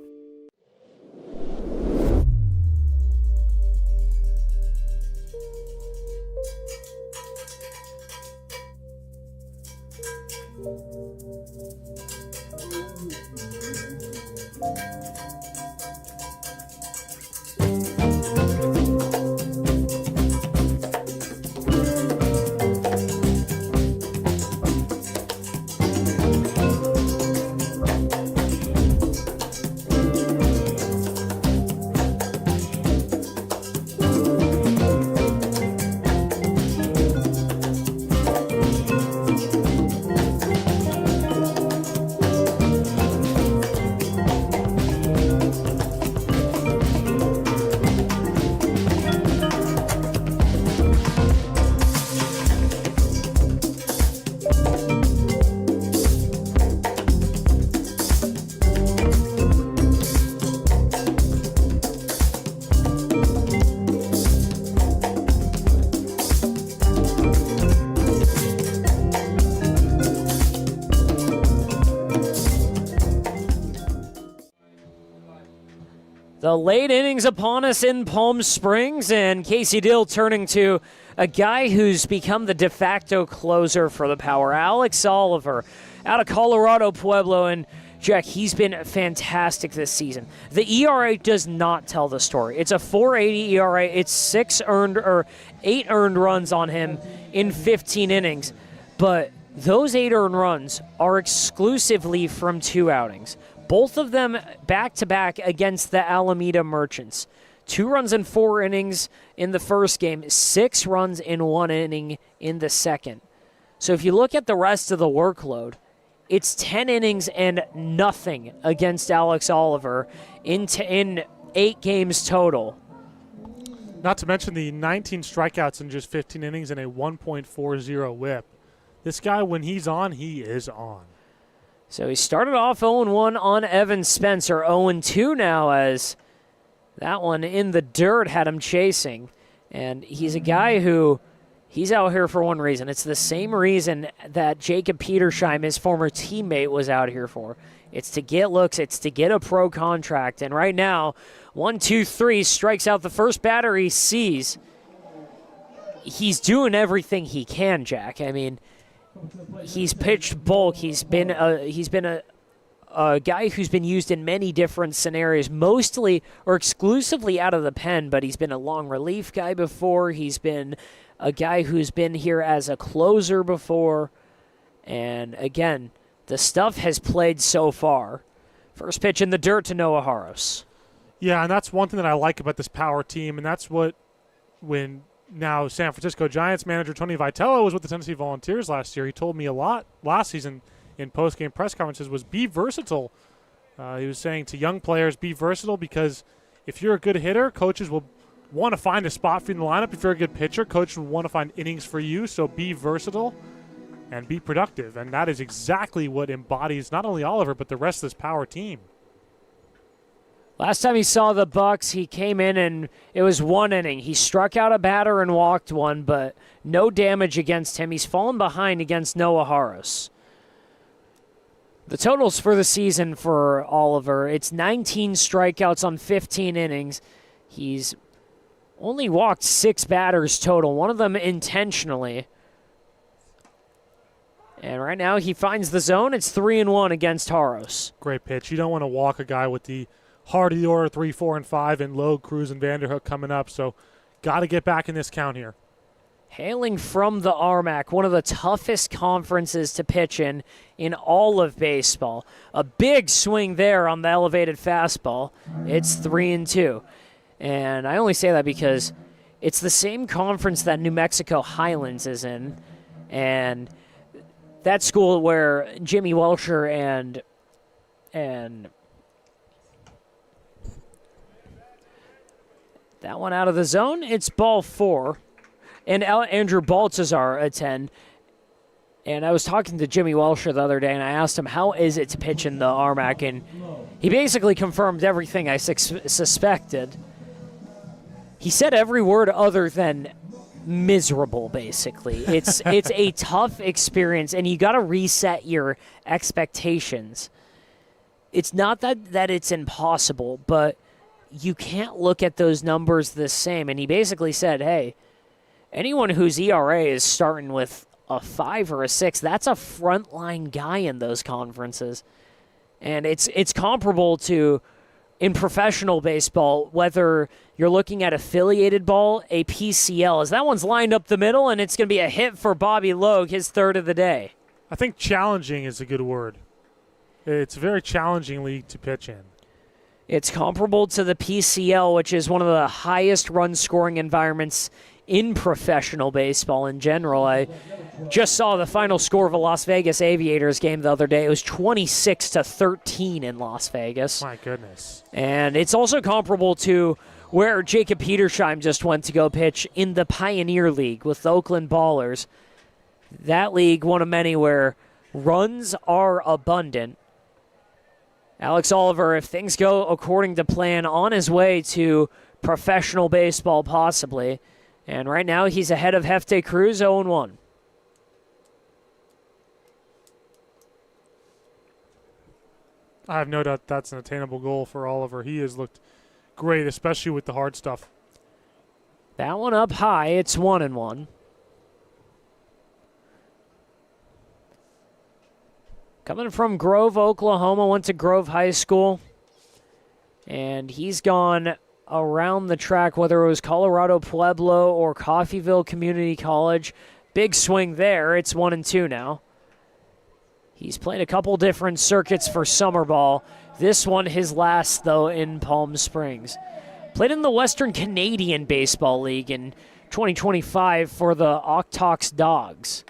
The late innings upon us in Palm Springs, and Casey Dill turning to a guy who's become the de facto closer for the Power, Alex Oliver, out of Colorado Pueblo. And Jack, he's been fantastic this season. The ERA does not tell the story. It's a 4.80 ERA. It's 8 earned runs on him in 15 innings, but those 8 earned runs are exclusively from 2 outings. Both of them back-to-back against the Alameda Merchants. 2 runs in 4 innings in the first game, 6 runs in 1 inning in the second. So if you look at the rest of the workload, it's 10 innings and nothing against Alex Oliver in 8 games total. Not to mention the 19 strikeouts in just 15 innings and a 1.40 whip. This guy, when he's on, he is on. So he started off 0-1 on Evan Spencer, 0-2 now, as that one in the dirt had him chasing. And he's a guy who, he's out here for one reason. It's the same reason that Jacob Petersheim, his former teammate, was out here for. It's to get looks. It's to get a pro contract. And right now, 1-2-3, strikes out the first batter he sees. He's doing everything he can, Jack. I mean, he's pitched bulk. He's been a a guy who's been used in many different scenarios, mostly or exclusively out of the pen, but he's been a long relief guy before. He's been a guy who's been here as a closer before. And again, the stuff has played so far. First pitch in the dirt to Noah Haros. Yeah, and that's one thing that I like about this power team, and that's what when now San Francisco Giants manager Tony Vitello was with the Tennessee Volunteers last year. He told me a lot last season in post-game press conferences was be versatile. He was saying to young players, be versatile, because if you're a good hitter, coaches will want to find a spot for you in the lineup. If you're a good pitcher, coaches will want to find innings for you, so be versatile and be productive. And that is exactly what embodies not only Oliver, but the rest of this power team. Last time he saw the Bucks, he came in and it was one inning. He struck out a batter and walked one, but no damage against him. He's fallen behind against Noah Haros. The totals for the season for Oliver, it's 19 strikeouts on 15 innings. He's only walked 6 batters total, one of them intentionally. And right now he finds the zone. It's 3-1 against Haros. Great pitch. You don't want to walk a guy with the heart of the order 3, 4, and 5, and Logue, Cruz, and Vanderhook coming up. So got to get back in this count here. Hailing from the RMAC, one of the toughest conferences to pitch in all of baseball. A big swing there on the elevated fastball. It's 3-2. And I only say that because it's the same conference that New Mexico Highlands is in. And that school where Jimmy Welcher and that one out of the zone. It's ball 4. And Andrew Baltazar attend. And I was talking to Jimmy Welcher the other day, and I asked him, how is it to pitch in the RMAC? And he basically confirmed everything I suspected. He said every word other than miserable, basically. It's a tough experience, and you got to reset your expectations. It's not that it's impossible, but you can't look at those numbers the same. And he basically said, hey, anyone whose ERA is starting with a 5 or a 6, that's a frontline guy in those conferences. And it's comparable to in professional baseball, whether you're looking at affiliated ball, a PCL, as that one's lined up the middle, and it's going to be a hit for Bobby Logue, his 3rd of the day. I think challenging is a good word. It's a very challenging league to pitch in. It's comparable to the PCL, which is one of the highest run-scoring environments in professional baseball in general. I just saw the final score of a Las Vegas Aviators game the other day. It was 26-13 in Las Vegas. My goodness. And it's also comparable to where Jacob Petersheim just went to go pitch in the Pioneer League with the Oakland Ballers. That league, one of many where runs are abundant. Alex Oliver, if things go according to plan, on his way to professional baseball possibly. And right now he's ahead of Hefte Cruz, 0-1. I have no doubt that's an attainable goal for Oliver. He has looked great, especially with the hard stuff. That one up high. It's 1-1. Coming from Grove, Oklahoma, went to Grove High School. And he's gone around the track, whether it was Colorado Pueblo or Coffeyville Community College. Big swing there. It's 1-2 now. He's played a couple different circuits for summer ball. This one his last, though, in Palm Springs. Played in the Western Canadian Baseball League in 2025 for the Octox Dogs.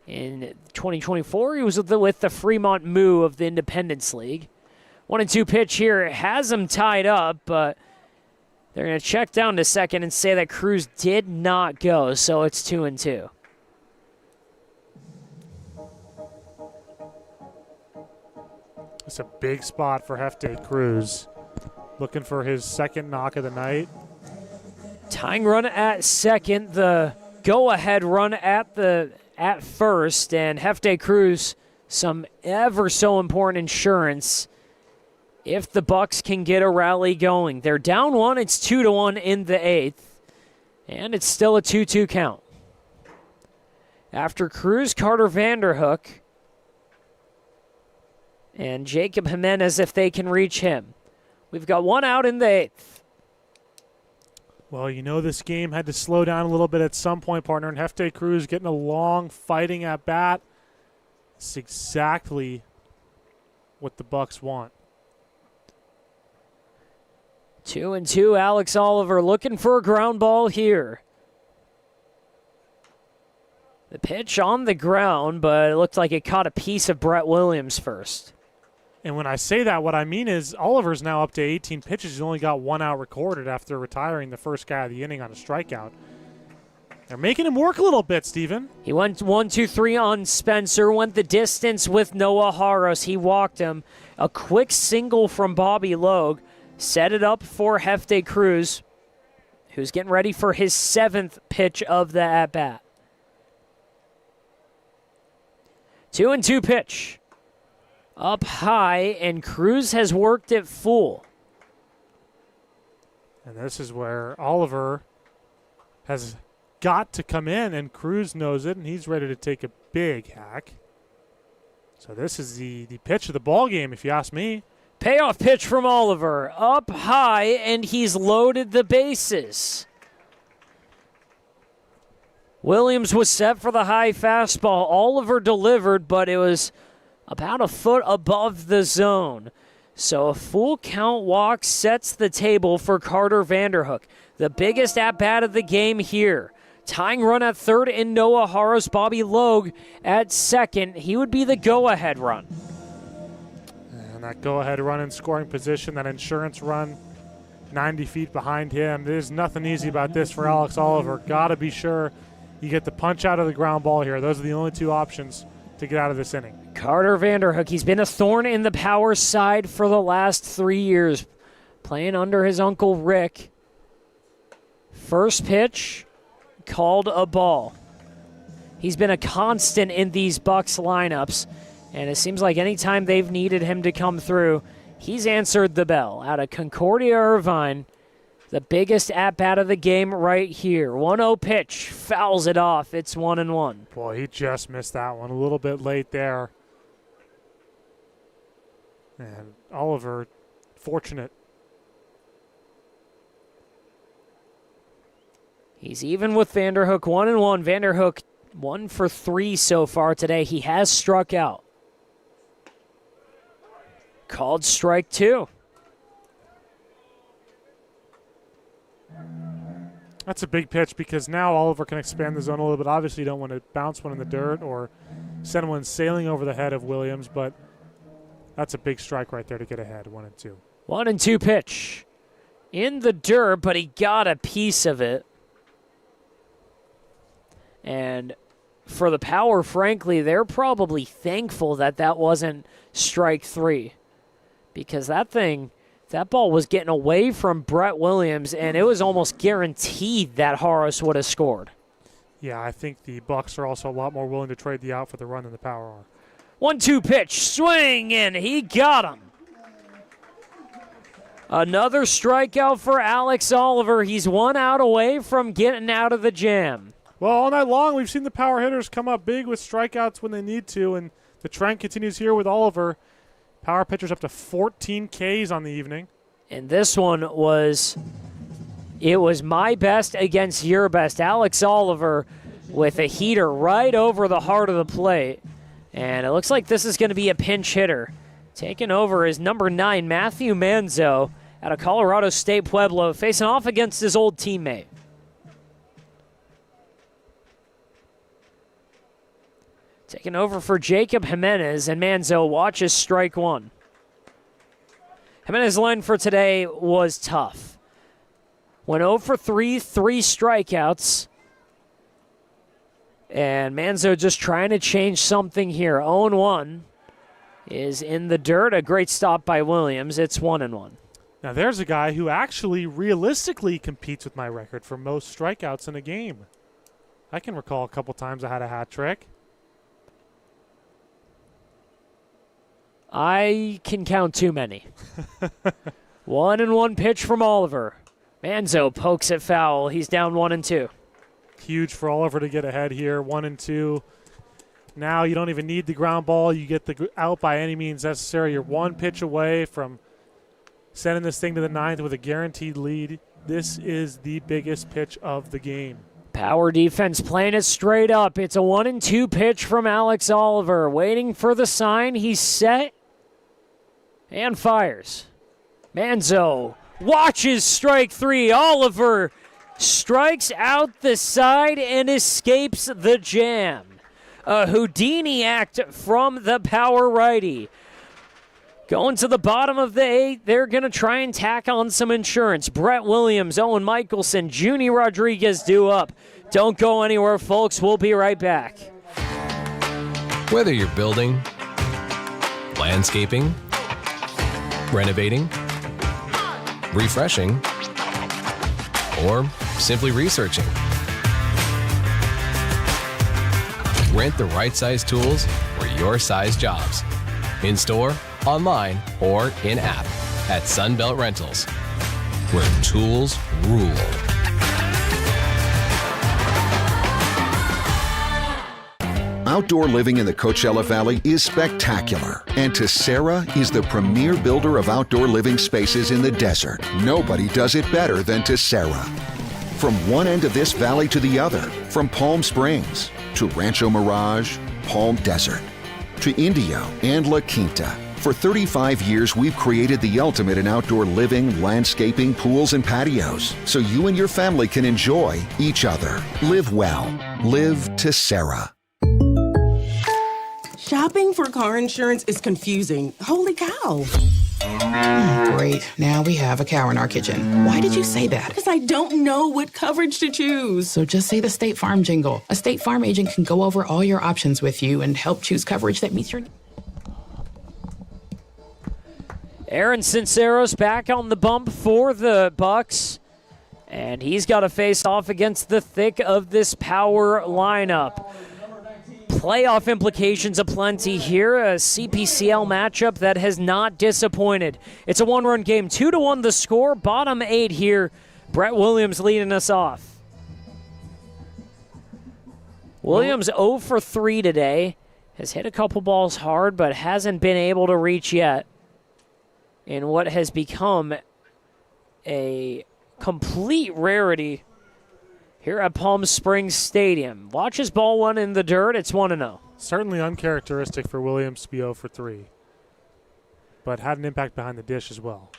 In 2024, he was with the Fremont Moo of the Independence League. 1-2 pitch here has him tied up, but they're going to check down to second and say that Cruz did not go, so it's 2-2. It's a big spot for Hefte Cruz. Looking for his 2nd knock of the night. Tying run at second, the go-ahead run at first, and Hefte Cruz, some ever so important insurance if the Bucks can get a rally going. They're down 1, it's 2-1 in the 8th, and it's still a 2-2 count. After Cruz, Carter Vanderhook, and Jacob Jimenez if they can reach him. We've got one out in the 8th. Well, you know this game had to slow down a little bit at some point, partner, and Hefty Cruz getting a long fighting at bat. It's exactly what the Bucks want. 2-2, Alex Oliver looking for a ground ball here. The pitch on the ground, but it looked like it caught a piece of Brett Williams first. And when I say that, what I mean is Oliver's now up to 18 pitches. He's only got 1 out recorded after retiring the first guy of the inning on a strikeout. They're making him work a little bit, Steven. He went 1-2-3 on Spencer, went the distance with Noah Haros. He walked him. A quick single from Bobby Logue set it up for Hefty Cruz, who's getting ready for his 7th pitch of the at-bat. 2-2 pitch. Up high, and Cruz has worked it full. And this is where Oliver has got to come in, and Cruz knows it, and he's ready to take a big hack. So this is the pitch of the ball game, if you ask me. Payoff pitch from Oliver. Up high, and he's loaded the bases. Williams was set for the high fastball. Oliver delivered, but it was about a foot above the zone. So a full count walk sets the table for Carter Vanderhook. The biggest at-bat of the game here. Tying run at third in Noah Haros. Bobby Logue at second. He would be the go-ahead run. And that go-ahead run in scoring position, that insurance run 90 feet behind him. There's nothing easy about this for Alex Oliver. Got to be sure you get the punch out of the ground ball here. Those are the only 2 options to get out of this inning. Carter Vanderhook, he's been a thorn in the power side for the last 3 years, playing under his uncle Rick. First pitch, called a ball. He's been a constant in these Bucks lineups, and it seems like anytime they've needed him to come through, he's answered the bell. Out of Concordia Irvine, the biggest at-bat of the game right here. 1-0 pitch, fouls it off. It's 1-1. Boy, he just missed that one a little bit late there. And Oliver, fortunate. He's even with Vanderhook, 1-1. Vanderhook 1 for 3 so far today. He has struck out. Called strike 2. That's a big pitch because now Oliver can expand the zone a little bit. Obviously, you don't want to bounce one in the dirt or send one sailing over the head of Williams, but that's a big strike right there to get ahead, 1-2. 1-2 pitch. In the dirt, but he got a piece of it. And for the Power, frankly, they're probably thankful that that wasn't strike 3. Because that ball was getting away from Brett Williams, and it was almost guaranteed that Haros would have scored. Yeah, I think the Bucks are also a lot more willing to trade the out for the run than the Power are. 1-2 pitch, swing, and he got him. Another strikeout for Alex Oliver. He's 1 out away from getting out of the jam. Well, all night long, we've seen the power hitters come up big with strikeouts when they need to, and the trend continues here with Oliver. Power pitchers up to 14 Ks on the evening. And this one was my best against your best. Alex Oliver with a heater right over the heart of the plate. And it looks like this is going to be a pinch hitter. Taking over is number 9, Matthew Manzo out of Colorado State Pueblo, facing off against his old teammate. Taking over for Jacob Jimenez, and Manzo watches strike 1. Jimenez's line for today was tough. Went 0 for 3, 3 strikeouts. And Manzo just trying to change something here. 0-1 is in the dirt. A great stop by Williams. It's 1-1. Now there's a guy who actually realistically competes with my record for most strikeouts in a game. I can recall a couple times I had a hat trick. I can count too many. 1-1 pitch from Oliver. Manzo pokes it foul. He's down 1-2. Huge for Oliver to get ahead here. 1-2. Now you don't even need the ground ball. You get the out by any means necessary. You're one pitch away from sending this thing to the ninth with a guaranteed lead. This is the biggest pitch of the game. Power defense playing it straight up. It's a 1-2 pitch from Alex Oliver. Waiting for the sign. He's set and fires. Manzo watches strike three. Oliver strikes out the side and escapes the jam. A Houdini act from the power righty. Going to the bottom of the eighth, they're going to try and tack on some insurance. Brett Williams, Owen Michelson, Junie Rodriguez due up. Don't go anywhere, folks. We'll be right back. Whether you're building, landscaping, renovating, refreshing, or simply researching, rent the right size tools for your size jobs. In store, online, or in-app at Sunbelt Rentals, where tools rule. Outdoor living in the Coachella Valley is spectacular, and Tessera is the premier builder of outdoor living spaces in the desert. Nobody does it better than Tessera. From one end of this valley to the other, from Palm Springs to Rancho Mirage, Palm Desert, to Indio and La Quinta. For 35 years, we've created the ultimate in outdoor living, landscaping, pools, and patios, so you and your family can enjoy each other. Live well. Live Tessera. Shopping for car insurance is confusing. Holy cow. Great. Now we have a cow in our kitchen. Why did you say that? Because I don't know what coverage to choose. So just say the State Farm jingle. A State Farm agent can go over all your options with you and help choose coverage that meets your needs. Aaron Sincero's back on the bump for the Bucks, and he's got to face off against the thick of this power lineup. Playoff implications aplenty here. A CPCL matchup that has not disappointed. It's a one-run game, 2-1 the score. Bottom 8 here. Brett Williams leading us off. Williams 0 for 3 today. Has hit a couple balls hard, but hasn't been able to reach yet in what has become a complete rarity here at Palm Springs Stadium. Watch his ball one in the dirt. It's 1-0. Certainly uncharacteristic for Williams to be 0 for 3, but had an impact behind the dish as well.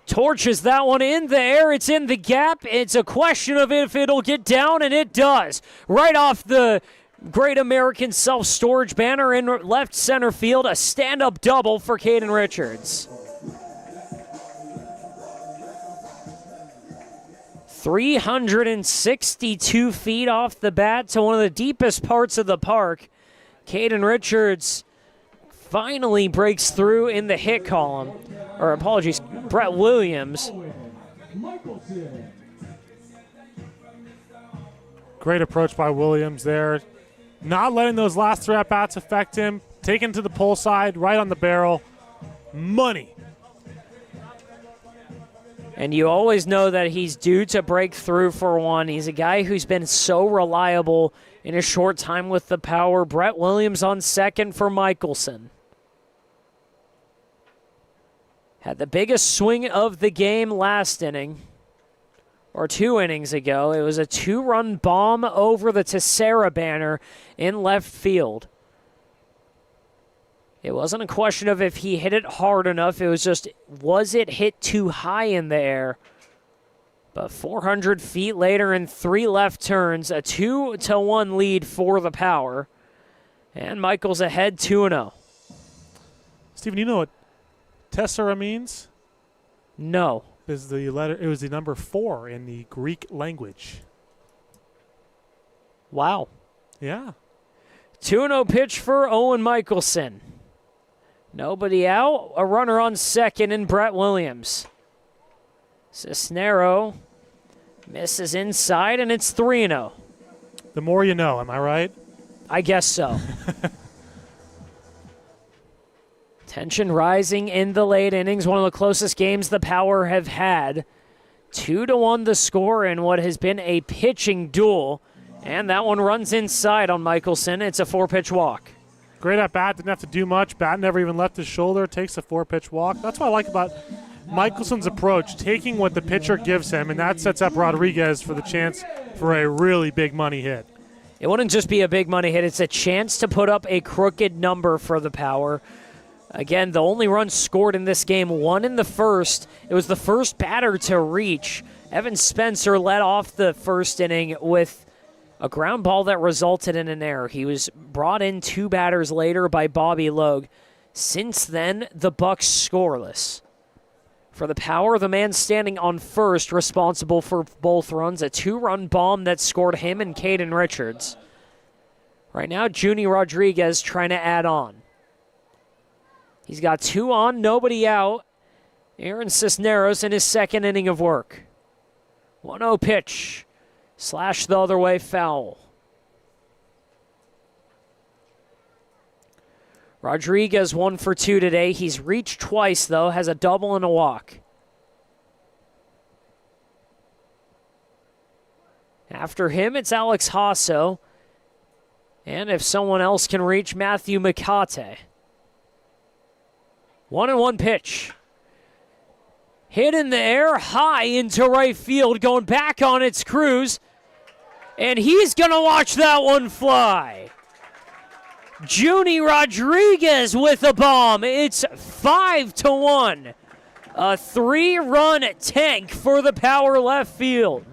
Torches that one in the air. It's in the gap. It's a question of if it'll get down, and it does. Right off the Great American Self-Storage banner in left center field. A stand-up double for Caden Richards. 362 feet off the bat to one of the deepest parts of the park. Caden Richards finally breaks through in the hit column. Or apologies, Brett Williams. Great approach by Williams there. Not letting those last 3 at-bats affect him. Taken to the pull side, right on the barrel. Money. And you always know that he's due to break through for one. He's a guy who's been so reliable in a short time with the power. Brett Williams on second for Michelson. Had the biggest swing of the game last inning, or 2 innings ago. It was a 2-run bomb over the Tessera banner in left field. It wasn't a question of if he hit it hard enough. It was just, was it hit too high in the air? But 400 feet later and 3 left turns, a 2-1 lead for the power. And Michael's ahead 2-0. Steven, you know what Tessera means? No. It was the number 4 in the Greek language. Wow. Yeah. 2-0 pitch for Owen Michelson. Nobody out. A runner on second in Brett Williams. Cisnero misses inside, and it's 3-0. The more you know, am I right? I guess so. Tension rising in the late innings. One of the closest games the Power have had. 2-1 the score in what has been a pitching duel. And that one runs inside on Michelson. It's a 4-pitch walk. Great at bat, didn't have to do much. Bat never even left his shoulder, takes a 4-pitch walk. That's what I like about Michelson's approach, taking what the pitcher gives him, and that sets up Rodriguez for the chance for a really big money hit. It wouldn't just be a big money hit, it's a chance to put up a crooked number for the Power. Again, the only run scored in this game, one in the first. It was the first batter to reach. Evan Spencer led off the first inning with a ground ball that resulted in an error. He was brought in 2 batters later by Bobby Logue. Since then, the Bucks scoreless. For the Power, the man standing on first, responsible for both runs, a 2-run bomb that scored him and Caden Richards. Right now, Junie Rodriguez trying to add on. He's got 2 on, nobody out. Aaron Cisneros in his second inning of work. 1-0 pitch. Slash the other way, foul. Rodriguez 1 for 2 today. He's reached twice, though, has a double and a walk. After him, it's Alex Hasso. And if someone else can reach, Matthew McCate. 1-1 pitch. Hit in the air, high into right field, going back on its cruise. And he's going to watch that one fly. Junie Rodriguez with a bomb. It's 5-1. A 3-run tank for the Power left field.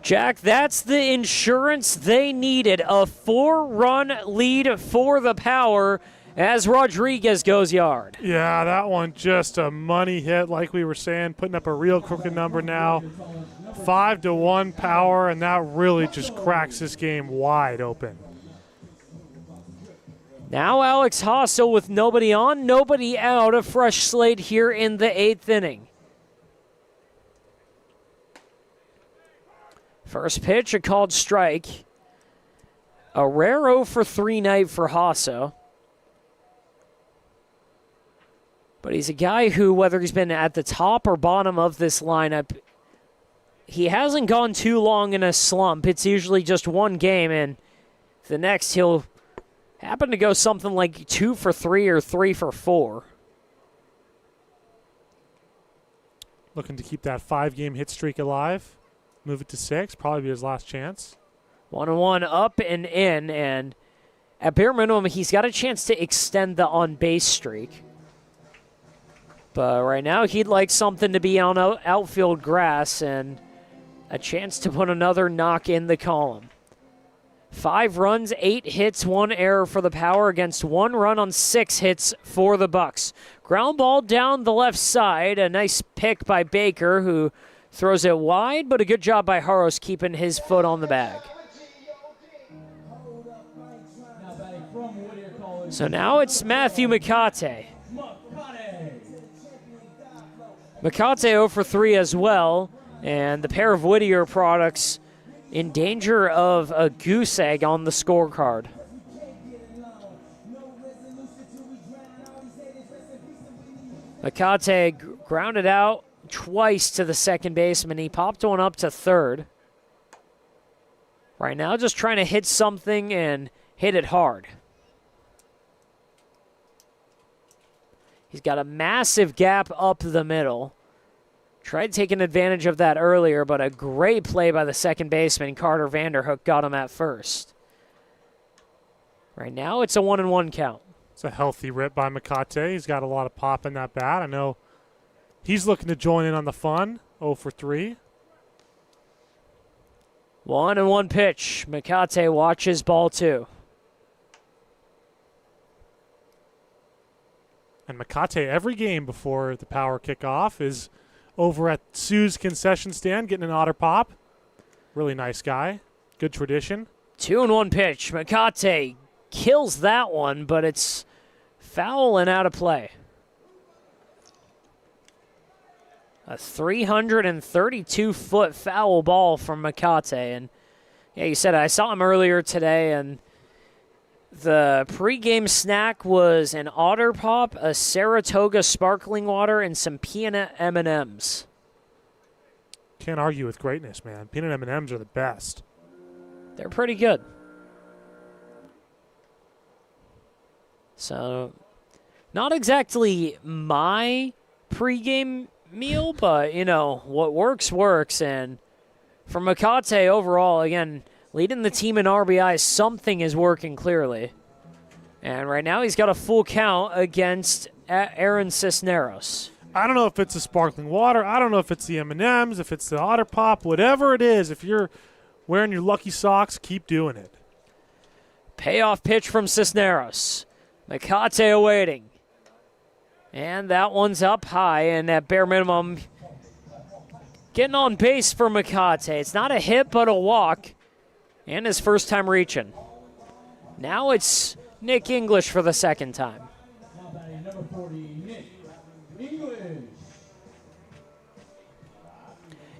Jack, that's the insurance they needed. A 4-run lead for the Power as Rodriguez goes yard. Yeah, that one just a money hit, like we were saying, putting up a real crooked number now. 5-1 Power, and that really just cracks this game wide open. Now Alex Hasso with nobody on, nobody out. A fresh slate here in the 8th inning. First pitch, a called strike. A rare 0 for 3 night for Hasso. But he's a guy who, whether he's been at the top or bottom of this lineup, he hasn't gone too long in a slump. It's usually just one game, and the next he'll happen to go something like 2 for 3 or 3 for 4. Looking to keep that 5-game hit streak alive. Move it to 6, probably be his last chance. 1-1 up and in, and at bare minimum, he's got a chance to extend the on-base streak. But right now, he'd like something to be on outfield grass and a chance to put another knock in the column. 5 runs, 8 hits, 1 error for the Power against 1 run on 6 hits for the Bucks. Ground ball down the left side. A nice pick by Baker, who throws it wide, but a good job by Haros keeping his foot on the bag. So now it's Matthew McCate. McCate 0 for 3 as well, and the pair of Whittier products in danger of a goose egg on the scorecard. McCate grounded out twice to the second baseman. He popped one up to third. Right now, just trying to hit something and hit it hard. He's got a massive gap up the middle. Tried taking advantage of that earlier, but a great play by the second baseman, Carter Vanderhook, got him at first. Right now, it's a 1-1 count. It's a healthy rip by McCate. He's got a lot of pop in that bat. I know he's looking to join in on the fun. 0 for 3. 1-1 pitch. McCate watches ball 2. And McCate, every game before the Power kickoff, is over at Sue's concession stand getting an otter pop. Really nice guy. Good tradition. 2-1 pitch. McCate kills that one, but it's foul and out of play. A 332-foot foul ball from McCate. And yeah, you said it. I saw him earlier today, and the pregame snack was an Otter Pop, a Saratoga sparkling water, and some peanut M&Ms. Can't argue with greatness, man. Peanut M&Ms are the best. They're pretty good. So, not exactly my pregame meal, but, you know, what works, works. And for Makate overall, again, leading the team in RBI, something is working clearly. And right now he's got a full count against Aaron Cisneros. I don't know if it's the sparkling water. I don't know if it's the M&Ms, if it's the Otter Pop, whatever it is. If you're wearing your lucky socks, keep doing it. Payoff pitch from Cisneros. Makate awaiting. And that one's up high, and at bare minimum, getting on base for Makate. It's not a hit, but a walk, and his first time reaching. Now it's Nick English for the second time. Number 40, Nick English.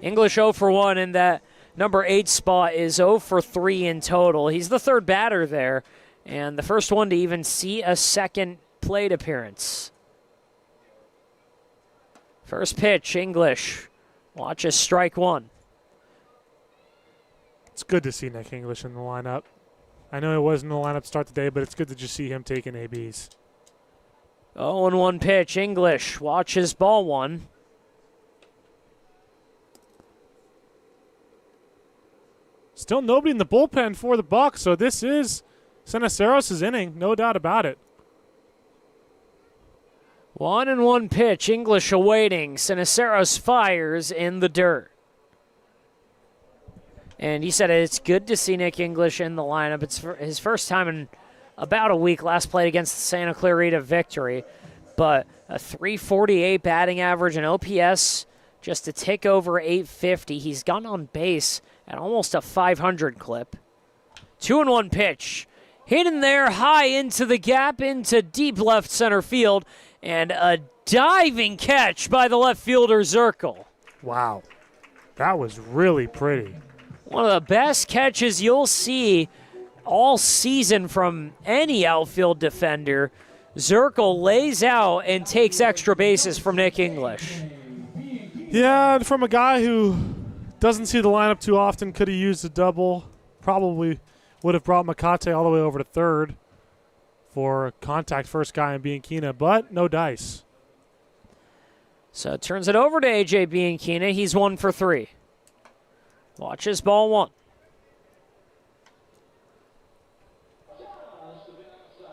English 0 for 1, and that number 8 spot is 0 for 3 in total. He's the third batter there, and the first one to even see a second plate appearance. First pitch, English. Watches strike one. It's good to see Nick English in the lineup. I know it wasn't in the lineup to start the day, but it's good to just see him taking ABs. 0-1 pitch, English. Watches ball one. Still nobody in the bullpen for the Bucs, so this is Cisneros' inning, no doubt about it. 1-1 pitch, English awaiting. Cisneros fires in the dirt. And he said it's good to see Nick English in the lineup. It's his first time in about a week. Last played against the Santa Clarita Victory. But a .348 batting average and OPS just a tick over 850. He's gone on base at almost a 500 clip. 2-1 pitch. Hit in there high into the gap, into deep left center field. And a diving catch by the left fielder, Zirkle. Wow. That was really pretty. One of the best catches you'll see all season from any outfield defender. Zirkle lays out and takes extra bases from Nick English. Yeah, and from a guy who doesn't see the lineup too often, could have used a double. Probably would have brought Makate all the way over to third for contact first guy in Bianchina, but no dice. So it turns it over to A.J. Bianchina. He's 1 for 3. Watches ball one.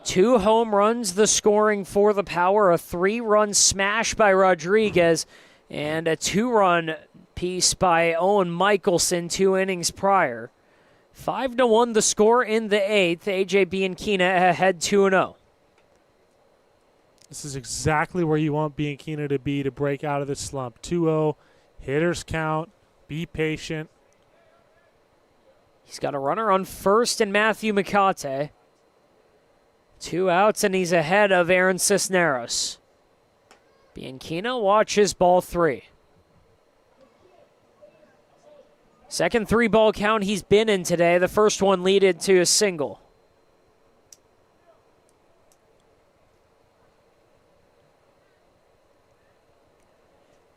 2 home runs, the scoring for the Power. A 3-run smash by Rodriguez and a 2-run piece by Owen Michelson 2 innings prior. 5-1 the score in the 8th. A.J. Bianchina ahead 2-0. This is exactly where you want Bianchina to be to break out of this slump. 2-0, hitters count, be patient. He's got a runner on first and Matthew Makate. 2 outs, and he's ahead of Aaron Cisneros. Bianchina watches ball 3. Second 3-ball count he's been in today. The first one leaded to a single.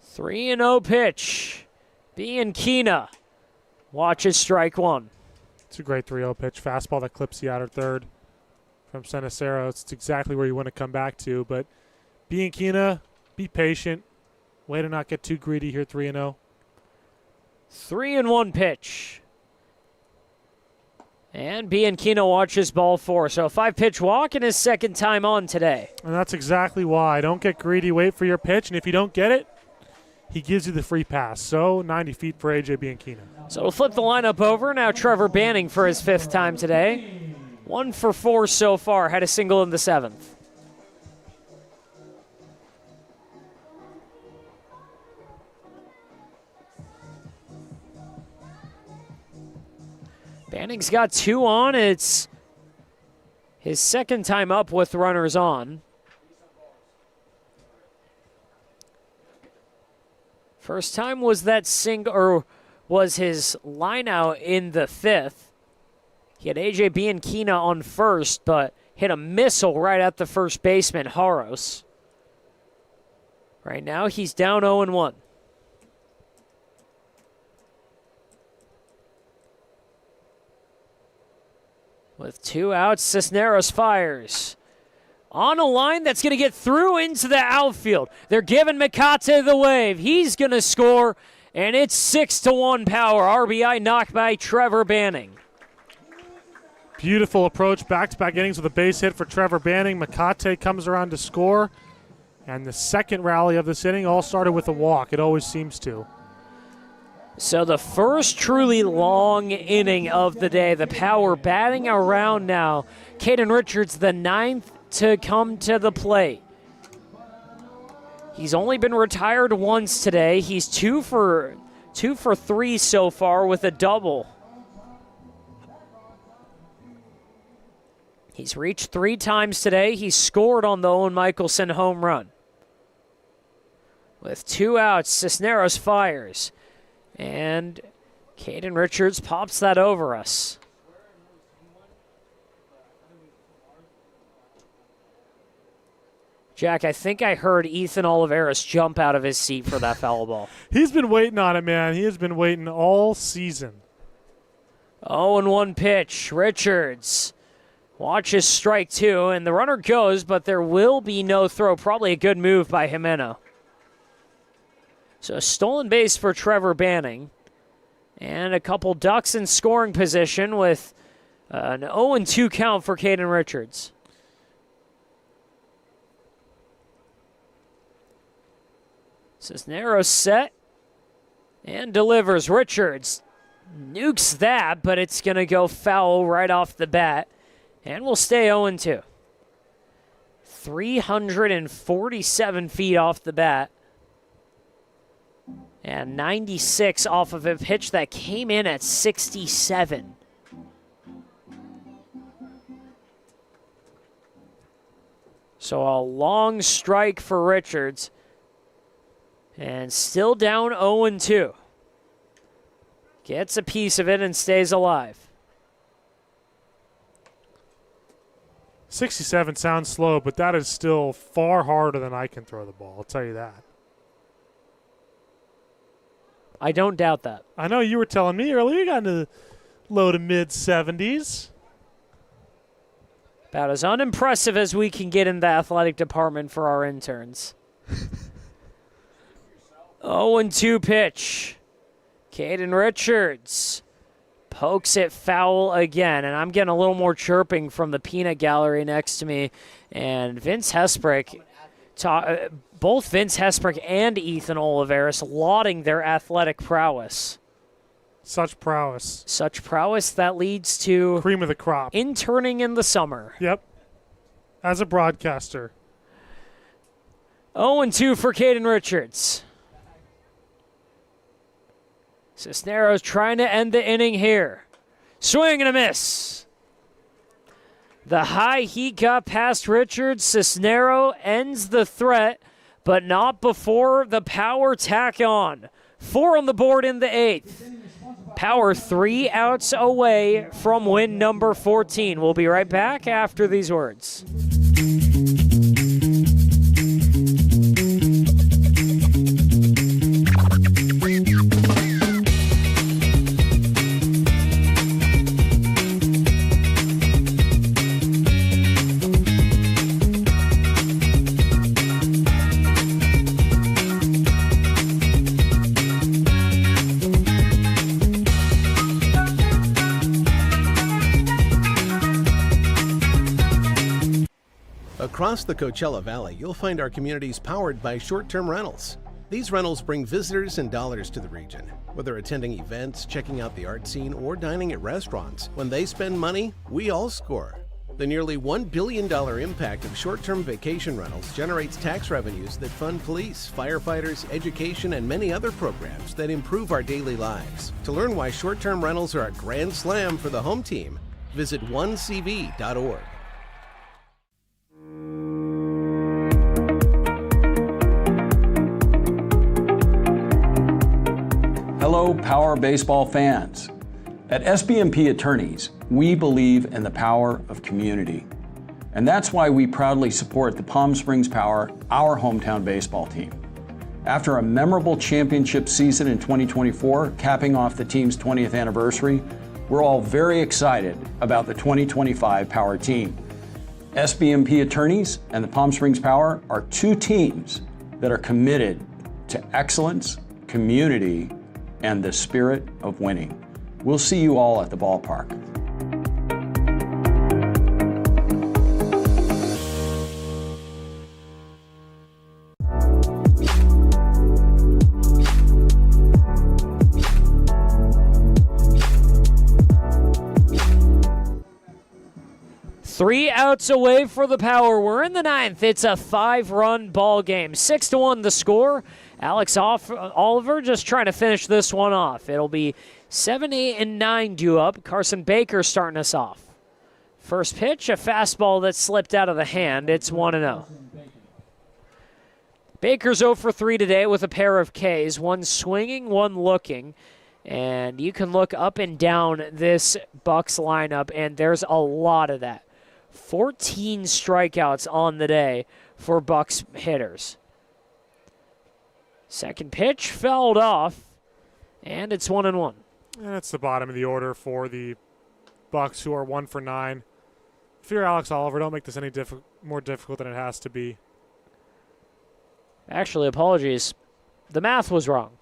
Three and 0 pitch. Bianchina watches strike one. It's a great 3-0 pitch. Fastball that clips the outer third from Cisneros. It's exactly where you want to come back to. But Bianchina, be patient. Way to not get too greedy here, 3-0. 3-1 pitch. And Bianchina watches ball 4. So a 5-pitch walk and his second time on today. And that's exactly why. Don't get greedy. Wait for your pitch. And if you don't get it, he gives you the free pass. So 90 feet for A.J. Bianchina. So we'll flip the lineup over. Now Trevor Banning for his 5th time today. 1 for 4 so far. Had a single in the 7th. Banning's got 2 on. It's his second time up with runners on. First time was that was his line out in the 5th. He had A.J. Bianchina on first, but hit a missile right at the first baseman, Haros. Right now, he's down 0-1. With 2 outs, Cisneros fires. On a line that's going to get through into the outfield. They're giving Mikate the wave. He's going to score, and it's 6-1 Power. RBI knocked by Trevor Banning. Beautiful approach, back-to-back innings with a base hit for Trevor Banning. Mikate comes around to score. And the second rally of this inning all started with a walk. It always seems to. So the first truly long inning of the day. The Power batting around now. Caden Richards, the 9th to come to the plate. He's only been retired once today. He's 2 for 3 so far with a double. He's reached 3 times today. He scored on the Owen Michelson home run. With 2 outs, Cisneros fires. And Caden Richards pops that over us. Jack, I think I heard Ethan Oliveras jump out of his seat for that foul ball. He's been waiting on it, man. He has been waiting all season. 0-1 pitch. Richards watches strike 2, and the runner goes, but there will be no throw. Probably a good move by Jimeno. So a stolen base for Trevor Banning. And a couple ducks in scoring position with an 0-2 count for Caden Richards. Cisneros set and delivers. Richards nukes that, but it's going to go foul right off the bat. And we'll stay 0-2. 347 feet off the bat. And 96 off of a pitch that came in at 67. So a long strike for Richards. And still down 0-2. Gets a piece of it and stays alive. 67 sounds slow, but that is still far harder than I can throw the ball. I'll tell you that. I don't doubt that. I know you were telling me earlier you got into the low to mid 70s. About as unimpressive as we can get in the athletic department for our interns. 0-2 pitch. Caden Richards pokes it foul again, and I'm getting a little more chirping from the peanut gallery next to me. And Vince Hesprick, both Vince Hesprick and Ethan Oliveras lauding their athletic prowess. Such prowess. Such prowess that leads to cream of the crop. Interning in the summer. Yep. As a broadcaster. 0-2 for Caden Richards. Cisneros trying to end the inning here. Swing and a miss. The high heat got past Richards. Cisneros ends the threat, but not before the Power tack on. 4 on the board in the 8th. Power 3 outs away from win number 14. We'll be right back after these words. Across the Coachella Valley, you'll find our communities powered by short-term rentals. These rentals bring visitors and dollars to the region. Whether attending events, checking out the art scene, or dining at restaurants, when they spend money, we all score. The nearly $1 billion impact of short-term vacation rentals generates tax revenues that fund police, firefighters, education, and many other programs that improve our daily lives. To learn why short-term rentals are a grand slam for the home team, visit onecv.org. Hello, Power Baseball fans. At SBMP Attorneys, we believe in the power of community. And that's why we proudly support the Palm Springs Power, our hometown baseball team. After a memorable championship season in 2024, capping off the team's 20th anniversary, We're all very excited about the 2025 Power team. SBMP Attorneys and the Palm Springs Power are two teams that are committed to excellence, community, and the spirit of winning. We'll see you all at the ballpark. Three outs away for the Power. We're in the ninth. It's a 5-run ball game. 6-1 the score. Alex Oliver just trying to finish this one off. It'll be 7, 8, and 9 due up. Carson Baker starting us off. First pitch, a fastball that slipped out of the hand. It's 1-0. Baker's 0 for 3 today with a pair of Ks. One swinging, one looking. And you can look up and down this Bucks lineup, and there's a lot of that. 14 strikeouts on the day for Bucks hitters. Second pitch fouled off, and it's 1-1. And it's the bottom of the order for the Bucks, who are 1 for 9. If you're Alex Oliver, don't make this any more difficult than it has to be. Actually, apologies. The math was wrong.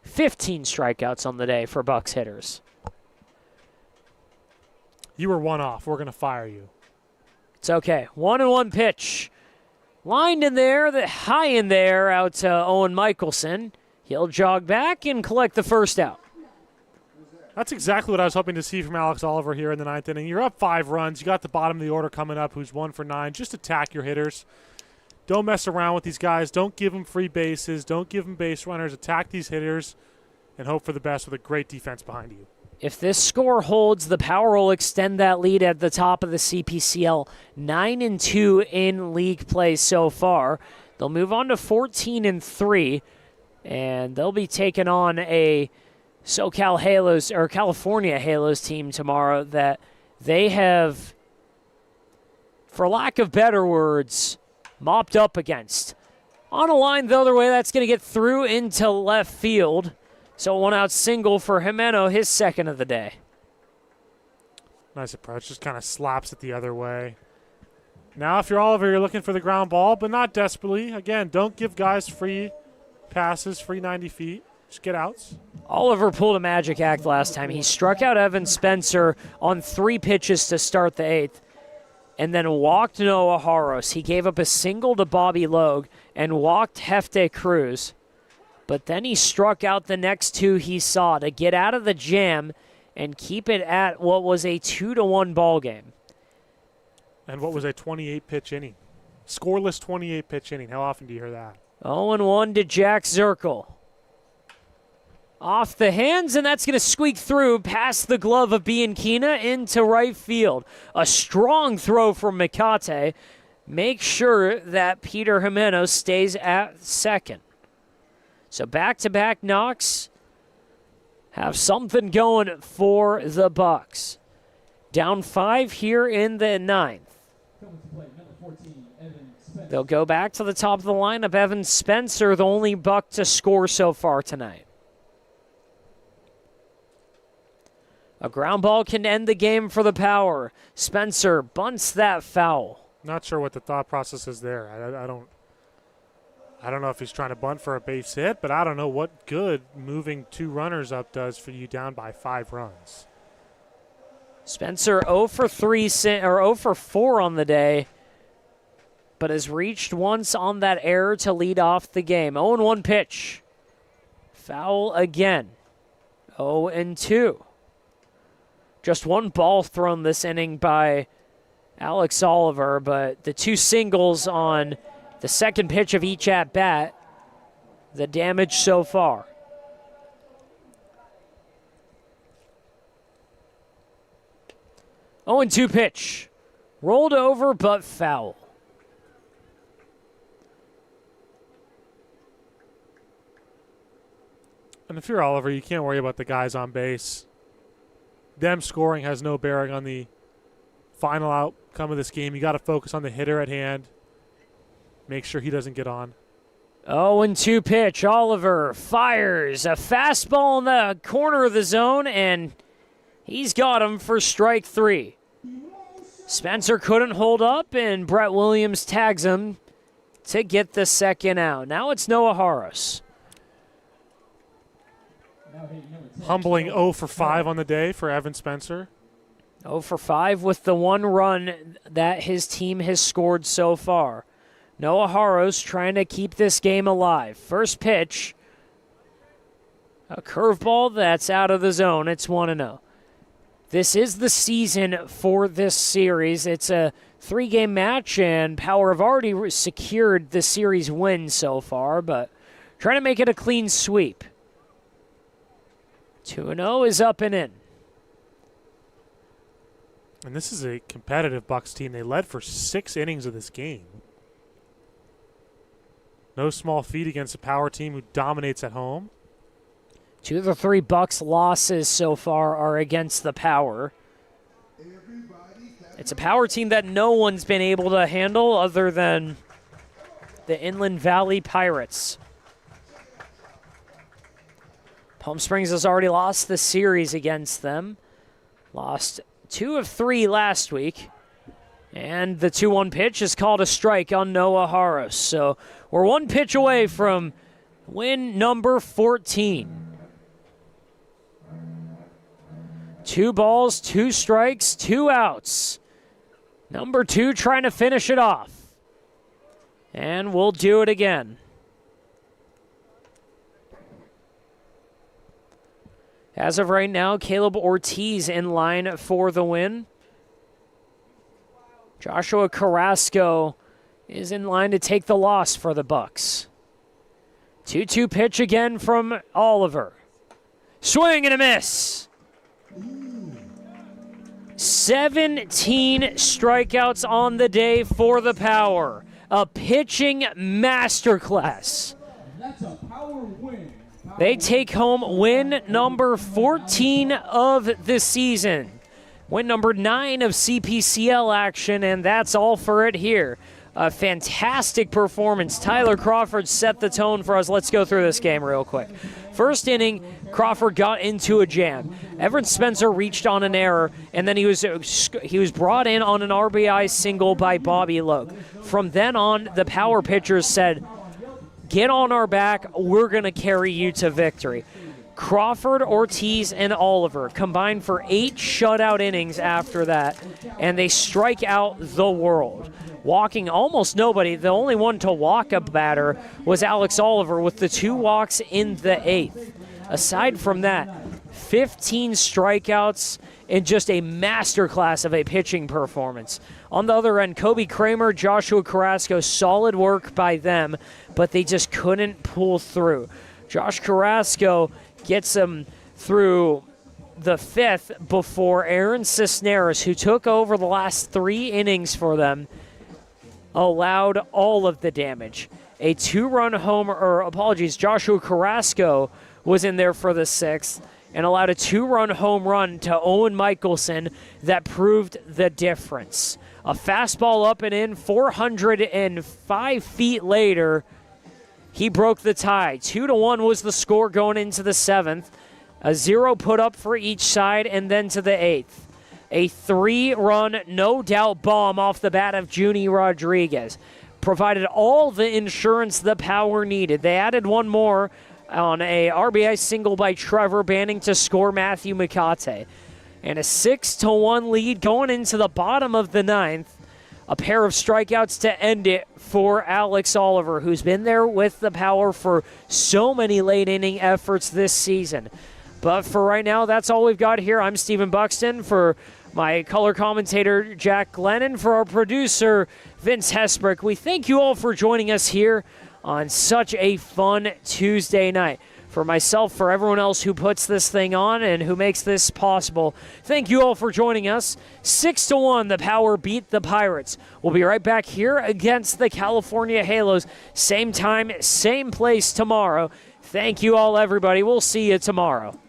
15 strikeouts on the day for Bucks hitters. You were 1 off. We're going to fire you. It's okay. 1-1 pitch. Lined in there, high in there, out to Owen Michelson. He'll jog back and collect the first out. That's exactly what I was hoping to see from Alex Oliver here in the ninth inning. You're up 5 runs. You got the bottom of the order coming up, who's 1 for 9. Just attack your hitters. Don't mess around with these guys. Don't give them free bases. Don't give them base runners. Attack these hitters and hope for the best with a great defense behind you. If this score holds, the Power will extend that lead at the top of the CPCL. 9-2 in league play so far. They'll move on to 14-3, and they'll be taking on a SoCal Halos or California Halos team tomorrow that they have, for lack of better words, mopped up against. On a line the other way, that's going to get through into left field. So 1-out single for Jimeno, his second of the day. Nice approach, just kind of slaps it the other way. Now if you're Oliver, you're looking for the ground ball, but not desperately. Again, don't give guys free passes, free 90 feet. Just get outs. Oliver pulled a magic act last time. He struck out Evan Spencer on 3 pitches to start the 8th and then walked Noah Haros. He gave up a single to Bobby Logue and walked Hefte Cruz. But then he struck out the next 2 he saw to get out of the jam and keep it at what was a 2-1 ball game. And what was a 28-pitch inning. Scoreless 28-pitch inning. How often do you hear that? 0-1 to Jack Zirkle. Off the hands, and that's going to squeak through past the glove of Bianchina into right field. A strong throw from Mikate. Make sure that Peter Jimeno stays at second. So back-to-back knocks have something going for the Bucks. Down 5 here in the 9th. They'll go back to the top of the lineup. Evan Spencer, the only Buck to score so far tonight. A ground ball can end the game for the Power. Spencer bunts that foul. Not sure what the thought process is there. I don't know if he's trying to bunt for a base hit, but I don't know what good moving 2 runners up does for you down by 5 runs. Spencer 0 for 3 or 0 for 4 on the day, but has reached once on that error to lead off the game. 0-1 pitch. Foul again. 0-2. Just 1 ball thrown this inning by Alex Oliver, but the 2 singles on the second pitch of each at-bat, the damage so far. Oh, and 2 pitch. Rolled over, but foul. And if you're Oliver, you can't worry about the guys on base. Them scoring has no bearing on the final outcome of this game. You got to focus on the hitter at hand. Make sure he doesn't get on. 0-2 pitch. Oliver fires a fastball in the corner of the zone, and He's got him for strike 3. Spencer couldn't hold up, and Brett Williams tags him to get the second out. Now it's Noah Harris. Humbling 0 for 5 on the day for Evan Spencer. 0 for 5 with the 1 run that his team has scored so far. Noah Harris trying to keep this game alive. First pitch, a curveball that's out of the zone. It's 1-0. This is the season for this series. It's a 3-game match, and Power have already secured the series win so far, but trying to make it a clean sweep. 2-0 is up and in. And this is a competitive Bucks team. They led for 6 innings of this game. No small feat against a Power team who dominates at home. 2 of the 3 Bucks losses so far are against the Power. It's a Power team that no one's been able to handle other than the Inland Valley Pirates. Palm Springs has already lost the series against them. Lost 2 of 3 last week. And the 2-1 pitch is called a strike on Noah Harris. So we're 1 pitch away from win number 14. 2 balls, 2 strikes, 2 outs. Number 2 trying to finish it off. And we'll do it again. As of right now, Caleb Ortiz in line for the win. Joshua Carrasco is in line to take the loss for the Bucks. 2-2 pitch again from Oliver. Swing and a miss. 17 strikeouts on the day for the Power. A pitching masterclass. That's a Power win. They take home win number 14 of the season. Win number 9 of CPCL action, and that's all for it here. A fantastic performance. Tyler Crawford set the tone for us. Let's go through this game real quick. First inning, Crawford got into a jam. Everett Spencer reached on an error, and then he was brought in on an RBI single by Bobby Logue. From then on, the Power pitchers said, get on our back, we're going to carry you to victory. Crawford, Ortiz, and Oliver combined for 8 shutout innings after that, and they strike out the world. Walking almost nobody. The only one to walk a batter was Alex Oliver with the 2 walks in the 8th. Aside from that, 15 strikeouts and just a masterclass of a pitching performance. On the other end, Kobe Kramer, Joshua Carrasco, solid work by them, but they just couldn't pull through. Josh Carrasco gets them through the 5th before Aaron Cisneros, who took over the last 3 innings for them, allowed all of the damage. A 2-run homer, Joshua Carrasco was in there for the 6th and allowed a 2-run home run to Owen Michelson that proved the difference. A fastball up and in, 405 feet later, he broke the tie. 2-1 was the score going into the 7th. A 0 put up for each side, and then to the 8th. A 3-run, no-doubt bomb off the bat of Junie Rodriguez. Provided all the insurance the Power needed. They added 1 more on a RBI single by Trevor Banning to score Matthew McCate. And a 6-1 lead going into the bottom of the 9th. A pair of strikeouts to end it for Alex Oliver, who's been there with the Power for so many late-inning efforts this season. But for right now, that's all we've got here. I'm Stephen Buxton for my color commentator, Jack Glennon, for our producer, Vince Hesbrick. We thank you all for joining us here on such a fun Tuesday night. For myself, for everyone else who puts this thing on and who makes this possible, thank you all for joining us. 6-1, the Power beat the Pirates. We'll be right back here against the California Halos. Same time, same place tomorrow. Thank you all, everybody. We'll see you tomorrow.